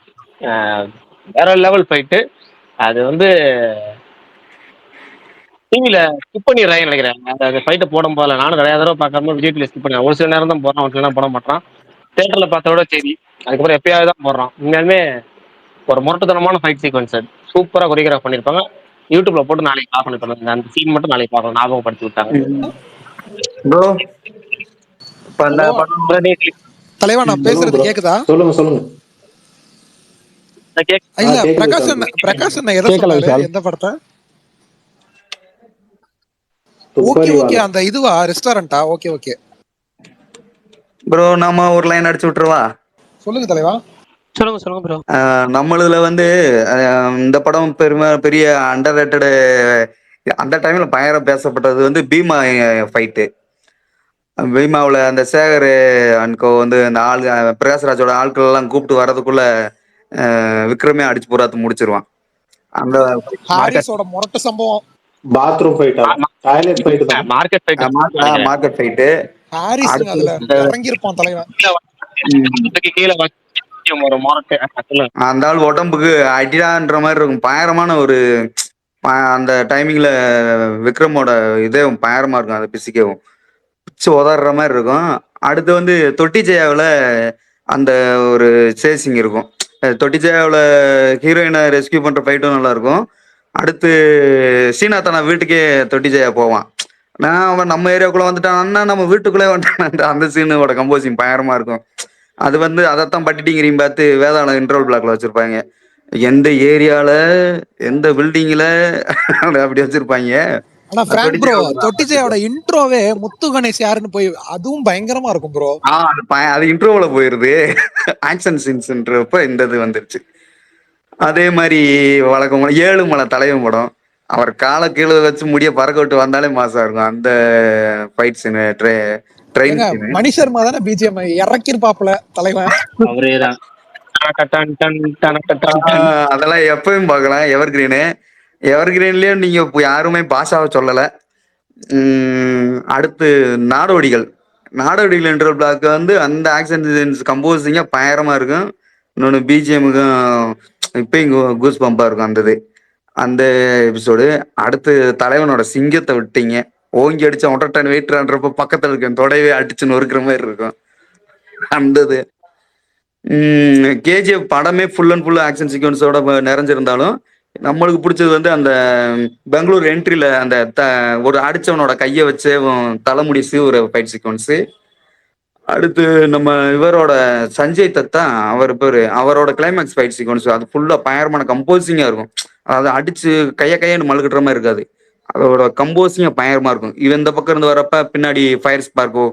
வேற லெவல் ஃபைட்டு அது வந்து டிவியில ஸ்கிப் பண்ணிடுறாங்க நினைக்கிறேன். அந்த ஃபைட்டை போடும் போல நானும் நிறைய தடவை பார்க்காம விஜய் டிவில ஸ்கிப் பண்ணேன். ஒரு சில நேரம் தான் போடுறான், ஒரு சில நேரம் போட மாட்டான். தேட்டர்ல பார்த்தோட சரி, அதுக்கப்புறம் எப்பயாவது தான் போடுறான். உண்மையாலுமே ஒரு முரட்டுத்தனமான ஃபைட் சீக்வன்ஸ் அது சூப்பரா கொரியோகிராஃப் பண்ணிருப்பாங்க. யூடியூப்ல போட்டு நாளைக்கு பார்க்கணும். அந்த சீன் மட்டும் நாளைக்கு பார்க்கணும், ஞாபகப்படுத்தி விட்டாங்க. தலைவா நான் பேசுறது கேக்குதா? சொல்லுங்க சொல்லுங்க. இல்ல பிரகாஷ் அண்ணா எதை சொன்னாரு? எந்த படத்தை? ஓகே ஓகே, அந்த இதுவா ரெஸ்டாரண்டா? ஓகே ஓகே ப்ரோ, நாம ஒரு லைன் அடிச்சு விட்டுருவா. சொல்லுங்க தலைவா. சொல்லுங்க ப்ரோ. நம்மளுதுல வந்து இந்த படம் பெரிய அண்டர் ரேட்டடு. அந்த டைம்ல பயங்கர பேசப்பட்டது வந்து பீமா ஃபைட்டு. பீமாவில் அந்த சேகர் அன்கோ வந்து அந்த ஆள் பிரகாஷ்ராஜோட ஆட்கள் எல்லாம் கூப்பிட்டு வர்றதுக்குள்ள விக்ரமே அடிச்சு பூராத்து முடிச்சிருவான். அந்த ஹாரிஸோட முரட்டு சம்பவம், பாத்ரூம் ஃபைட், டாய்லெட் ஃபைட் தான், மார்க்கெட் ஃபைட்டு. ஹாரிஸ் அதுல இறங்கி இருப்பான் தலைவன். கீழே ஒரு முரட்டு அந்த ஆள் உடம்புக்கு அடிடான்ற மாதிரி இருக்கும். பயங்கரமான ஒரு அந்த டைமிங்ல விக்ரமோட இதே பயங்கரமா இருக்கும். அந்த பிசிக்கவும் பிச்சு உதற மாதிரி இருக்கும். அடுத்து வந்து தொட்டி ஜெயாவில் அந்த ஒரு சேசிங் இருக்கும். தொட்டி ஜெயாவில் ஹீரோயினை ரெஸ்கியூ பண்ற ஃபைட்டும் நல்லா இருக்கும். அடுத்து சீனாத்தானா வீட்டுக்கே தொட்டி ஜெயா போவான். அவன் நம்ம ஏரியாவுக்குள்ள வந்துட்டான், அண்ணா நம்ம வீட்டுக்குள்ளே வந்துட்டான். அந்த சீனோட கம்போசிங் பயங்கரமா இருக்கும். அது வந்து அதைத்தான் பட்டிட்டிங்கிறீங்க பார்த்து வேதாளம் இன்ட்ரோல் பிளாக்ல வச்சிருப்பாங்க. எந்த ஏரியால எந்த பில்டிங்ல அப்படி வச்சிருப்பாங்க. ஆனா பிராங்க் ப்ரோ, தொட்டிஜையோட இன்ட்ரோவே முத்து கணேஷ் யாருன்னு போய் அதுவும் பயங்கரமா இருக்கும் ப்ரோ. அது இன்ட்ரோல போயிருது. ஆக்ஷன் சீன்ஸ்ன்றப்ப இந்த இது வந்துருச்சு. அதே மாதிரி வழக்கம் 7 மலை தலைவன் படம், அவர் காலை கீழே வச்சு முடிய பறக்க விட்டு வந்தாலே மாசா இருக்கும். அந்த ஃபைட் சீனு, ட்ரெயின் சீனு. மணி சர்மா தானே பிஜிஎம் இறக்கிருப்பாப்ல தலைவன். அவரேதான். அதெல்லாம் எப்பவும் பார்க்கலாம். எவர்கிரீன்லயும் நீங்க யாருமே பாஷாவை சொல்லல. அடுத்து நாடோடிகள் இன்டர் பிளாக் வந்து அந்த ஆக்ஷன் கம்போசிங்கா பயங்கரமா இருக்கும். இன்னொன்று பிஜிஎமுக்கும் இப்பயும் கூஸ் பம்பா இருக்கும் அந்த எபிசோடு. அடுத்து தலைவனோட சிங்கத்தை விட்டீங்க, ஓங்கி அடிச்ச 1.5 டன் வெயிட்ன்றப்ப பக்கத்துல இருக்க தொடைவே அடிச்சு நொறுக்கிற மாதிரி இருக்கும் அந்தது. கேஜிஎஃப் படமே ஃபுல் அண்ட் ஃபுல் ஆக்ஷன் சீக்வன்ஸோட நிறைஞ்சிருந்தாலும் நம்மளுக்கு பிடிச்சது வந்து அந்த பெங்களூர் என்ட்ரியில அந்த ஒரு அடிச்சவனோட கையை வச்சு தலைமுடி சீவுற ஃபைட் சீக்வன்ஸு. அடுத்து நம்ம இவரோட சஞ்சய் தத்தா அவரோட கிளைமேக்ஸ் ஃபைட் சீக்வன்ஸ் அது ஃபுல்லா பயங்கரமான கம்போசிங்கா இருக்கும். அதாவது அடிச்சு கையன்னு மழுக்கிற மாதிரி இருக்காது, அதோட கம்போசிங்கா பயங்கரமா இருக்கும். இவன் இந்த பக்கம் இருந்து வரப்ப பின்னாடி ஃபயர் ஸ்பார்க்கோ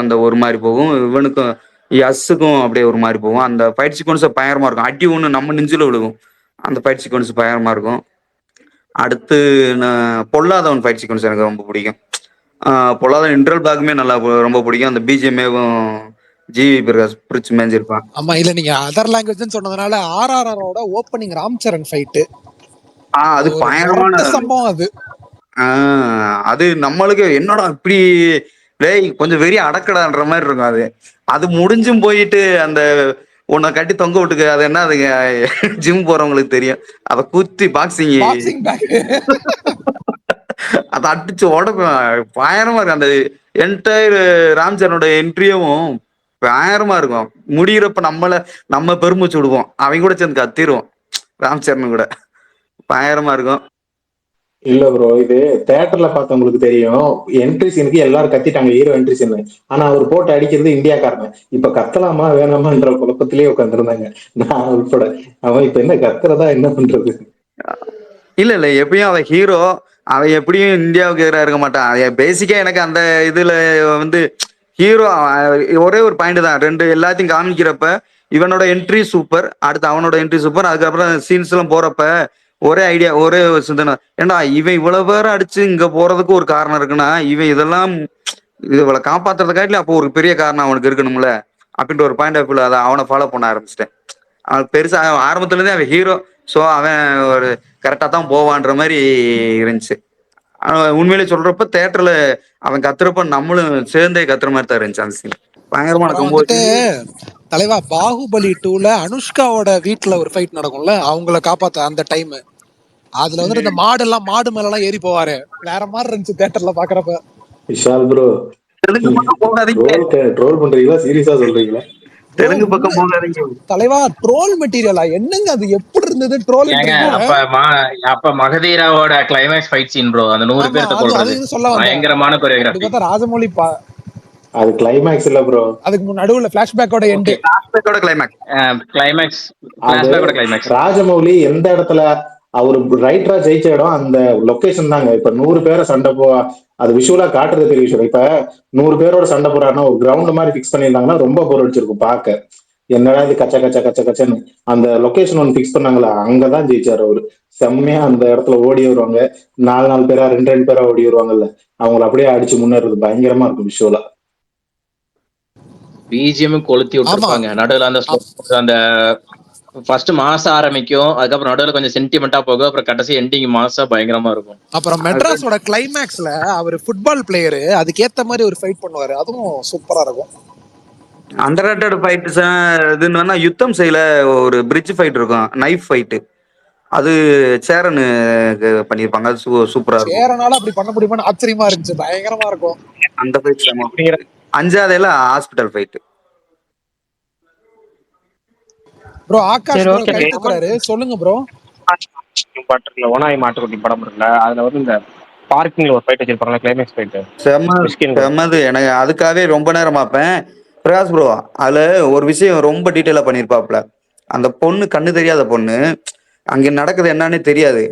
அந்த ஒரு மாதிரி போகும், இவனுக்கும் யஸ்ஸுக்கும் அப்படியே ஒரு மாதிரி போகும். அந்த ஃபைட் சீக்வன்ஸை பயங்கரமா இருக்கும். அடி ஒன்று நம்ம நெஞ்சில விழுகும். அந்த ஃபைட் சீக்வன்ஸ் பயங்கரமா இருக்கும். அடுத்து பொல்லாதவன் ஃபைட் சீக்வன்ஸ் எனக்கு ரொம்ப பிடிக்கும். பொல்லாதவன் இன்ட்ரல் பேக்குமே நல்லா ரொம்ப பிடிக்கும். அந்த பிஜிஎம்ஏவும் ஜிவி பிரகாஷ் பிரிச்சு மேஞ்சிருப்பான். ஆமா, இல்ல நீங்க அதர் லாங்குவேஜ்னு சொன்னதுனால ஆர்ஆர்ஆரோட ஓப்பனிங் ராம்சரண் ஃபைட் அது பயங்கரமான சம்பவம். அது நம்மளுக்கு என்னடா இப்படி கொஞ்சம் வெறிய அடக்கடான்ற மாதிரி இருக்கும். அது முடிஞ்சும் போயிட்டு அந்த உன்னை கட்டி தொங்க விட்டுக்கு, அது என்ன அதுங்க ஜிம் போறவங்களுக்கு தெரியும். அதை குத்தி பாக்ஸிங் அதை அடிச்சு உடப்பேன். பயங்கரமா இருக்கு அந்த என்டையர் ராம் சரணோட என்ட்ரியும் பயங்கரமா இருக்கும். முடிகிறப்ப நம்ம பெருமூச்சு விடுவோம், அவங்க கூட சேர்ந்து கத்திடுவோம் ராம் சரண் கூட. பயங்கரமா இருக்கும். இல்ல ப்ரோ, இது தியேட்டர்ல பார்த்தவங்களுக்கு தெரியும். என்ட்ரி சீனுக்கு எல்லாரும் கத்திட்டாங்க, ஹீரோ என்ட்ரி சீன். ஆனா அவர் போட்டு அடிக்கிறது இந்தியாக்காரன். இப்ப கத்தலாமா வேணாமான்ற குழப்பத்திலேயே உட்காந்துருந்தாங்க, நான் உட்பட. அவன் இப்ப என்ன கத்துறதா என்ன பண்றது? இல்ல எப்பயும் அவன் ஹீரோ, அவன் எப்படியும் இந்தியாவுக்கு எதிராக இருக்க மாட்டான். பேசிக்கா எனக்கு அந்த இதுல வந்து ஹீரோ ஒரே ஒரு பாயிண்ட் தான், ரெண்டு எல்லாத்தையும் காமிக்கிறப்ப இவனோட என்ட்ரி சூப்பர், அடுத்து அவனோட என்ட்ரி சூப்பர், அதுக்கப்புறம் சீன்ஸ் எல்லாம் போறப்ப ஒரே ஐடியா, ஒரே சிந்தனை. ஏண்டா இவன் இவ்வளவு பேரும் அடிச்சு இங்க போறதுக்கு ஒரு காரணம் இருக்குன்னா, இவன் இதெல்லாம் இவளை காப்பாத்துறதுக்காட்டில அப்போ ஒரு பெரிய காரணம் அவனுக்கு இருக்கணும்ல அப்படின்ற ஒரு பாயிண்ட் ஆஃப் வியூல அதை அவனை ஃபாலோ பண்ண ஆரம்பிச்சிட்டேன். அவன் பெருசா ஆரம்பத்துல இருந்தே அவன் ஹீரோ, ஸோ அவன் ஒரு கரெக்டா தான் போவான்ற மாதிரி இருந்துச்சு. உண்மையிலே சொல்றப்ப தியேட்டர்ல அவன் கத்துறப்ப நம்மளும் சேர்ந்தே கத்துற மாதிரி தான் இருந்துச்சு அந்த சீன். பயங்கரமான வந்துட்டு தலைவா பாகுபலி 2ல அனுஷ்காவோட வீட்டுல ஒரு ஃபைட் நடக்கும்ல, அவங்கள காப்பாத்த அந்த டைம். அதுல வந்துட்டு இந்த மாடு மேல எல்லாம் ஏறி போவாரு, வேற மாதிரி இருந்துச்சு தியேட்டர்ல பாக்குறப்ப. விஷால் ப்ரோ, ட்ரோல் பண்றீங்களா சீரியஸா சொல்றீங்களா? தெலுங்கு பக்கம் போகாதீங்க தலைவா. ட்ரோல் மெட்டீரியலா என்னங்க அது? எப்படி இருந்தது ட்ரோல்? அப்ப மகதீராவோட கிளைமேக்ஸ் ஃபைட் சீன் ப்ரோ, அந்த 100 பேர்த்த கொல்றது பயங்கரமான கோரியோகிராஃபி. ராஜமௌலி அது கிளைமேக்ஸ் இல்ல ப்ரோ, அதுக்கு நடுவுல ஃபிளாஷ்பேக்கோட எண்ட், ஃபிளாஷ்பேக்கோட கிளைமேக்ஸ். ராஜமௌலி எந்த இடத்துல அவரு ரைட்டரா ஜெயிச்ச இடம் அந்த லொகேஷன் தாங்க. இப்ப 100 பேரை சண்டை அது விஷுவலா காட்டுறது பெரிய விஷயம். இப்ப 100 பேரோட சண்டை போறாருன்னா ஒரு கிரவுண்ட் மாதிரி பிக்ஸ் பண்ணியிருந்தாங்கன்னா ரொம்ப போர் அடிச்சிருக்கும் பார்க்க. என்னடா இது கச்சன்னு அந்த லொகேஷன் ஒன்று பிக்ஸ் பண்ணாங்களா, அங்கதான் ஜெயிச்சாரு அவரு. செம்மையா அந்த இடத்துல ஓடி வருவாங்க, 4 பேரா 2 பேரா ஓடி வருவாங்கல்ல, அவங்களை அப்படியே அடிச்சு முன்னேறது பயங்கரமா இருக்கும் விஷுவலா. பிஜிஎம் கொளுத்தி விட்டுருப்பாங்க நடுவில். அந்த ஃபர்ஸ்ட் மாசம் ஆரம்பிக்கும், அதுக்கப்புறம் நடுவில் கொஞ்சம் சென்டிமெண்டா போகும், அப்புறம் கடைசி எண்டிங் மாசம் பயங்கரமா இருக்கும். அப்புறம் மெட்ராஸோட கிளைமேக்ஸ்ல அவர் ஃபுட்பால் பிளேயரு, அதுக்கேத்த மாதிரி ஒரு ஃபைட் பண்ணுவாரு, அதுவும் சூப்பரா இருக்கும். அண்டர்ரேட்டட் ஃபைட்ஸ் இதுன்னு யுத்தம் செய்யல ஒரு பிரிட்ஜ் ஃபைட் இருக்கும், நைஃப் ஃபைட்டு. அது சேரன் பண்ணிருப்பாங்க, அது சூப்பரா இருக்கும். சேரனால அப்படி பண்ண முடியுமான்னு ஆச்சரியமா இருந்துச்சு, பயங்கரமா இருக்கும் அந்த ஃபைட். அஞ்சாவதுல hospital fight. Bro Akash bro கை தூக்குறாரு, சொல்லுங்க ப்ரோ. பாட்டுல ஓனாய் மாட்டுக்குட்டி படம் இருக்குல்ல, அதுல வந்து இந்த பார்க்கிங்ல ஒரு ஃபைட் வச்சிருப்பாங்க, கிளைமேக்ஸ் ஃபைட் செம்மது. எனக்கு அதுக்காகவே ரொம்ப நேரம் பார்ப்பேன். பிரகாஷ் ப்ரோ அதுல ஒரு விஷயம் ரொம்ப டீட்டெயிலா பண்ணிருப்பாப்ல. அந்த பொண்ணு கண்ணு தெரியாத பொண்ணு, அங்க நடக்குது என்னன்னு தெரியாது.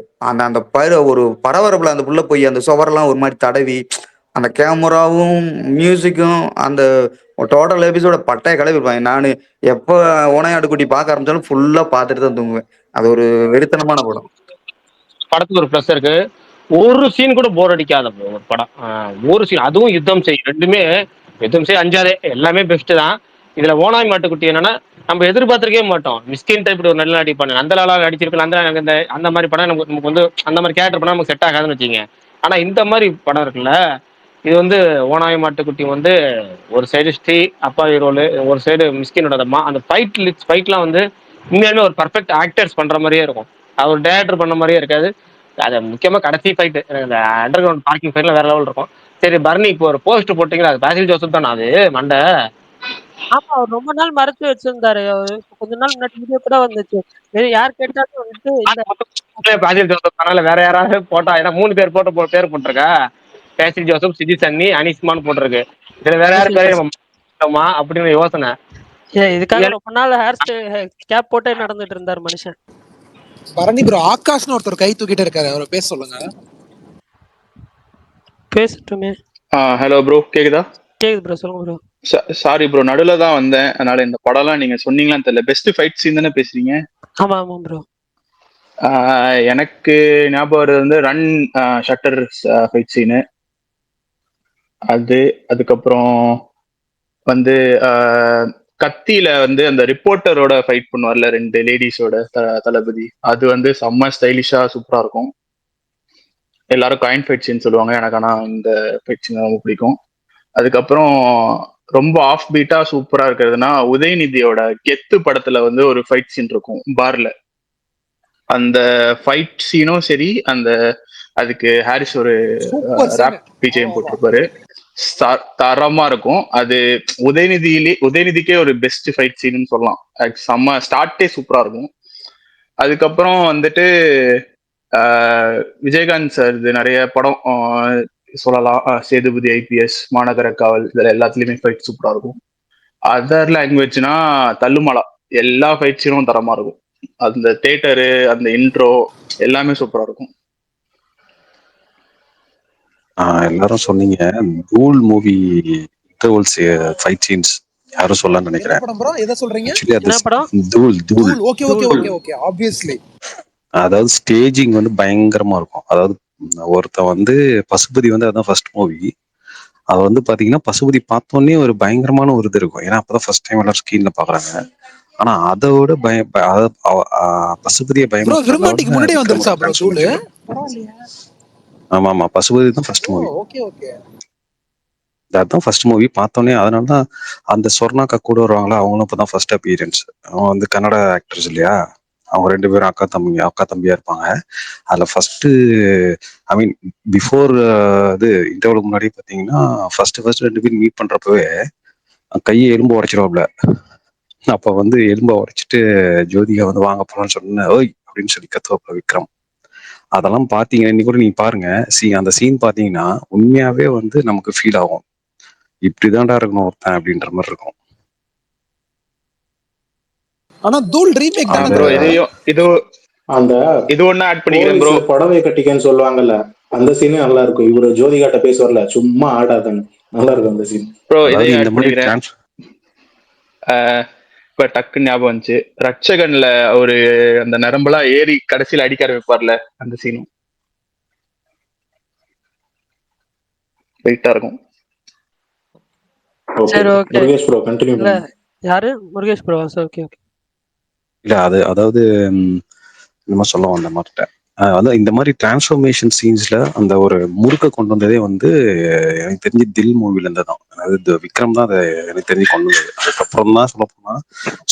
அந்த ஒரு பரபரப்புல அந்த புள்ள போய் அந்த சுவரெல்லாம் ஒரு மாதிரி தடவி, அந்த கேமராவும் மியூசிக்கும் அந்த டோட்டல் எபிசோட பட்டைய கிளப்பிருப்பாங்க. நான் எப்போ ஓனையாடுக்குட்டி பார்க்க ஆரம்பிச்சாலும் ஃபுல்லா பார்த்துட்டு தான் தூங்குவேன். அது ஒரு வெறித்தனமான படம். படத்துக்கு ஒரு ப்ளஸ் இருக்கு, ஒரு சீன் கூட போர் அடிக்காத ஒரு படம். ஒரு சீன், அதுவும் யுத்தம் செய், ரெண்டுமே யுத்தம் செய் அஞ்சாதே எல்லாமே பெஸ்ட் தான். இதுல ஓனாய் மாட்டுக்குட்டி என்னன்னா நம்ம எதிர்பார்த்திருக்கவே மாட்டோம். மிஸ்கின் டைப் ஒரு நல்ல நடிப்பாங்க, அந்த லாலாக அடிச்சிருக்கலாம், அந்த மாதிரி படம் நமக்கு வந்து அந்த மாதிரி கேரக்டர் பண்ணா நமக்கு செட் ஆகாதுன்னு வச்சுங்க. ஆனா இந்த மாதிரி படம் இருக்குல்ல, இது வந்து ஓனாய் மாட்டுக்குட்டி வந்து ஒரு சைடு ஸ்ரீ அப்பாவி ரோலு, ஒரு சைடு மிஸ்கினோட அந்த ஃபைட்லாம் வந்து உண்மையாலுமே ஒரு பர்ஃபெக்ட் ஆக்டர்ஸ் பண்ற மாதிரியே இருக்கும், அது ஒரு டேரக்டர் பண்ண மாதிரியே இருக்காது. அது முக்கியமா கடைசி ஃபைட்டு, இந்த அண்டர் கிரவுண்ட் பார்க்கிங் ஃபைட்ல வேற லெவல் இருக்கும். சரி பர்னி, இப்போ ஒரு போஸ்ட் போட்டீங்களா, அது பாசில் ஜோசப் தானே அது மண்டை? ஆமா, அவர் ரொம்ப நாள் மறைச்சு வச்சிருந்தாரு. கொஞ்ச நாள் முன்னாடி வீடியோ கூட வந்துச்சு, யார் கேட்டாலும் வந்துட்டு பாசில் ஜோசப் தானால வேற யாராவது போட்டா, ஏன்னா 3 பேர் பேர் போட்டிருக்கா, பாசில் ஜோசப், சிஜி சன்னி, அனிஸ்மான் போட்டிருக்கு. இதுல வேற யாரு பேரையும் அப்படின்னு யோசனை. இதுக்காக ரொம்ப நாள் கேப் போட்டே நடந்துட்டு இருந்தாரு மனுஷன். பரணி ப்ரோ, ஆகாஷ்னு ஒருத்தர் கை தூக்கிட்டே இருக்காரு, அவரை பேச சொல்லுங்க. பேசட்டுமே. ஹலோ ப்ரோ, கேக்குதா? கேக்குது ப்ரோ, சொல்லுங்க ப்ரோ. சாரி ப்ரோ, நடுவுல தான் வந்தேன், அதனால இந்த படம்லாம் நீங்க சொன்னீங்களான்னு தெரியல. பெஸ்ட் ஃபைட் சீன் தானே பேசுறீங்க? ஆமா ஆமா ப்ரோ. எனக்கு ஞாபகம் வருது வந்து ரன் ஷட்டர் ஃபைட் சீனு அது. அதுக்கப்புறம் வந்து கத்தியில வந்து அந்த ரிப்போர்ட்டரோட ஃபைட் பண்ணுவார்ல, 2 லேடிஸோட தளபதி, அது வந்து செம்ம ஸ்டைலிஷா சூப்பரா இருக்கும். எல்லாரும் காயின் ஃபைட் சீன் சொல்லுவாங்க, எனக்கு ஆனா இந்த ஃபைட் சீன் ரொம்ப பிடிக்கும். அதுக்கப்புறம் ரொம்ப ஆஃப் பீட்டா சூப்பரா இருக்கிறதுனா உதயநிதியோட கெத்து படத்துல வந்து ஒரு ஃபைட் சீன் இருக்கும் பார்ல. அந்த ஃபைட் சீனும் சரி, அந்த அதுக்கு ஹாரிஸ் ஒரு ராப் பிஜிஎம் போட்டிருப்பாரு, தரமா இருக்கும். அது உதயநிதிக்கே ஒரு பெஸ்ட் ஃபைட் சீன் சொல்லலாம். செம்ம ஸ்டார்ட்டே சூப்பரா இருக்கும். அதுக்கப்புறம் வந்துட்டு விஜயகாந்த் சார் நிறைய படம் சொல்லலாம். சேதுபதி ஐபிஎஸ், மாநகர காவல், இதுல எல்லாத்துலயுமே ஃபைட் சூப்பரா இருக்கும். அதர் லாங்குவேஜ்னா தள்ளுமலா, எல்லா ஃபைட் சீனும் தரமா இருக்கும். அந்த தியேட்டரு, அந்த இன்ட்ரோ எல்லாமே சூப்பரா இருக்கும். எல்லாரும் சொன்னீங்க தூள் மூவி இன்டர்வல்ஸ் ஃபைட் சீன்ஸ் யாரும் சொல்லலாம்னு நினைக்கிறேன். எதை சொல்றீங்க? தூள் தூள் okay okay okay okay obviously. அதாவது ஸ்டேஜிங் வந்து பயங்கரமா இருக்கும். அதாவது ஒருத்தன் வந்து பசுபதி வந்து அதான் ஃபர்ஸ்ட் மூவி. அது வந்து பாத்தீங்கன்னா பசுபதி பார்த்தோன்னே ஒரு பயங்கரமான ஒரு இது இருக்கும். ஏன்னா அப்பதான் ஃபர்ஸ்ட் டைம் எல்லாரும் ஸ்கிரீன்ல பாக்குறாங்க. ஆனா அதை விட பசுபதியை ஆமா ஆமா பசுபதி தான் ஃபர்ஸ்ட் மூவி. அதுதான் ஃபர்ஸ்ட் மூவி பார்த்தோன்னே. அதனாலதான் அந்த சொர்ணாக்கா கூட வருவாங்களா, அவங்களும் இப்பதான் ஃபர்ஸ்ட் அப்பியரன்ஸ். அவங்க வந்து கன்னட ஆக்டர்ஸ் இல்லையா, அவங்க 2 பேரும் அக்கா தம்பியா இருப்பாங்க. அதுல ஃபர்ஸ்ட் ஐ மீன் பிஃபோர் இது இன்டர்வலுக்கு முன்னாடி பாத்தீங்கன்னா ஃபர்ஸ்ட் 2 பேரும் மீட் பண்றப்பவே கையை எலும்பு உடைச்சிருவாப்ல. அப்ப வந்து எலும்பை உடைச்சிட்டு ஜோதிகா வந்து வாங்க போலான்னு சொன்ன ஓய் அப்படின்னு சொல்லி கத்துவாப்ல விக்ரம். அதெல்லாம் பாத்தீங்கன்னா இன்னைக்கு கூட நீங்க பாருங்க, அந்த சீன் பாத்தீங்கன்னா உண்மையாவே வந்து நமக்கு ஃபீல் ஆகும், இப்படிதான்டா இருக்கணும் ஒருத்தன் அப்படின்ற மாதிரி இருக்கும். ஆனா தூள் ரீமேக் தான ப்ரோ. இது ஒண்ணு ஆட் பண்ணிக்கிறேன் ப்ரோ. புடவை கட்டிக்கன்னு சொல்லுவாங்கல்ல, அந்த சீனே நல்லா இருக்கும். இவரு ஜோதிகாட்ட பேசுவார்ல, சும்மா ஆடாதானு, நல்லா இருக்கும் அந்த சீன் ப்ரோ. இதையும் ஆட் பண்ணிக்கிறேன். இப்ப டக்குன்னு ஞாபகம் வந்துச்சு, ரட்சகன்ல ஒரு அந்த நரம்பெல்லாம் ஏறி கடைசியில அடிக்க ஆரம்பிப்பார்ல, அந்த சீனும் வெயிட்டா இருக்கும். சரி ஓகே. முருகேஷ் ப்ரோ கண்டினியூ பண்ணுங்க. யாரு முருகேஷ் ப்ரோ? Okay okay. இல்ல அது அதாவது நம்ம சொல்ல வந்த மாட்டேன். அதான் இந்த மாதிரி டிரான்ஸ்ஃபர்மேஷன் சீன்ஸ்ல அந்த ஒரு முறுக்க கொண்டு வந்ததே வந்து எனக்கு தெரிஞ்சு தில் மூவில இருந்து தான். அதாவது விக்ரம் தான் அதை எனக்கு தெரிஞ்சு கொண்டு வந்தது. அதுக்கப்புறம் தான் சொல்ல போனா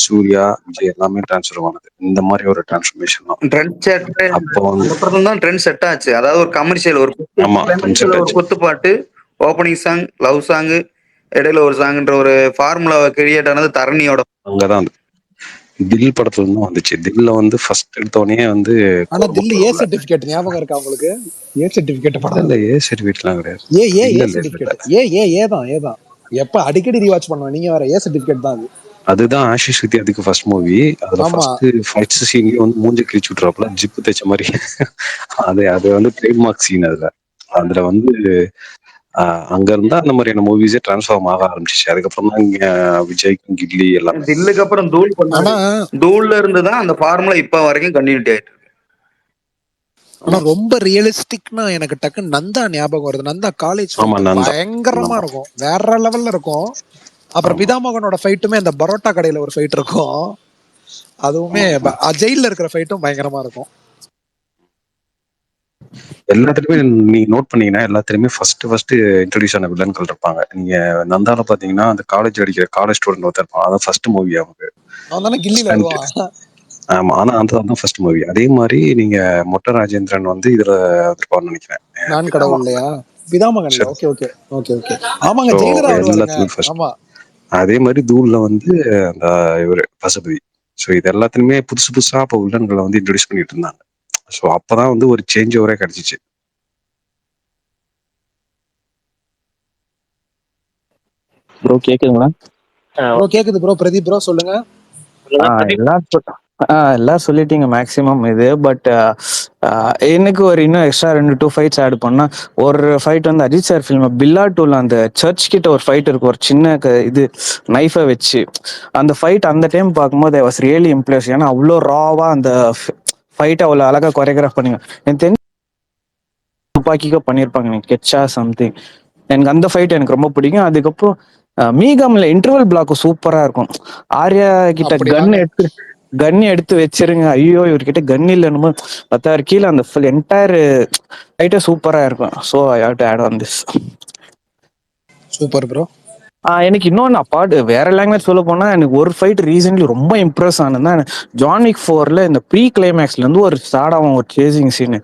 சூர்யா, விஜய் எல்லாமே டிரான்ஸ்ஃபர் ஆனது இந்த மாதிரி ஒரு டிரான்ஸ்ஃபர்மேஷன் தான். அப்போ தான் ட்ரெண்ட் செட் ஆச்சு. அதாவது ஒரு கமர்ஷியல், ஒரு குத்துப்பாட்டு, ஓப்பனிங் சாங், லவ் சாங், இடையில ஒரு சாங்ன்ற ஒரு ஃபார்முலா கிரியேட் ஆனது தரணியோட. அங்கதான் தில் படத்துல இருந்து வந்துச்சு. தில்ல வந்து ஃபர்ஸ்ட் எடுத்தோடனே வந்து ஆனா தில் ஏ சர்டிபிகேட் ஞாபகம் இருக்கா உங்களுக்கு? ஏ சர்டிபிகேட் படம் இல்ல, ஏ சர்டிபிகேட்லாம் கிடையாது. ஏ சர்டிபிகேட் ஏதான் எப்ப அடிக்கடி ரீவாட்ச் பண்ணுவேன். நீங்க வேற ஏ சர்டிபிகேட் தான் அது. அதுதான் ஆஷிஷ் வித்யார்த்திக்கு ஃபர்ஸ்ட் மூவி. அதுல ஃபர்ஸ்ட் ஃபைட் சீன்லயே வந்து மூஞ்சி கிழிச்சு விட்டுறாப்புல ஜிப்பு தைச்ச மாதிரி. அது வந்து ட்ரேட்மார்க் சீன். அதுல வந்து அங்க இருந்தா அந்த மாதிரியான மூவிஸே டிரான்ஸ்ஃபார்ம் ஆக ஆரம்பிச்சிச்சு. அதுக்கப்புறம் தான் இங்க விஜய்க்கும் கில்லி எல்லாம். தில்லுக்கு அப்புறம் தூள்ல இருந்து தான் அந்த ஃபார்முலா இப்ப வரைக்கும் கண்டினியூட்டி ஆயிட்டு. ஆனா ரொம்ப ரியலிஸ்டிக்னா எனக்கு டக்கு நந்தா ஞாபகம் வருது. நந்தா காலேஜ் பயங்கரமா இருக்கும், வேற லெவல்ல இருக்கும். அப்புறம் பிதாமகனோட ஃபைட்டுமே அந்த பரோட்டா கடையில ஒரு ஃபைட் இருக்கும், அதுவுமே ஜெயில இருக்கிற ஃபைட்டும் பயங்கரமா இருக்கும். எல்லாத்துலயுமே நீங்க நோட் பண்ணீங்கன்னா எல்லாத்துலயுமே ஃபர்ஸ்ட் இன்ட்ரோடியூஸ் ஆன வில்லன்கள் இருப்பாங்க. நீங்க நந்தால பாத்தீங்கன்னா அந்த காலேஜ் ஸ்டூடெண்ட் ஒருத்தர் இருப்பான். அதான் ஃபர்ஸ்ட் மூவி அவங்க. ஆமா, ஆனா அதுதான் ஃபர்ஸ்ட் மூவி. அதே மாதிரி நீங்க மொட்டை ராஜேந்திரன் வந்து இதுல இருப்பான்னு நினைக்கிறேன். நான் கடவுள் இல்லையா பிதாமகன்ல? Okay okay okay okay. ஆமாங்க, ஜெயிலரா வருவாங்க. அதே மாதிரி தூள்ல வந்து அந்த இவரு பசுபதி. ஸோ இது எல்லாத்துலயுமே புதுசா இப்போ வில்லன்களை வந்து இன்ட்ரோடியூஸ் பண்ணிட்டு இருந்தாங்க. ஸோ அப்பதான் வந்து ஒரு சேஞ்ச் ஓவரே கிடைச்சிச்சு. ப்ரோ கேக்குதுங்களா? ப்ரோ கேக்குது ப்ரோ. பிரதீப் ப்ரோ சொல்லுங்க. எல்லாம் சொல்லிட்டீங்க மேக்ஸிமம் இது. பட் எனக்கு ஒரு இன்னும் எக்ஸ்ட்ரா 2 ஃபைட்ஸ் ஆட் பண்ணா, ஒரு ஃபைட் வந்து அஜித் சார் ஃபில்ம் பில்லா 2ல அந்த சர்ச் கிட்ட ஒரு ஃபைட் இருக்கும், ஒரு சின்ன இது நைஃபை வச்சு. அந்த ஃபைட் அந்த டைம் பார்க்கும்போது ஐ வாஸ் ரியலி இம்ப்ரெஸ். ஏன்னா அவ்வளோ ராவா அந்த ஃபைட் அவ்வளோ அழகா கொரியோகிராஃப் பண்ணுங்க. எனக்கு தெரிஞ்சு துப்பாக்கிக்கோ பண்ணியிருப்பாங்க, எனக்கு கெச்சா சம்திங். எனக்கு அந்த ஃபைட் எனக்கு ரொம்ப பிடிக்கும். அதுக்கப்புறம் மீகம்ல இன்டர்வல் பிளாக் சூப்பரா இருக்கும். ஆர்யா கிட்ட கன் எடுத்து வச்சிருங்க, ஐயோ இவர்கிட்ட கன் இல்லைன்னு பத்தாயிரம் கீழே அந்த ஃபுல் என்டையர் ஃபைட்டே சூப்பரா இருக்கும். So I have to add on this. Super bro. எனக்கு இன்னொன்னு அப்பார்ட் வேற லாங்குவேஜ் சொல்ல போனா எனக்கு ஒரு ஃபைட் ரீசென்ட்லி ரொம்ப இம்ப்ரெஸ் ஆனதுன்னா ஜான் விக் 4ல இந்த ப்ரீ கிளைமேக்ஸ்ல இருந்து ஒரு ஸ்டார்ட் ஆகும் ஒரு சேசிங் சீன்.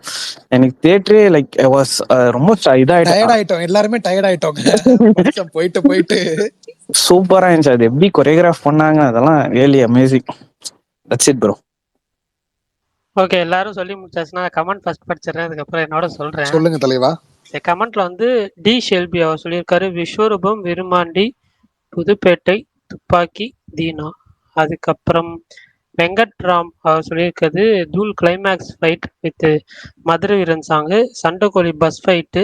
எனக்கு தியேட்டரே லைக் வாஸ் ரொம்ப டயர்ட் ஆயிட்டோம், எல்லாருமே டயர்ட் ஆயிட்டோங்க போயிட்டு போயிட்டு. சூப்பரா இருந்துச்சு. அது எப்படி கொரியோகிராஃப் பண்ணாங்க அதெல்லாம் really amazing. That's it bro. Okay, எல்லாரும் சொல்லி முடிச்சாச்சுன்னா கமெண்ட் ஃபர்ஸ்ட் படிச்சிடுறேன், அதுக்கப்புறம் என்னோட சொல்றேன். சொல்லுங்க தலைவா. கமெண்ட்ல வந்து டி ஷெல்பி அவர் சொல்லியிருக்காரு, விஸ்வரூபம் விருமாண்டி புதுப்பேட்டை துப்பாக்கி தீனா. அதுக்கப்புறம் வெங்கட்ராம் அவர் சொல்லியிருக்கிறது தூள் climax fight with Madurai Veeran song, Sandakozhi bus fight,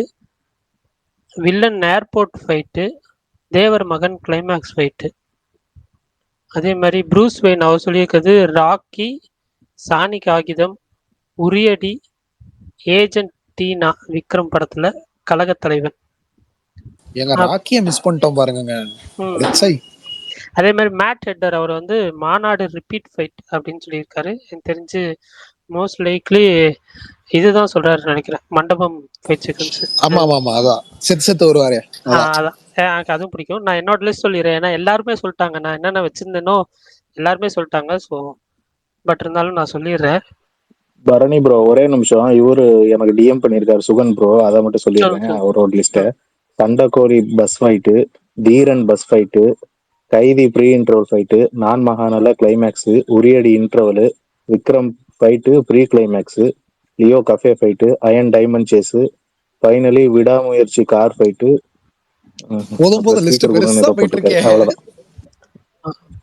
Villain airport fight, Thevar Magan climax fight. அதே மாதிரி ப்ரூஸ் வெயின் அவர் சொல்லியிருக்கிறது ராக்கி, சாணி காகிதம், உரியடி, ஏஜென்ட் டீனா விக்ரம் படத்துல கழக தலைவன். எங்க ராக்கிய மிஸ் பண்ணிட்டோம் பாருங்க. அதே மாதிரி மேட் ஹெட்டர் அவர் வந்து மாநாடு ரிப்பீட் ஃபைட் அப்படின்னு சொல்லியிருக்காரு. எனக்கு தெரிஞ்சு மோஸ்ட் லைக்லி இதுதான் சொல்றாரு நினைக்கிறேன், மண்டபம் ஃபைட் சீக்வன்ஸ். ஆமா ஆமா ஆமா, அதான் செத்து வருவாரே. அதான் எனக்கு அதுவும் பிடிக்கும். நான் என்னோட லிஸ்ட் சொல்லிடுறேன், ஏன்னா எல்லாருமே சொல்லிட்டாங்க, நான் என்னென்ன வச்சிருந்தேனோ எல்லாருமே சொல்லிட்டாங்க. ஸோ பட் இருந்தாலும் நான் சொல்லிடுறேன். பரணி ப்ரோ ஒரே நிமிஷம், இவரு எனக்கு டிஎம் பண்ணிருக்காரு சுகன் ப்ரோ, அதை மட்டும் சொல்லிடுறேன் அவரோட list. Sandakozhi bus fight, Theeran bus fight, Kaithi pre interval fight, Naan Mahaan Alla climax, Uriyadi interval, Vikram fight pre climax, Leo cafe fight, Ayan diamond chase, finally Vidaamuyarchi car fight. அவ்வளவுதான்.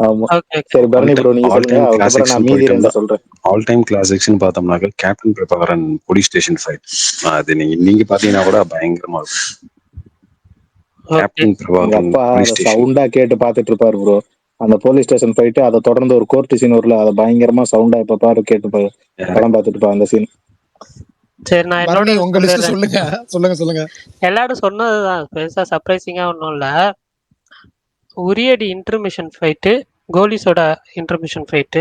ஆமா சரி பரணி ப்ரோ நீங்க சொல்லுங்க, அதுக்கப்புறம் நான் மீதி ரெண்டு சொல்றேன். ஆல் டைம் கிளாசிக்ஸ்னு பார்த்தோம்னாக்க captain Prabhakaran police station fight, அது நீங்க பாத்தீங்கன்னா கூட பயங்கரமா இருக்கும். கேப்டன் பிரபாகரன் போலீஸ் ஸ்டேஷன் சவுண்டா கேட்டு பாத்துட்டு இருப்பாரு ப்ரோ அந்த போலீஸ் ஸ்டேஷன் ஃபைட். அதை தொடர்ந்து ஒரு கோர்ட் சீன் வரல, அதை பயங்கரமா சவுண்டா இப்ப பாரு கேட்டு படம் பாத்துட்டு பா அந்த சீன். சரி, நான் என்னோட உங்க லிஸ்ட் சொல்லுங்க. சொல்லுங்க சொல்லுங்க. எல்லாரும் சொன்னதுதான், பெருசா சர்ப்ரைசிங்கா ஒன்றும் இல்லை. உரியடி இன்டர்மிஷன் ஃபைட்டு, கோலிஸோட இன்டர்மிஷன் ஃபைட்டு,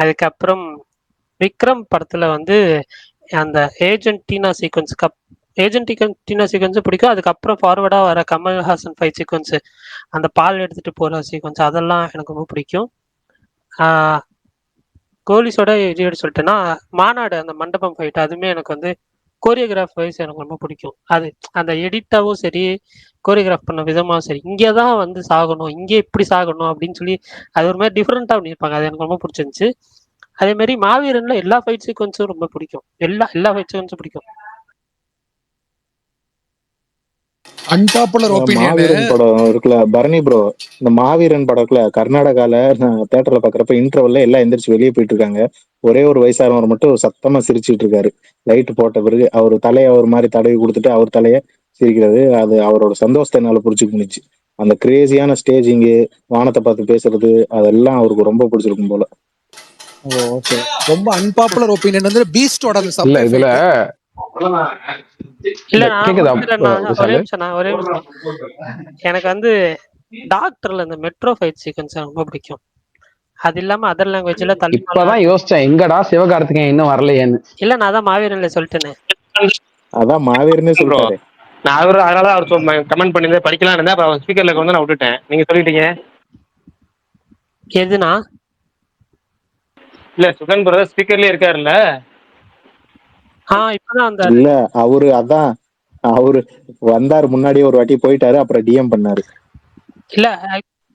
அதுக்கப்புறம் விக்ரம் படத்துல வந்து அந்த ஏஜென்ட் டீனா சீக்வன்ஸ், ஏஜென்ட் டீனா சீக்வன்ஸும் பிடிக்கும். அதுக்கப்புறம் ஃபார்வர்டா வர கமல்ஹாசன் ஃபைட் சீக்வன்ஸ், அந்த பால் எடுத்துட்டு போற சீக்வன்ஸ், அதெல்லாம் எனக்கு ரொம்ப பிடிக்கும். கோலிஸோட இது சொல்லிட்டேன்னா மாநாடு அந்த மண்டபம் ஃபைட், அதுவுமே எனக்கு வந்து கோரியோகிராஃப் வைஸ் எனக்கு ரொம்ப பிடிக்கும். அது அந்த எடிட்டாவும் சரி, கோரியோகிராஃப் பண்ண விதமாகவும் சரி, இங்கே தான் வந்து சாகணும், இங்கே இப்படி சாகணும் அப்படின்னு சொல்லி அது ஒரு மாதிரி டிஃப்ரெண்ட்டாக பண்ணியிருப்பாங்க, அது எனக்கு ரொம்ப பிடிச்சிருந்துச்சு. அதே மாதிரி மாவீரன்ல எல்லா ஃபைட் சீக்வன்ஸும் ரொம்ப பிடிக்கும், எல்லா ஃபைட் சீக்வன்ஸும் பிடிக்கும். அன்பாப்புலர் மாவீரன் படம் இருக்குல்ல பரணி ப்ரோ, இந்த மாவீரன் படம் இருக்குல்ல, கர்நாடகால தியேட்டர்ல பாக்குறப்ப இன்டர்வல்ல எல்லாம் எந்திரிச்சு வெளியே போயிட்டு இருக்காங்க. ஒரே ஒரு வயசானவர் மட்டும் சத்தமா சிரிச்சுட்டு இருக்காரு. லைட் போட்ட பிறகு அவர் தலையை ஒரு மாதிரி தடவி கொடுத்துட்டு அவர் தலைய சிரிக்கிறது, அது அவரோட சந்தோஷத்தை என்னால புடிச்சுக்க முடிச்சு. அந்த கிரேசியான ஸ்டேஜிங்கு, வானத்தை பார்த்து பேசுறது, அதெல்லாம் அவருக்கு ரொம்ப பிடிச்சிருக்கும் போல. ஓகே, ரொம்ப அன்பாப்புலர் ஒபினியன் வந்து பீஸ்டோட அந்த இல்ல இதுல இல்ல கேக்குதா ஒரே நிமிஷம். எனக்கு வந்து டாக்டர்ல இந்த மெட்ரோ ஃபைட் சீக்வன்ஸ் ரொம்ப பிடிக்கும். அது இல்லாம அதர் லாங்குவேஜ்ல இப்பதான் யோசிச்சேன் எங்கடா சிவகார்த்திகேயன் இன்னும் வரலையேன்னு. இல்ல நான் தான் மாவீரன்ல சொல்லிட்டேனே. அதான் மாவீரனே சொல்றாரு. நான் அதனால அவர் கமெண்ட் பண்ணி படிக்கலாம் இருந்தேன், அப்புறம் ஸ்பீக்கர்ல வந்து நான் விட்டுட்டேன். நீங்க சொல்லிட்டீங்க எதுனா? இல்ல சுகன் பிரதர் ஸ்பீக்கர்லயே இருக்காருல்ல. இப்பதான் அந்த இல்ல அவரு வந்தாரு முன்னாடியே ஒரு வாட்டி போயிட்டாரு, அப்புறம் டிஎம் பண்ணாரு. இல்ல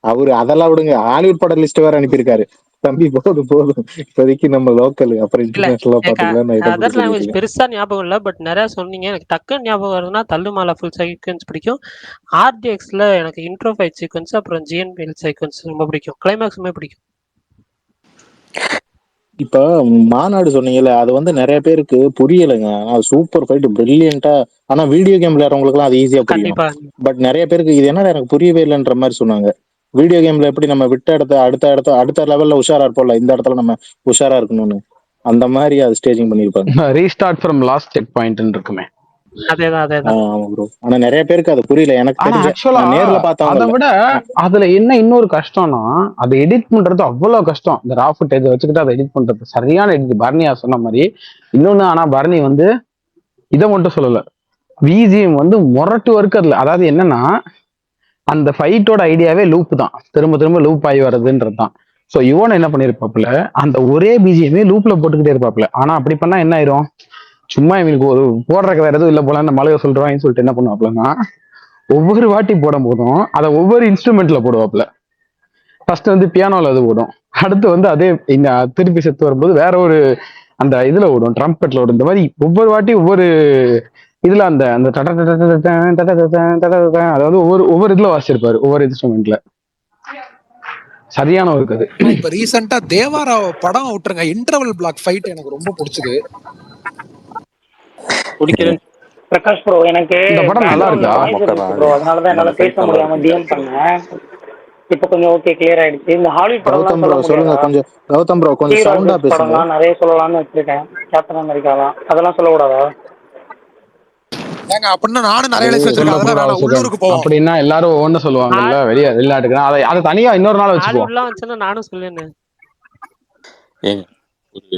அவரு அதெல்லாம் விடுங்க, ஹாலிவுட் பட லிஸ்ட் வேற அனுப்பியிருக்காரு. தம்பி போதும் இப்போதைக்கு நம்ம லோக்கல், அப்புறம் இன்டர்நேஷனலா பாத்துக்கலாம். அதர் லாங்குவேஜ் பெருசா ஞாபகம் இல்ல, பட் நிறைய சொன்னீங்க. எனக்கு டக்குன்னு ஞாபகம் வருதுன்னா தள்ளுமாலா ஃபுல் சீக்வன்ஸ் பிடிக்கும். ஆர்டிஎக்ஸ்ல எனக்கு இன்ட்ரோ ஃபைட் சீக்வன்ஸ், அப்புறம் ஜிஎன்பிஎல் சீக்வன்ஸ் ரொம்ப பிடிக்கும். கிளைமேக்ஸுமே பிடிக்கும். இப்ப மாநாடு சொன்னீங்கல்ல, அது வந்து நிறைய பேருக்கு புரியலைங்க. அது சூப்பர் ஃபைட், பிரில்லியண்டா. ஆனா வீடியோ கேம் விளையாடுறவங்களுக்கு எல்லாம் அது ஈஸியா புரியும். பட் நிறைய பேருக்கு இது என்ன எனக்கு புரியவே இல்லைன்ற மாதிரி சொன்னாங்க. வீடியோ கேம்ல எப்படி நம்ம விட்ட இடத்த அடுத்த லெவல்ல உஷாரா இருப்போம்ல, இந்த இடத்துல நம்ம உஷாரா இருக்கணும்னு, அந்த மாதிரி அது ஸ்டேஜிங் பண்ணிருப்பாங்க. Restart from last check point இருக்குமே. ஆனா நிறைய பேருக்கு அது புரியல. எனக்கு நேர்ல பார்த்தவங்க அதை விட அதுல என்ன இன்னொரு கஷ்டம்னா, அதை எடிட் பண்றது அவ்வளவு கஷ்டம். இந்த ரா ஃபுட்டேஜ் வச்சுக்கிட்டு அதை எடிட் பண்றது சரியான எடிட். பர்னியா சொன்ன மாதிரி இன்னொன்னு, ஆனா பர்னி வந்து இதை மட்டும் சொல்லல, பிஜிஎம் வந்து முரட்டு ஒர்க். அதுல அதாவது என்னன்னா, அந்த ஃபைட்டோட ஐடியாவே லூப் தான், திரும்ப திரும்ப லூப் ஆகி வர்றதுன்றது தான். ஸோ யுவன் என்ன பண்ணிருப்பாப்ல, அந்த ஒரே பிஜிஎமே லூப்ல போட்டுக்கிட்டே இருப்பாப்ல. ஆனா அப்படி பண்ணா என்ன ஆயிரும், சும்மா இவனுக்கு ஒரு போடுறக்கு வேற எதுவும் இல்ல போல இந்த மலையை சொல்றாங்கன்னு சொல்லிட்டு என்ன பண்ணுவாப்லன்னா, ஒவ்வொரு வாட்டி போடும் போதும் அதை ஒவ்வொரு இன்ஸ்ட்ருமெண்ட்ல போடுவாப்ல. ஃபர்ஸ்ட் வந்து பியானோல அது ஓடும், அடுத்து வந்து அதே இந்த திருப்பி செத்து வரும்போது வேற ஒரு அந்த இதுல ஓடும், ட்ரம்பெட்ல ஓடும். இந்த மாதிரி ஒவ்வொரு வாட்டி ஒவ்வொரு இதுல அந்த அந்த அதாவது ஒவ்வொரு இதுல வாசிச்சிருப்பாரு, ஒவ்வொரு இன்ஸ்ட்ருமெண்ட்ல. சரியான ஒரு கதை. இப்ப ரீசெண்டா தேவாரா படம் விட்டுருங்க, இன்டர்வல் பிளாக் ஃபைட் எனக்கு ரொம்ப பிடிச்சது. பிரகாஷ் ப்ரோ, எனக்கு இந்த படம் நல்லா இருக்கா ப்ரோ, அதனாலதான் என்னால பேச முடியாம டிஎம் பண்ணேன். இப்ப கொஞ்சம் ஓகே, கிளியர் ஆயிடுச்சு. இந்த ஹாலிவுட் படம்லாம் சொல்ல சொல்லுங்க முடியாதா? கொஞ்சம். கௌதம் ப்ரோ கொஞ்சம் சவுண்டா பேசுங்க. படம்லாம் நிறைய சொல்லலாம்னு வச்சிருக்கேன், கேப்டன் அமெரிக்காலாம், அதெல்லாம் சொல்லக்கூடாதா? ஏங்க அப்படின்னா நானும் நிறைய லிஸ்ட் வச்சிருக்கேன், அதெல்லாம் வேணாம், உள்ளூருக்கு போவோம். அப்படின்னா எல்லாரும் ஒவ்வொன்னு சொல்லுவாங்கல்ல, வெளிநாட்டுக்கு அதை தனியா இன்னொரு நாள் வச்சுப்போம். ஹாலிவுட்லாம் வந்துச்சுன்னா நானும் சொல்லேன்னு.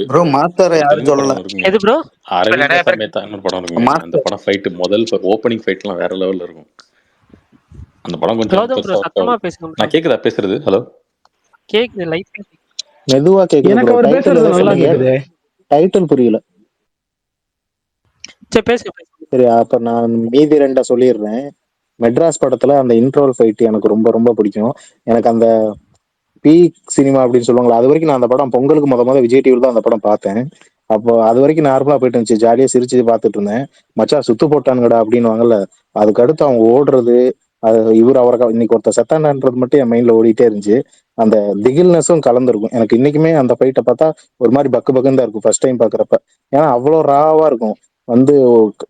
ப்ரோ மாஸ்டர் யாரும் சொல்லல. எது ப்ரோ? அரவிந்த் சமேதான்னு படம் இருக்குங்க, அந்த படம் ஃபைட் முதல் ஓப்பனிங் ஃபைட்லாம் வேற லெவல்ல இருக்கும். அந்த படம் கொஞ்சம் கௌதம் ப்ரோ சத்தமா பேசுங்க. நான் கேக்குதா பேசுறது? ஹலோ கேக்குது, லைட்டா மெதுவா கேக்குது. எனக்கு அவர் பேசுறது நல்லா கேக்குது. டைட்டில் புரியல. சரி பேசுங்க. சரி, அப்ப நான் மீதி ரெண்டா சொல்லிடுறேன். மெட்ராஸ் படத்துல அந்த இன்ட்ரோல் ஃபைட் எனக்கு ரொம்ப ரொம்ப பிடிக்கும். எனக்கு அந்த பீக் சினிமா அப்படின்னு சொல்லுவாங்களா, அது வரைக்கும் நான் அந்த படம் பொங்கலுக்கு முத விஜய் டிவில தான் அந்த படம் பார்த்தேன். அப்போ அது வரைக்கும் நார்மலா போயிட்டு இருந்துச்சு, ஜாலியா சிரிச்சு பார்த்துட்டு இருந்தேன். மச்சா சுத்து போட்டானுங்கடா அப்படின்னு வாங்கல, அதுக்கு அடுத்து அவங்க ஓடுறது, அது இவர் அவரை இன்னைக்கு ஒருத்தர் செத்தாண்டான்றது மட்டும் என் மைண்ட்ல ஓடிட்டே இருந்துச்சு. அந்த திகில்னஸும் கலந்துருக்கும். எனக்கு இன்னைக்குமே அந்த ஃபைட்டை பார்த்தா ஒரு மாதிரி பக்கு பக்குன்னு தான் இருக்கும் ஃபர்ஸ்ட் டைம் பாக்குறப்ப. ஏன்னா அவ்வளோ ராவா இருக்கும். வந்து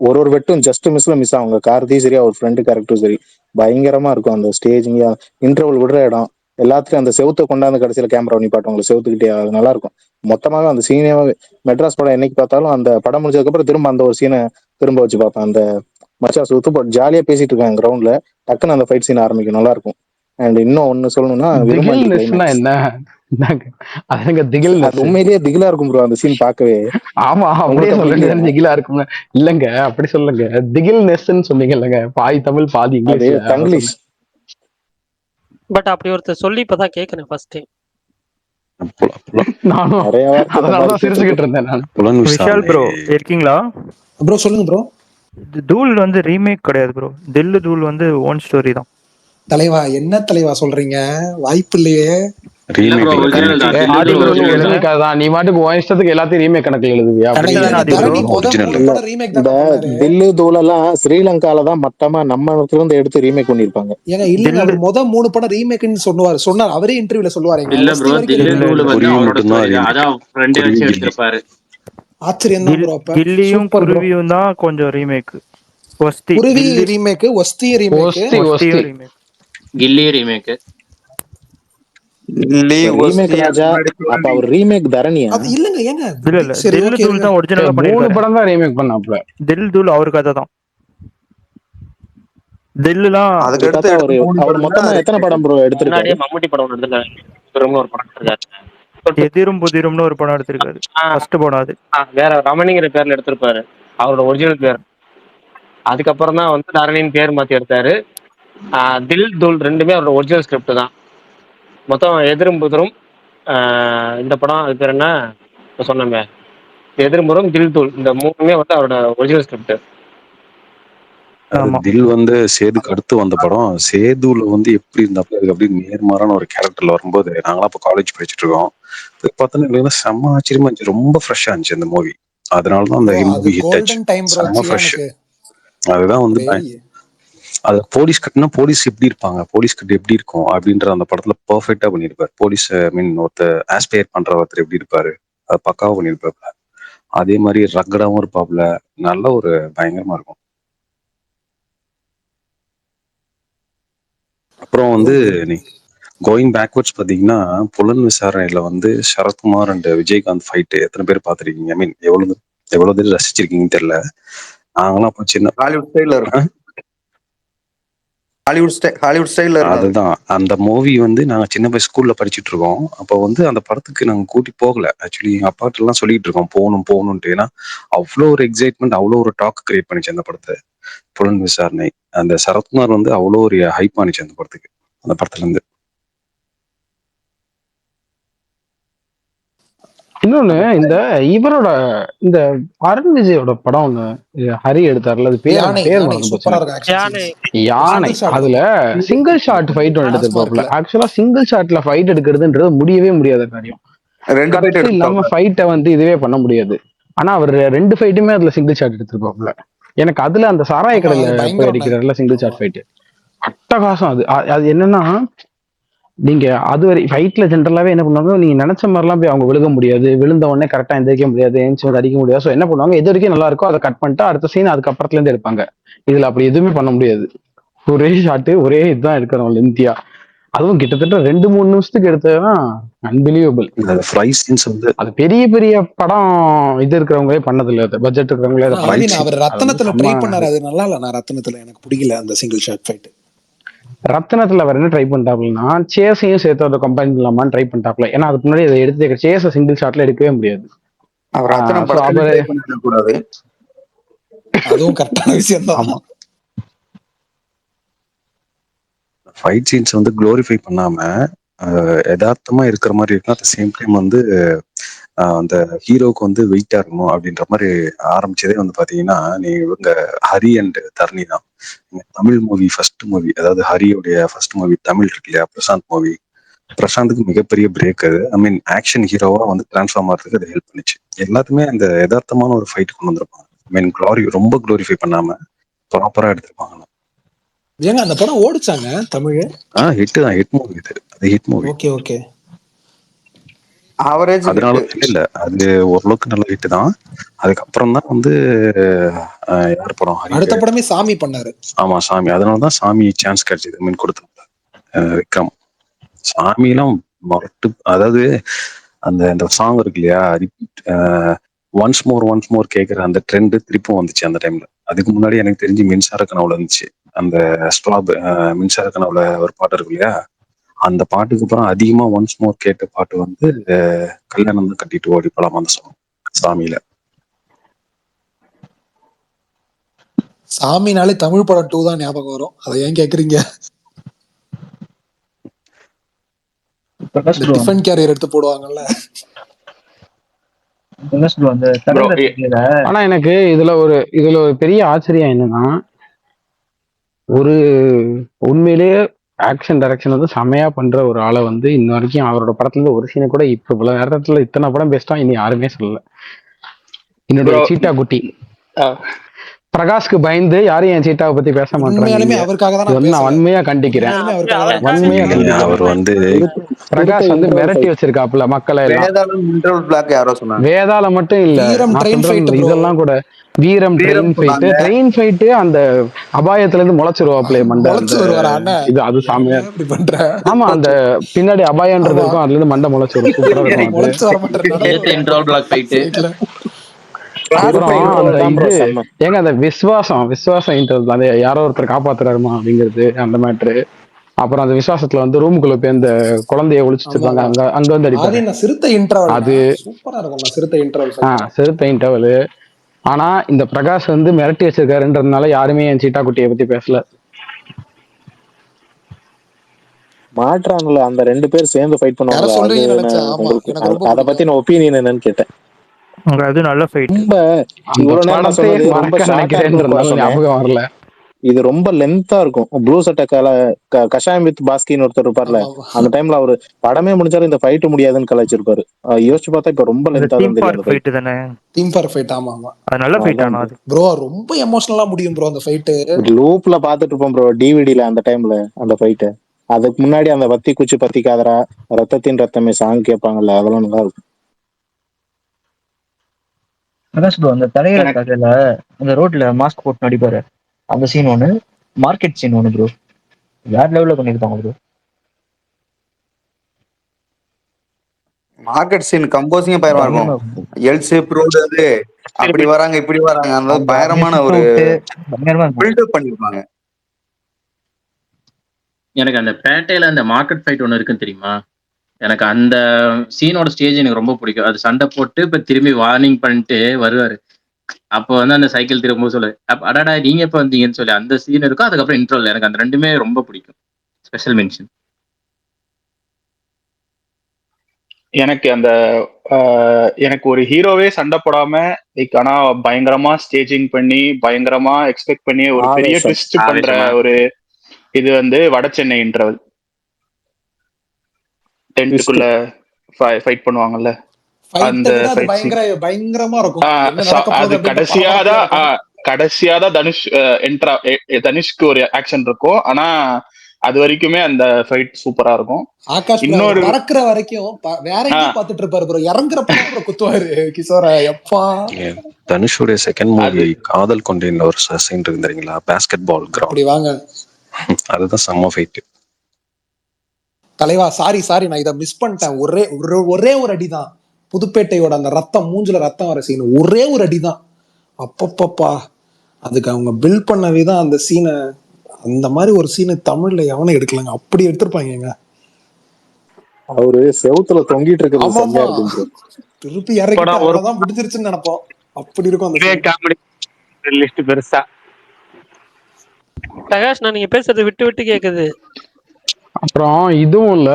ஒரு வெட்டும் ஜஸ்ட் மிஸ்ல மிஸ் ஆகுங்க. கார்த்தி சரி, அவர் ஃப்ரெண்டு கேரக்டரும் சரி, பயங்கரமா இருக்கும். அந்த ஸ்டேஜிங்க, இன்டர்வல் விடுற இடம் எல்லாத்துலயும் அந்த செவுத்தை கொண்டாந்து கடைசியில கேமரா நிப்பாட்டுவாங்க செவுத்துக்கிட்டே, அது நல்லா இருக்கும். மொத்தமாக அந்த சீனாவே மெட்ராஸ் படம் என்னைக்கு பார்த்தாலும் அந்த படம் முடிஞ்சதுக்கு அப்புறம் திரும்ப அந்த ஒரு சீனை திரும்ப வச்சு பார்ப்பேன். அந்த மச்சா சுத்து போட்டு ஜாலியா பேசிட்டு இருக்காங்க கிரவுண்ட்ல, டக்குன்னு அந்த ஃபைட் சீன் ஆரம்பிக்கும், நல்லா இருக்கும். அண்ட் இன்னும் ஒன்னு சொல்லணும்னா, உண்மையிலேயே திகிலா இருக்கும் ப்ரோ அந்த சீன் பார்க்கவே. ஆமா, அப்படியே சொல்லுங்க, திகிலா இருக்குங்க. இல்லங்க அப்படி சொல்லுங்க, திகில்னஸ்ன்னு சொன்னீங்க இல்லங்க, பாதி தமிழ் பாதி இங்கிலீஷ். பட் அப்படி ஒருத்தர் சொல்லி இப்பதான் கேக்குறேன் ஃபர்ஸ்ட் டைம். நானும் அதனாலதான் சிரிச்சுக்கிட்டு இருந்தேன். நான் விஷால் ப்ரோ இருக்கீங்களா ப்ரோ? சொல்லுங்க ப்ரோ. தூள் வந்து ரீமேக் கிடையாது ப்ரோ, தில்லு தூள் வந்து ஓன் ஸ்டோரி தான். தலைவா என்ன தலைவா சொல்றீங்க, வாய்ப்பு இல்லையே. நீ மாட்டுக்கு உன் இஷ்டத்துக்கு எல்லாத்தையும் ரீமேக் கணக்கு எழுதுவியா? தில்லு தூளெல்லாம் ஸ்ரீலங்கால தான் மொத்தமா நம்ம இடத்துல இருந்து எடுத்து ரீமேக் பண்ணிருப்பாங்க. ஏங்க இல்லங்க, அவர் முத 3 படம் ரீமேக்னு சொன்னார், அவரே இன்டர்வியூல சொல்லுவாரு. ஆச்சரியம் தான் ப்ரோ. அப்ப கில்லியும் குருவியும் தான் கொஞ்சம் ரீமேக். குருவி ரீமேக், ஒஸ்தி ரீமேக், கில்லி ரீமேக். ரீமேக் தரணியா? அது இல்லங்க. ஏங்க இல்ல தில்லு தூள் தான் ஒரிஜினலா பண்ணிருக்காரு. 3 படம் தான் ரீமேக் பண்ணாப்ல. தில் தூள் அவர் கதை தான். தில்லுலாம் அதுக்கு அடுத்து அவர் மொத்தமா எத்தனை படம் ப்ரோ எடுத்திருக்காரு? மம்முட்டி படம் எடுத்திருக்காரு, ஒரு படம் எடுத்திருக்காரு. எதிரும் புதிரும்னு ஒரு படம் எடுத்திருக்காரு, ஃபர்ஸ்ட் படம் அது. வேற ரமணிங்கிற பேர்ல எடுத்திருப்பாரு, அவரோட ஒரிஜினல் பேர். அதுக்கப்புறம் தான் வந்து தரணின்னு பேர் மாத்தி எடுத்தாரு. தில் தூள் ரெண்டுமே அவரோட ஒரிஜினல் ஸ்கிரிப்ட் தான். மொத்தம் எதிரும் புதிரும், இந்த படம் அது பேர் என்ன சொன்னோமே, எதிரும் புதிரும், தில் தூள், இந்த 3மே வந்து அவரோட ஒரிஜினல் ஸ்கிரிப்ட். தில் வந்து சேதுக்கு அடுத்து வந்த படம். சேதுல வந்து எப்படி இருந்தாப்ல, அதுக்கு அப்படி நேர்மாறான ஒரு கேரக்டர்ல வரும்போது, நாங்களாம் இப்போ காலேஜ் படிச்சுட்டு இருக்கோம், பார்த்தோன்னா செம்ம ஆச்சரியமா இருந்துச்சு, ரொம்ப ஃப்ரெஷ்ஷா இருந்துச்சு இந்த மூவி. அதனாலதான் அந்த மூவி ஹிட் ஆச்சு, செம்ம ஃப்ரெஷ். அதுதான் வந்து அது போலீஸ் கட்னா போலீஸ் எப்படி இருப்பாங்க, போலீஸ் கட்டு எப்படி இருக்கும் அப்படின்ற அந்த படத்துல பெர்ஃபெக்டா பண்ணிருப்பாரு. போலீஸ் மீன் ஒருத்தர் ஆஸ்பயர் பண்ற ஒருத்தர் எப்படி இருப்பாரு, அது பக்காவா பண்ணிருப்பாப்ல. அதே மாதிரி ரக்கடாவும் இருப்பாப்ல, நல்ல ஒரு பயங்கரமா இருக்கும். அப்புறம் வந்து நீ கோயிங் பேக்வர்ட்ஸ் பாத்தீங்கன்னா, புலன் விசாரணையில வந்து சரத்குமார் அண்ட் விஜயகாந்த் ஃபைட் எத்தனை பேர் பாத்திருக்கீங்க? ஐ மீன் எவ்வளவு பேர் ரசிச்சிருக்கீங்கன்னு தெரியல. நாங்களாம் அப்போ சின்ன ஹாலிவுட் ஸ்டைல்ல அதுதான் அந்த மூவி வந்து நாங்க சின்ன வயசு ஸ்கூல்ல படிச்சுட்டு இருக்கோம். அப்போ வந்து அந்த படத்துக்கு நாங்க கூட்டி போகல. ஆக்சுவலி எங்க அப்பாட்ட எல்லாம் சொல்லிட்டு இருக்கோம் போகணும்ட்டு. ஏன்னா அவ்வளோ ஒரு எக்ஸைட்மெண்ட், அவ்வளோ ஒரு டாக் கிரியேட் பண்ணிச்சு அந்த படத்தை. புலன் விசாரணை. அந்த சரத்குமார் வந்து அவ்வளோ ஒரு ஹைப் ஆனிச்சு அந்த படத்துக்கு, அந்த படத்துல இருந்து. இன்னொன்னு இந்த இவரோட இந்த அருண் விஜயோட படம் ஒண்ணு ஹரி எடுத்தாருல, அது பேர் யானை பேர் யானை மறந்து சூப்பரா போச்சுங்க. இருக்கும் ஆக்ஷன் சீன்ஸ். யானை. சிங்கிள் ஷாட் தான். அதுல சிங்கிள் ஷாட் ஃபைட் ஒன்று எடுத்திருப்பாப்புல. ஆக்சுவலா சிங்கிள் ஷாட்ல ஃபைட் எடுக்கிறதுன்றது முடியவே முடியாத காரியம். 2 ஃபைட் கட் இல்லாம ஃபைட்டை வந்து இதுவே பண்ண முடியாது. ஆனா அவர் 2 ஃபைட்டுமே அதுல சிங்கிள் ஷாட் எடுத்திருப்பாப்புல. எனக்கு அதுல அந்த சாராய ஆமா கடையில அது போய் பயங்கரம். அடிக்கிறாருல சிங்கிள் ஷாட் ஆமா ஃபைட், அட்டகாசம். அது அது என்னன்னா, நீங்க அதுவரை ஃபைட்ல ஜென்ரலாவே என்ன பண்ணுவாங்க, நீங்க நினைச்ச மாதிரிலாம் போய் அவங்க விழுக முடியாது, விழுந்த உடனே கரெக்டா எந்திரிக்க முடியாது, ஏஞ்சி வந்து அடிக்க முடியாது. ஸோ என்ன பண்ணுவாங்க, எது வரைக்கும் நல்லா இருக்கோ அதை கட் பண்ணிட்டு அடுத்த சீன் அதுக்கப்புறத்துல இருந்து எடுப்பாங்க. இதுல அப்படி எதுவுமே பண்ண முடியாது. ஒரே ஷாட்டு ஒரே இதுதான் எடுக்கிறோம் லென்த்தியா. அதுவும் கிட்டத்தட்ட 2-3 நிமிஷத்துக்கு எடுத்ததுதான் அன்பிலீவபிள். ஃபைட் சீன்ஸ் வந்து அது பெரிய பெரிய படம் இது இருக்கிறவங்களே பண்ணது இல்ல, பட்ஜெட் இருக்கிறவங்களே அதை ஆனா பண்ணல. அரவிந்த் அவர் அது வந்து ரத்தனத்துல செம்ம. ட்ரை பண்ணாரு, அது நல்லா இல்ல. நான் ரத்தனத்துல எனக்கு பிடிக்கல அந்த சிங்கிள் ஷாட் ஃபைட். ரத்னத்துல அவர் என்ன ட்ரை பண்ணிட்டாப்லன்னா, சேஸையும் சேர்த்து அதை கம்பைன் பண்ணலாமான்னு ட்ரை பண்ணிட்டாப்ல. ஏன்னா அதுக்கு முன்னாடி அதை எடுத்து சேஸை சிங்கிள் ஷாட்ல எடுக்கவே முடியாது. அவர் ரத்தனம் ஸோ படத்துல அவரு ட்ரை பண்ணிருக்க கூடாது. அதுவும் கரெக்டான விஷயம் தான். ஆமா ஃபைட் சீன்ஸ் வந்து க்ளோரிஃபை பண்ணாம யதார்த்தமா இருக்கிற மாதிரி இருக்கும். அட் த சேம் டைம் வந்து அந்த ஹீரோவுக்கு வந்து வெயிட்டா இருக்கணும் அப்படின்ற மாதிரி ஆரம்பிச்சதே வந்து பாத்தீங்கன்னா, நீ இவங்க ஹரி அண்ட் தர்ணி தான். தமிழ் மூவி ஃபர்ஸ்ட் மூவி, அதாவது ஹரியோடைய ஃபர்ஸ்ட் மூவி தமிழ் இருக்கு இல்லையா, பிரசாந்த் மூவி. பிரசாந்துக்கு மிகப்பெரிய பிரேக் அது. ஐ மீன் ஆக்ஷன் ஹீரோவா வந்து டிரான்ஸ்ஃபார்ம் ஆகிறதுக்கு அது ஹெல்ப் பண்ணிச்சு. எல்லாத்துமே அந்த யதார்த்தமான ஒரு ஃபைட் கொண்டு வந்திருப்பாங்க. ஐ மீன் ரொம்ப க்ளோரிஃபை பண்ணாம ப்ராப்பரா எடுத்திருப்பாங்க. ஏங்க அந்த படம் ஓடிச்சாங்க தமிழ்? ஹிட் தான், ஹிட் மூவி இது. அது hit movie. Okay okay. Average அதனால இல்ல, அது ஓரளவுக்கு நல்ல ஹிட் தான். அதுக்கப்புறம் தான் வந்து யார் படம், அடுத்த படமே சாமி பண்ணாரு. ஆமா சாமி. அதனாலதான் சாமி சான்ஸ் கிடைச்சது, மீன் கொடுத்தாங்க விக்ரம். சாமிலாம் மொரட்டு. அதாவது அந்த சாங் இருக்கு இல்லையா, ஒன்ஸ் மோர் கேட்கிற அந்த ட்ரெண்ட் திருப்பும் வந்துச்சு அந்த டைம்ல. அதுக்கு முன்னாடி எனக்கு தெரிஞ்சு மின்சார கனவுல இருந்துச்சு அந்த மின்சார கனவுல ஒரு பாட்டு இருக்கு இல்லையா, அந்த பாட்டுக்கு அப்புறம் அதிகமா ஒன்ஸ் மோர் கேட்ட பாட்டு வந்து கல்யாணம் தான் கட்டிட்டு ஓடி படம் அந்த சாங் சாமியில. சாமினாலே தமிழ் படம் 2 தான் ஞாபகம் வரும். அதை ஏன் கேக்குறீங்க? டிஃபன் கேரியர் எடுத்து போடுவாங்கல்ல. ஆனா எனக்கு இதுல ஒரு பெரிய ஆச்சரியம் என்னன்னா, ஒரு உண்மையிலேயே ஆக்ஷன் டைரக்ஷன் வந்து செமையா பண்ற ஒரு ஆளை வந்து இன்ன வரைக்கும் அவரோட படத்துல இருந்து ஒரு சீனை கூட இப்ப இவ்வளவு நேரத்துல இத்தனை படம் பெஸ்டா இனி யாருமே சொல்லல. என்னுடைய சீட்டா குட்டி பிரகாஷ்க்கு பயந்து யாரும் என் சீட்டாவை பத்தி பேச மாட்டாங்க. நான் வன்மையா கண்டிக்கிறேன். அவர் வந்து பிரகாஷ் வந்து மிரட்டி வச்சிருக்காப்புல மக்களை எல்லாம். வேதாள மட்டும் இல்ல, இதெல்லாம் கூட வீரம் ட்ரெயின் ஃபைட் அந்த அபாயத்துல இருந்து முளைச்சிருவாப்ல மண்டை. இது அது சாமியா பண்ற. ஆமா, அந்த பின்னாடி அபாயன்றது இருக்கும், அதுல இருந்து மண்டை முளைச்சிரும். சூப்பரா இருக்கும். ஏங்க அந்த விசுவாசம் இன்டர்வல், அந்த யாரோ ஒருத்தர் காப்பாத்துறாருமா அப்படிங்கிறது அந்த மேட்ரு. அப்புறம் அந்த விசுவாசத்துல வந்து ரூமுக்குள்ள போய் அந்த குழந்தைய ஒழிச்சிட்டு இருப்பாங்க, அங்க வந்து அடிப்பாங்க. அது சிறுத்தை இன்டர்வல். ஆனா இந்த பிரகாஷ் வந்து மிரட்டி வச்சிருக்காருன்றதுனால யாருமே என் சீட்டா குட்டியை பத்தி பேசல. மாற்றான்ல அந்த 2 பேர் சேர்ந்து ஃபைட் பண்ணுவாங்க. அத பத்தி நான் ஒப்பீனியன் என்னன்னு கேட்டேன். அது நல்ல ஃபைட். ரொம்ப இவ்வளவு நேரம் நான் சொன்னது ரொம்ப ஷார்ட்டா இருக்கும். இது ரொம்ப லென்த்தா இருக்கும். ப்ளூ சட்டை கஷாயம் வித் பாஸ்கின்னு ஒருத்தர் இருப்பார்ல, அந்த டைம்ல அவரு படமே முடிஞ்சாரு இந்த ஃபைட் முடியாதுன்னு கலாச்சிருப்பாரு. யோசிச்சு பார்த்தா இப்ப ரொம்ப லென்த்தா தான் தெரியும். ஃபைட் தானே, டீம் ஃபார் ஃபைட். ஆமா ஆமா, அது நல்ல ஃபைட். ஆனா அது ப்ரோ ரொம்ப எமோஷனலா முடியும் ப்ரோ அந்த ஃபைட். லூப்ல பாத்துட்டு இருப்போம் ப்ரோ டிவிடில அந்த டைம்ல அந்த ஃபைட். அதுக்கு முன்னாடி அந்த வத்தி குச்சி பத்தி காதரா ரத்தத்தின் ரத்தமே சாங் கேட்பாங்கல்ல, அதெல்லாம் நல்லா இருக்கும். அந்த தலையில கதையில அந்த ரோட்ல மாஸ்க் போட்டு நடிப்பாரு, அந்த சீன் ஒண்ணு, மார்க்கெட் சீன் ஒண்ணு ப்ரோ, வேற லெவல்ல பண்ணிருக்காங்க ப்ரோ. மார்க்கெட் சீன் கம்போசிங் பயமா இருக்கும். எல் ஷேப் ரோடு அது அப்படி வராங்க இப்படி வராங்க, அந்த பயங்கரமான ஒரு பில்டப் பண்ணிருப்பாங்க. எனக்கு அந்த பேட்டையில அந்த மார்க்கெட் ஃபைட் ஒண்ணு இருக்குன்னு தெரியுமா, எனக்கு அந்த சீனோட ஸ்டேஜ் எனக்கு ரொம்ப பிடிக்கும். அது சண்டை போட்டு இப்ப திரும்பி வார்னிங் பண்ணிட்டு வருவாரு, அப்போ வந்து அந்த சைக்கிள் திரும்ப சொல்லு அடாடா நீங்க எப்ப வந்தீங்கன்னு சொல்லி அந்த சீன் இருக்கும். அதுக்கப்புறம் இன்ட்ரோல் எனக்கு அந்த ரெண்டுமே ரொம்ப பிடிக்கும். Special mention. எனக்கு அந்த எனக்கு ஒரு ஹீரோவே சண்டை போடாம ஆனா பயங்கரமா ஸ்டேஜிங் பண்ணி பயங்கரமா எக்ஸ்பெக்ட் பண்ணி ஒரு பெரிய ட்விஸ்ட் பண்ற ஒரு இது வந்து வட சென்னை இன்டர்வல். டென்ட்டுக்குள்ள ஃபைட் பண்ணுவாங்கல்ல அந்த பயங்கரமா இருக்கும். அது கடைசியாதான் தனுஷ்க்கு ஒரு ஆக்ஷன் இருக்கும். ஆனா அது வரைக்குமே அந்த ஃபைட் சூப்பரா இருக்கும். இன்னொரு பறக்குற வரைக்கும் வேற எங்கேயும் பாத்துட்டு இருப்பாரு ப்ரோ. இறங்குறப்ப குத்துவாரு கிஷோர. எப்பா தனுஷுடைய செகண்ட் மூவி காதல் கொண்டேன் ஒரு சீன் இருக்கு தெரியுங்களா, பாஸ்கெட் பால் அப்படி வாங்க. அதுதான் செம்ம ஃபைட். தலைவா சாரி நான் இதை மிஸ் பண்ணிட்டேன். ஒரே ஒரு அடிதான் புதுப்பேட்டையோட அந்த ரத்தம் மூஞ்சில ரத்தம் வர சீன். ஒரே ஒரு அடிதான். அப்பப்பப்பா அதுக்கு அவங்க பில்ட் பண்ண விதம் அந்த சீனை, அந்த மாதிரி ஒரு சீனு தமிழ்ல எவனை எடுக்கலாங்க. அப்படி எடுத்திருப்பாங்க. அவரு செவுத்துல தொங்கிட்டு இருக்கிறது திருப்பி இறக்கிதான் முடிஞ்சிருச்சுன்னு நினைப்போம். அப்படி இருக்கும் அந்த காமெடி லிஸ்ட் பெருசா. பிரகாஷ் நான் நீங்க பேசுறது விட்டு விட்டு கேக்குது. அப்புறம் இதுவும் இல்ல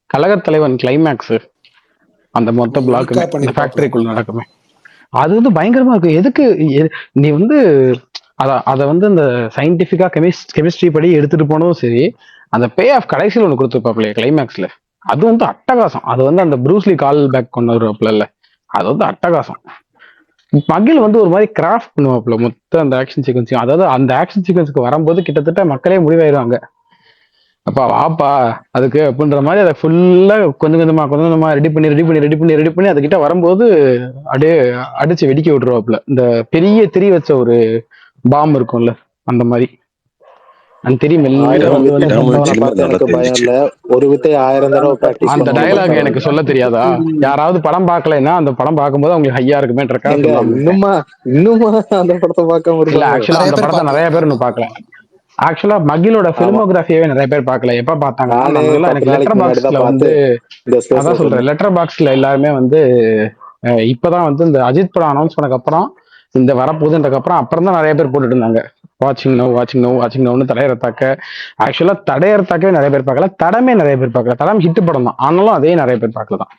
கழகத் தலைவன் கிளைமேக்ஸ் அந்த மொத்த பிளாக் ஃபேக்டரிக்குள்ள நடக்குமே, அது வந்து பயங்கரமா இருக்கும். எதுக்கு நீ வந்து அதை வந்து இந்த சயின்டிபிக்கா கெமிஸ்ட்ரி படி எடுத்துட்டு போனதும் சரி, அந்த பே ஆஃப் கடைசியில் ஒன்று கொடுத்துருப்பாப்ல கிளைமேக்ஸ்ல, அது வந்து அட்டகாசம். அது வந்து அந்த ப்ரூஸ்லி கால் பேக் கொண்டு வருவாப்ல, அது வந்து அட்டகாசம். மகிழ் வந்து ஒரு மாதிரி கிராஃப்ட் பண்ணுவாப்ல மொத்தம் அந்த ஆக்ஷன் சீக்வன்ஸையும். அதாவது அந்த ஆக்ஷன் சீக்வன்ஸுக்கு வரும்போது கிட்டத்தட்ட மக்களே முடிவாயிருவாங்க, அப்பா வாப்பா அதுக்கு அப்படின்ற மாதிரி. அதை ஃபுல்லா கொஞ்சம் கொஞ்சமா ரெடி பண்ணி அதுகிட்ட வரும்போது அப்படியே அடிச்சு வெடிக்க விட்டுருவாப்புல. இந்த பெரிய திரி வச்ச ஒரு பாம் இருக்கும்ல அந்த மாதிரி. அந்த திரி எனக்கு பயம் இல்ல, ஒரு வித்தை 1000 தடவை பிராக்டிஸ். அந்த டயலாக் எனக்கு சொல்ல தெரியாதா? யாராவது படம் பார்க்கலைன்னா அந்த படம் பார்க்கும்போது அவங்களுக்கு ஹையா இருக்குமேன்றக்கா இன்னுமா அந்த படத்தை பார்க்க இல்ல. ஆக்சுவலா அந்த படத்தை நிறைய பேர் இன்னும் பார்க்கல. ஆக்சுவலா மகிழோட பிலிமோகிராஃபியவே நிறைய பேர் பார்க்கல. எப்ப பார்த்தாங்கன்னா எனக்கு லெட்டர் பாக்ஸ்ல வந்து அதான் சொல்றேன், லெட்டர் பாக்ஸ்ல எல்லாருமே வந்து இப்பதான் வந்து இந்த அஜித் படம் அனௌன்ஸ் பண்ணக்கு அப்புறம் இந்த வரப்போகுதுன்றக்கு அப்புறம் தான் நிறைய பேர் போட்டுட்டு இருந்தாங்க வாட்சிங் நோன்னு தடையறத்தாக்க. ஆக்சுவலா தடையறத்தாக்கவே நிறைய பேர் பார்க்கல, தடமே நிறைய பேர் பார்க்கல. தடம் ஹிட் படம் தான், ஆனாலும் அதே நிறைய பேர் பார்க்கல தான்.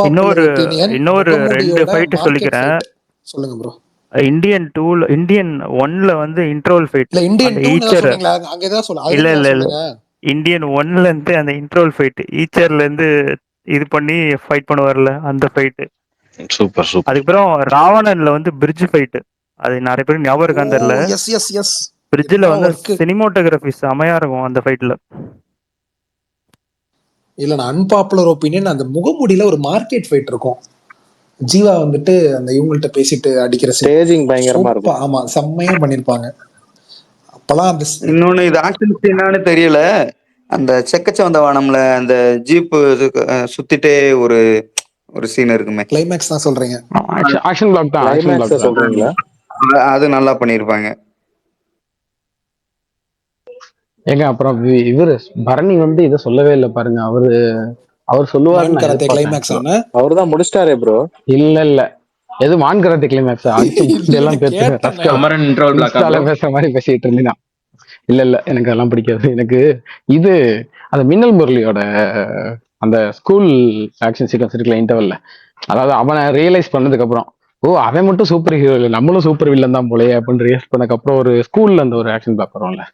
இன்னொரு 2 ஃபைட் சொல்லிக்கிறேன். சொல்லுங்க ப்ரோ. இந்தியன் 1ல வந்து இன்ட்ரோல் ஃபைட், ஈச்சர் இல்ல இந்தியன் 1ல இருந்து அந்த இன்ட்ரோல் ஃபைட் ஈச்சர்ல இருந்து இது பண்ணி ஃபைட் பண்ணுவார்ல அந்த ஃபைட் சூப்பர். அதுக்கப்புறம் ராவணன்ல வந்து பிரிட்ஜ் ஃபைட், அது நிறைய பேர் ஞாபகம் இருக்கான்னு தெரியல. பிரிட்ஜ்ல வந்து சினிமாட்டோகிராஃபி செமையா இருக்கும் அந்த ஃபைட்ல. இல்ல நான் அன்பாப்புலர் ஒப்பீனியன், அந்த முகமூடியில ஒரு மார்க்கெட் ஃபைட் இருக்கும். ஜீவா வந்துட்டு அந்த இவங்கள்ட்ட பேசிட்டு அடிக்கிற ஸ்டேஜிங் பயங்கரமா இருக்கும். ஆமா செம்மையா பண்ணிருப்பாங்க அப்பெல்லாம். அந்த இன்னொன்னு இது ஆக்ஷன் என்னன்னு தெரியல, அந்த செக்கச்சவந்த வானம்ல அந்த ஜீப் சுத்திட்டே ஒரு சீன் இருக்குமே. கிளைமேக்ஸ் தான் சொல்றீங்க? ஆக்ஷன் பிளாக் தான். கிளைமேக்ஸ் சொல்றீங்களா? அது நல்லா பண்ணிருப்பாங்க. ஏங்க அப்புறம் இவரு பரணி வந்து இதை சொல்லவே இல்லை பாருங்க. அவர் சொல்லுவாரு கிளைமேக்ஸ் அவர் தான் முடிச்சிட்டாரே ப்ரோ. இல்ல எது மான் கராத்தே கிளைமேக்ஸ் எல்லாம் பேசுற மாதிரி பேசிட்டு இருந்தீங்கன்னா இல்ல எனக்கு அதெல்லாம் பிடிக்காது. எனக்கு இது அந்த மின்னல் முரளியோட அந்த ஸ்கூல் ஆக்ஷன் சீக்வன்ஸ் இருக்குல்ல இன்டர்வல்ல, அதாவது அவனை ரியலைஸ் பண்ணதுக்கு அப்புறம் அவன் மட்டும் சூப்பர் ஹீரோ இல்லை நம்மளும் சூப்பர் வில்லன் தான் போலயே அப்படின்னு ரியலைஸ் பண்ணதுக்கு அப்புறம் ஒரு ஸ்கூல்ல அந்த ஒரு ஆக்ஷன் பிளாக் வரும்ல.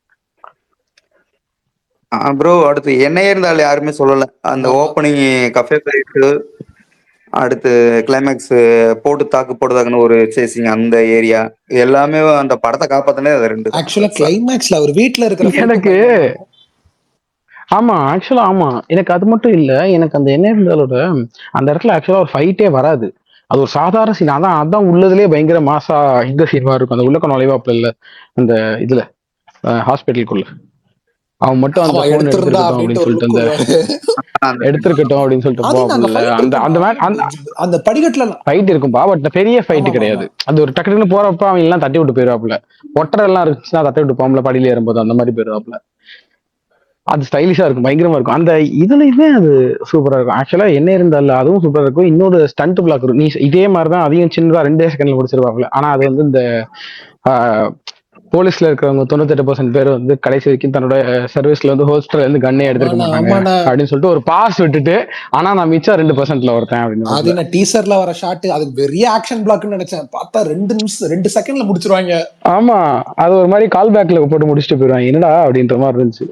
ப்ரோ அடுத்து என்னையே இருந்தாலும் யாருமே சொல்லல, அந்த ஓப்பனிங் கஃபே ஃபைட்டு, அடுத்து கிளைமேக்ஸ் போட்டு தாக்குன்னு ஒரு சேசிங் அந்த ஏரியா எல்லாமே அந்த படத்தை காப்பாத்தனே அது 2. ஆக்சுவலா கிளைமேக்ஸ்ல அவர் வீட்ல இருக்கிற எனக்கு ஆமா எனக்கு அது மட்டும் இல்ல, எனக்கு அந்த என்ன இருந்தாலோட அந்த இடத்துல ஆக்சுவலா ஒரு ஃபைட்டே வராது. அது ஒரு சாதாரண சீன். அதான் உள்ளதுலயே பயங்கர மாசா இந்த சீன்வா இருக்கும். அந்த உள்ளக்க நுழைவாப்புல இல்ல அந்த இதுல ஹாஸ்பிட்டலுக்குள்ள அவன் மட்டும் அந்த போன் எடுத்துருக்கட்டும் அப்படின்னு சொல்லிட்டு எடுத்துருக்கட்டும் அப்படின்னு சொல்லிட்டு அந்த படிக்கட்டுல ஃபைட் இருக்கும்பா. பட் பெரிய ஃபைட் கிடையாது. அது ஒரு டக்குன்னு போறப்ப அவன் எல்லாம் தட்டி விட்டு போயிருவாப்புல. ஒட்டரை எல்லாம் இருந்துச்சுன்னா தட்டி விட்டு போகும்ல படியில ஏறும்போது, அந்த மாதிரி போயிருவாப்புல. அது ஸ்டைலிஷா இருக்கும், பயங்கரமா இருக்கும். அந்த இதுலயுமே அது சூப்பரா இருக்கும். ஆக்சுவலா என்ன இருந்தாலும் அதுவும் சூப்பரா இருக்கும். இன்னொரு ஸ்டண்ட் பிளாக் இருக்கும். நீ இதே மாதிரி தான் அதையும் சின்னதா 2 செகண்ட்ல முடிச்சிருவாங்க. ஆனா அது வந்து இந்த போலீஸ்ல இருக்கிறவங்க 98% பேர் வந்து கடைசி வரைக்கும் தன்னோட சர்வீஸ்ல வந்து ஹோஸ்டர்ல இருந்து கண்ணே எடுத்துக்க ஆமாண்ணா மாட்டாங்க ஆமாண்ணா. அப்படின்னு சொல்லிட்டு ஒரு பாஸ் விட்டுட்டு, ஆனா நான் மிச்சம் 2%ல ஒருத்தன் அது அப்படின்னு. என்ன டீசர்ல வர ஷாட், அதுக்கு பெரிய ஆக்ஷன் பிளாக்னு நினைச்சேன். பார்த்தா 2 நிமிஷம் 2 செகண்ட்ல முடிச்சிருவாங்க. ஆமா, அது ஒரு மாதிரி கால் பேக்ல போட்டு முடிச்சுட்டு போயிடுவாங்க. என்னடா அப்படின்ற மாதிரி இருந்துச்சு.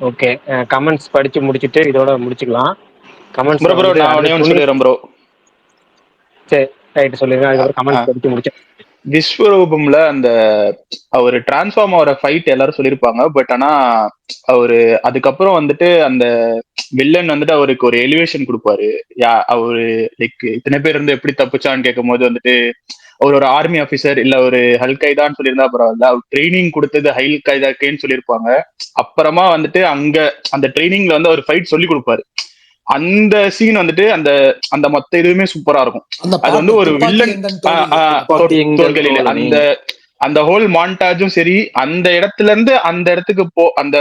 ஓகே, கமெண்ட்ஸ் படிச்சு முடிச்சுட்டு இதோட முடிச்சுக்கலாம். கமெண்ட்ஸ்ல ப்ரோ வந்து நான் ஒன்னே ஒன்று சொல்லிடுறேன் ப்ரோ. சரி ரைட் சொல்லிடுங்க, அதுக்கப்புறம் கமெண்ட்ஸ் படிச்சு முடிச்சு. விஸ்வரூபம்ல அந்த அவரு டிரான்ஸ்ஃபார்ம் ஆகிற ஃபைட் எல்லாரும் சொல்லியிருப்பாங்க. பட் ஆனா அவரு அதுக்கப்புறம் வந்துட்டு அந்த வில்லன் வந்துட்டு அவருக்கு ஒரு எலிவேஷன் கொடுப்பாரு. அவரு லைக் இத்தனை பேர் இருந்து எப்படி தப்பிச்சான்னு கேட்கும் போது வந்துட்டு அவர் ஒரு ஆர்மி ஆஃபீஸர் இல்ல ஒரு ஹல்கைதான்னு சொல்லியிருந்தா பரவாயில்ல, அவர் ட்ரைனிங் கொடுத்தது ஹல் கைதாக்கேன்னு சொல்லியிருப்பாங்க. அப்புறமா வந்துட்டு அங்க அந்த ட்ரைனிங்ல வந்து அவர் ஃபைட் சொல்லி கொடுப்பாரு. அந்த சீன் வந்துட்டு அந்த அந்த மொத்த இதுவுமே சூப்பரா இருக்கும். அது வந்து ஒரு வில்லன் தோள்களில் அந்த அந்த ஹோல் மாண்டாஜும் சரி, அந்த இடத்துல இருந்து அந்த இடத்துக்கு அந்த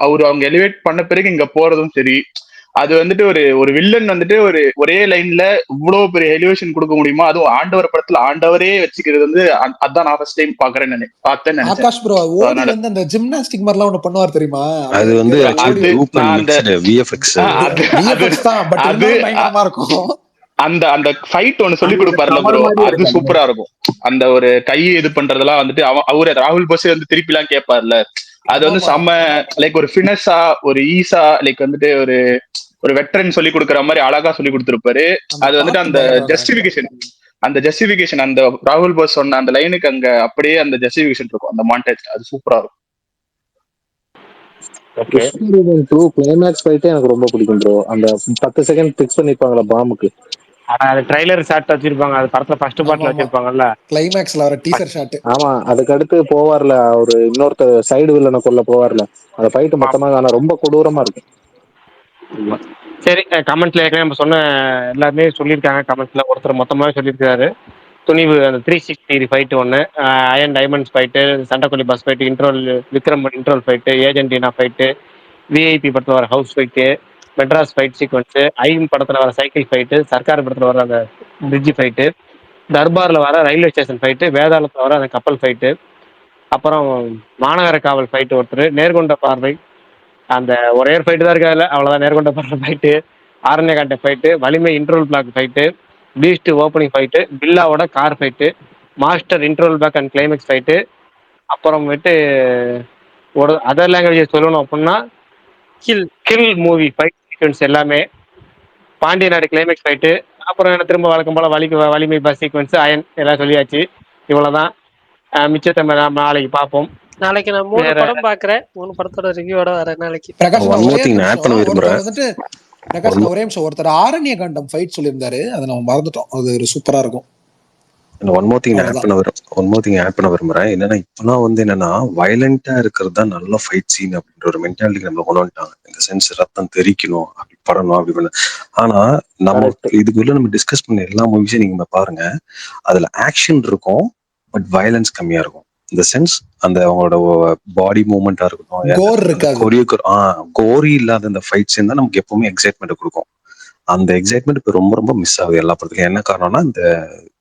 அவங்க எலிவேட் பண்ண பிறகு இங்க போறதும் சரி, அது வந்துட்டு ஒரு வில்லன் வந்துட்டு ஒரே லைன்ல இவ்வளவு பெரிய எலிவேஷன் கொடுக்க முடியுமா? அதுவும் ஆண்டவர் படத்துல ஆண்டவரே வச்சுக்கிறது வந்து அதான் நான் ஃபர்ஸ்ட் டைம் பார்த்தேன்னு நினைச்சேன். ஆகாஷ் ப்ரோ ஓடி வந்து அந்த ஜிம்னாஸ்டிக் மாதிரிலாம் ஒண்ணு பண்ணுவார் தெரியுமா? அது வந்து விஎஃப்எக்ஸ் தான், பட் இருந்தாலும் பயங்கரமா இருக்கும். அந்த அந்த ஃபைட் ஒன்னு சொல்லி கொடுப்பாருல ப்ரோ, அது சூப்பரா இருக்கும். அந்த ஒரு கை இது பண்றதெல்லாம் வந்துட்டு அவரு ராகுல் போஸ் வந்து திருப்பி எல்லாம் கேட்பாருல, அது வந்து செம்ம லைக் ஒரு ஃபினஸா ஒரு ஈஸா லைக் வந்துட்டு ஒரு வெட்டரன் சொல்லி கொடுக்குற மாதிரி அழகா சொல்லி கொடுத்துருப்பாரு. அது வந்துட்டு அந்த ஜஸ்டிபிகேஷன் அந்த ராகுல் போஸ் சொன்ன அந்த லைனுக்கு அங்க அப்படியே அந்த ஜஸ்டிபிகேஷன் இருக்கும். அந்த மாண்டேஜ் அது சூப்பரா இருக்கும். விஸ்வரூபம் 2 கிளைமேக்ஸ் ஃபைட்டே எனக்கு ரொம்ப பிடிக்கும் ப்ரோ. அந்த 10 செகண்ட் பிக்ஸ் பண்ணிருப்பாங்களா பாம்புக்கு, அது ட்ரைலர் ஷாட் வச்சிருப்பாங்க. அது படத்துல ஃபர்ஸ்ட் பார்ட்ல வச்சிருப்பாங்கல்ல, கிளைமேக்ஸ்ல வர டீசர் ஷாட். ஆமா, அதுக்கு அடுத்து போவார்ல ஒரு இன்னொருத்தர் சைடு வில்லனை கொல்ல போவார்ல, அந்த ஃபைட் மொத்தமா ஆனா ரொம்ப கொடூரமா இருக்கும். சரி, கமெண்ட்ஸ்ல ஏற்கனவே நம்ம சொன்ன எல்லாருமே சொல்லியிருக்காங்க. கமெண்ட்ஸ்ல ஒருத்தர் மொத்தமாவே சொல்லியிருக்காரு. துணிவு அந்த 360 ஃபைட் ஒன்று, Ayan diamonds fight, Sandakozhi bus fight, Vikram இன்ட்ரோல் ஃபைட்டு, ஏஜென்டினா ஃபைட்டு, விஐபி படத்தில் வர house fight, Madras fight sequence, ஐம் படத்தில் வர சைக்கிள் ஃபைட்டு, சர்க்கார் படத்தில் வர அந்த பிரிட்ஜ் ஃபைட்டு, தர்பாரில் வர ரயில்வே ஸ்டேஷன் ஃபைட்டு, வேதாளத்தில் வர அந்த கப்பல் ஃபைட்டு, அப்புறம் மாநகர காவல் ஃபைட்டு ஒருத்தர், நேர்கொண்ட பார்வை அந்த ஒரே ஃபைட்டு தான் இருக்காதுல்ல, அவ்வளோதான். நேர்கொண்ட பார்வை ஃபைட்டு, ஆரண்யகாண்ட ஃபைட்டு, வலிமை இன்ட்ரோல் block fight, Beast opening fight, பில்லாவோட கார் ஃபைட்டு, மாஸ்டர் இன்ட்ரோல் பேக் அண்ட் கிளைமேக்ஸ் ஃபைட்டு, அப்புறமேட்டு ஒரு அதர் லாங்குவேஜ் சொல்லணும் அப்படின்னா கில் மூவி ஃபைட் சீக்வன்ஸ் எல்லாமே, பாண்டிய நாடு கிளைமேக்ஸ் ஃபைட்டு, அப்புறம் என்ன திரும்ப வழக்கம் போல வலிமை பஸ் சீக்வன்ஸ், அயன் எல்லாம் சொல்லியாச்சு. இவ்வளோதான். மிச்சத்தை நாளைக்கு பார்ப்போம். நாளைக்கு நான் 3 படம் பாக்குறேன். 3 படத்தோட ரிவ்யூவோட வரேன் நாளைக்கு. பிரகாஷ் ஒரே நிமிஷம், ஒருத்தர் ஆரண்ய காண்டம் ஃபைட் சொல்லியிருந்தாரு, அதை நம்ம மறந்துட்டோம். அது ஒரு சூப்பரா இருக்கும். ஒன் மோர் திங் ஆட் பண்ண விரும்புறேன். என்னன்னா இப்பெல்லாம் வந்து என்னன்னா வயலண்டா இருக்கிறது தான் நல்ல ஃபைட் சீன் அப்படின்ற ஒரு மென்டாலிட்டி நம்ம கொண்டு வந்துட்டாங்க. இந்த சென்ஸ் ரத்தம் தெரிக்கணும், அப்படி படணும், அப்படி பண்ண. ஆனா நம்ம இதுக்குள்ள நம்ம டிஸ்கஸ் பண்ண எல்லா மூவிஸையும் நீங்க பாருங்க, அதுல ஆக்ஷன் இருக்கும் பட் வயலன்ஸ் கம்மியா இருக்கும். இந்த சென்ஸ் அந்த அவங்களோட பாடி மூவ்மெண்டா இருக்கட்டும், கோரி இல்லாத இந்த ஃபைட் சீன் தான் நமக்கு எப்பவுமே எக்ஸைட்மெண்ட் கொடுக்கும். அந்த எக்ஸைட்மெண்ட் இப்ப ரொம்ப ரொம்ப மிஸ் ஆகுது எல்லா படத்துலயும். என்ன காரணம்னா இந்த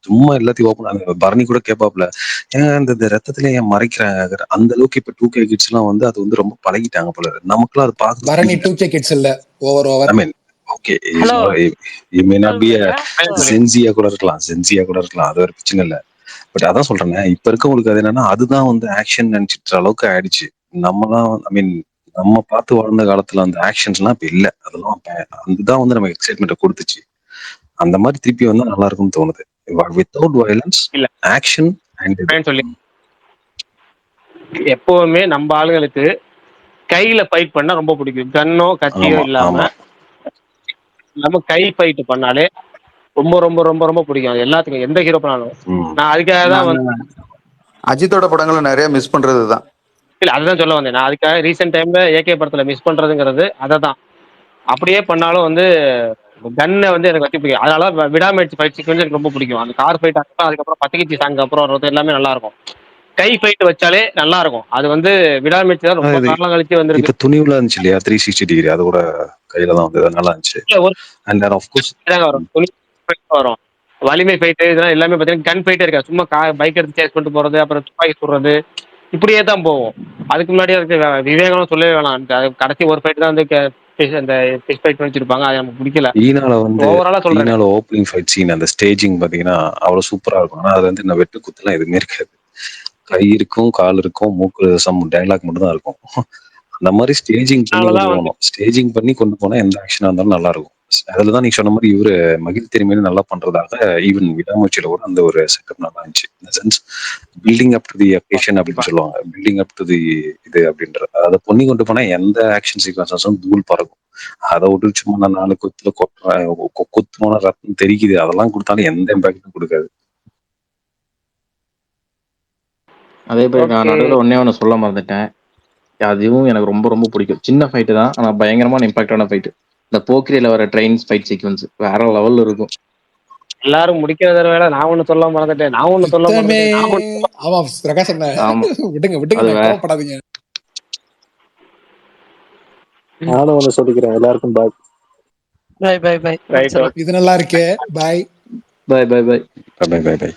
சும்மா எல்லாத்தையும் ஓப்பன் பரணி கூட கேட்பாப்ல, ஏன் இந்த ரத்தத்துல ஏன் மறைக்கிறாங்க, அந்த அளவுக்கு இப்ப 2K கிட்ஸ் எல்லாம் வந்து அது வந்து ரொம்ப பழகிட்டாங்க போல. நமக்குலாம் அது பாக்க பரணி 2K கிட்ஸ் இல்ல, over. I mean okay, you may not be சென்சியா கூட இருக்கலாம், அது ஒரு பிரச்சனை இல்ல. பட் அதான் சொல்றேன், இப்ப இருக்கவங்களுக்கு அது என்னன்னா அதுதான் வந்து ஆக்ஷன் நினைச்சிட்டு அளவுக்கு ஆயிடுச்சு. நம்மலாம் ஐ மீன் நம்ம பார்த்து வாழ்ந்த காலத்துல அந்த ஆக்ஷன்ஸ் எல்லாம் இப்ப இல்ல. அதெல்லாம் அதுதான் வந்து நமக்கு எக்ஸைட்மெண்ட் கொடுத்துச்சு. அந்த மாதிரி திருப்பி வந்து நல்லா இருக்கும்னு தோணுது. வித்தவுட் வயலன்ஸ் ஆக்ஷன் சொல்லி எப்பவுமே நம்ம ஆளுங்களுக்கு கையில ஃபைட் பண்ணா ரொம்ப பிடிக்கும். கன்னோ கத்தியோ இல்லாம கை ஃபைட் பண்ணாலே ரொம்ப ரொம்ப ரொம்ப ரொம்ப பிடிக்கும். அது எல்லாத்துக்கும் எந்த ஹீரோ பண்ணாலும். நான் அதுக்காக தான் வந்து அஜித்தோட படங்களை நிறைய மிஸ் பண்றதுதான். இல்ல அதுதான் சொல்ல வந்தேன். நான் அதுக்காக ரீசெண்ட் டைம்ல ஏகே படத்துல மிஸ் பண்றதுங்கிறது அதை தான். அப்படியே பண்ணாலும் வந்து கன்னை வந்து எனக்கு வச்சு பிடிக்கும். அதனால விடாம ஃபைட் சீக்வன்ஸ் எனக்கு ரொம்ப பிடிக்கும். அந்த கார் ஃபைட் ஆகட்டும், அதுக்கப்புறம் பத்திகிச்சி சாங் அப்புறம் வர்றது எல்லாமே நல்லா இருக்கும். ஸ்கை ஃபைட் வச்சாலே நல்லா இருக்கும். அது வந்து விடாமுயற்சி தான் ரொம்ப காலம் கழிச்சு வந்திருக்கு. இப்ப துணிவுல இருந்துச்சு இல்லையா 360 டிகிரி, அது கூட கையில தான் வந்து நல்லா இருந்துச்சு. அண்ட் ஆஃப்கோர்ஸ் வரும் வரும் வலிமை ஃபைட்டு இதெல்லாம் எல்லாமே பார்த்தீங்கன்னா கன் ஃபைட்டே இருக்கா. சும்மா பைக் எடுத்து சேஸ் பண்ணிட்டு போறது, அப்புறம் துப்பாக்கி சுடுறது, இப்படியே தான் போவோம். அதுக்கு முன்னாடியே இருக்கு விவேகம் சொல்லவே வேணாம். கடைசி ஒரு ஃபைட் தான் வந்து அந்த ஃபிஷ் ஃபைட் வச்சிருப்பாங்க. அது நமக்கு பிடிக்கல. ஈனால வந்து ஓவராலா சொல்றேன். ஈனால ஓப்பனிங் ஃபைட் சீன் அந்த ஸ்டேஜிங் பாத்தீங்கன்னா அவ்வளவு சூப்பரா இருக்கும். ஆனா அது வந்து இந்த வெட்டு குத்துலாம் எதுவுமே இருக்காது. கை இருக்கும், கால் இருக்கும், மூக்கு சம் டைலாக் மட்டும் தான் இருக்கும். அந்த மாதிரி ஸ்டேஜிங் பண்ணி கொண்டு போகணும். ஸ்டேஜிங் பண்ணி கொண்டு போனா எந்த ஆக்ஷனா இருந்தாலும் நல்லா இருக்கும். அதுலதான் நீங்க சொன்ன மாதிரி இவரு மகிழ் திரும்பியும் நல்லா பண்றதாக ஈவன் விடாமுயற்சியில கூட அந்த ஒரு செட்டப் நல்லா இருந்துச்சு. இந்த sense building up to the occasion அப்படின்னு சொல்லுவாங்க. பில்டிங் அப் டு தி இது அப்படின்ற அதை பொண்ணி கொண்டு போனா எந்த ஆக்ஷன் சீக்வன்ஸும் தூள் பறக்கும். அதை விட்டு சும்மா நான் 4 குத்துல குத்துனோட ரத்தம் தெரிக்குது அதெல்லாம் கொடுத்தாலும் எந்த இம்பாக்டும் கொடுக்காது. அதே மாதிரி நான் நடுவில் ஒன்னே சொல்ல மறந்துட்டேன். அதுவும் எனக்கு ரொம்ப ரொம்ப பிடிக்கும். சின்ன ஃபைட்டு தான், ஆனா பயங்கரமான இம்பாக்டான ஃபைட்டு. இந்த போக்ரியில வர ட்ரெயின் ஃபைட் சீக்வன்ஸ் வேற லெவல்ல இருக்கும். எல்லாரும் முடிக்கிற வேலை நான் ஒண்ணு சொல்ல மறந்துட்டேன். ஆமா பிரகாஷ் விடுங்க கோவப்படாதீங்க. நானும் ஒண்ணு சொல்லிக்கிறேன். எல்லாருக்கும் பாய். Bye bye by. இது நல்லா இருக்கே. Bye bye bye bye bye bye by.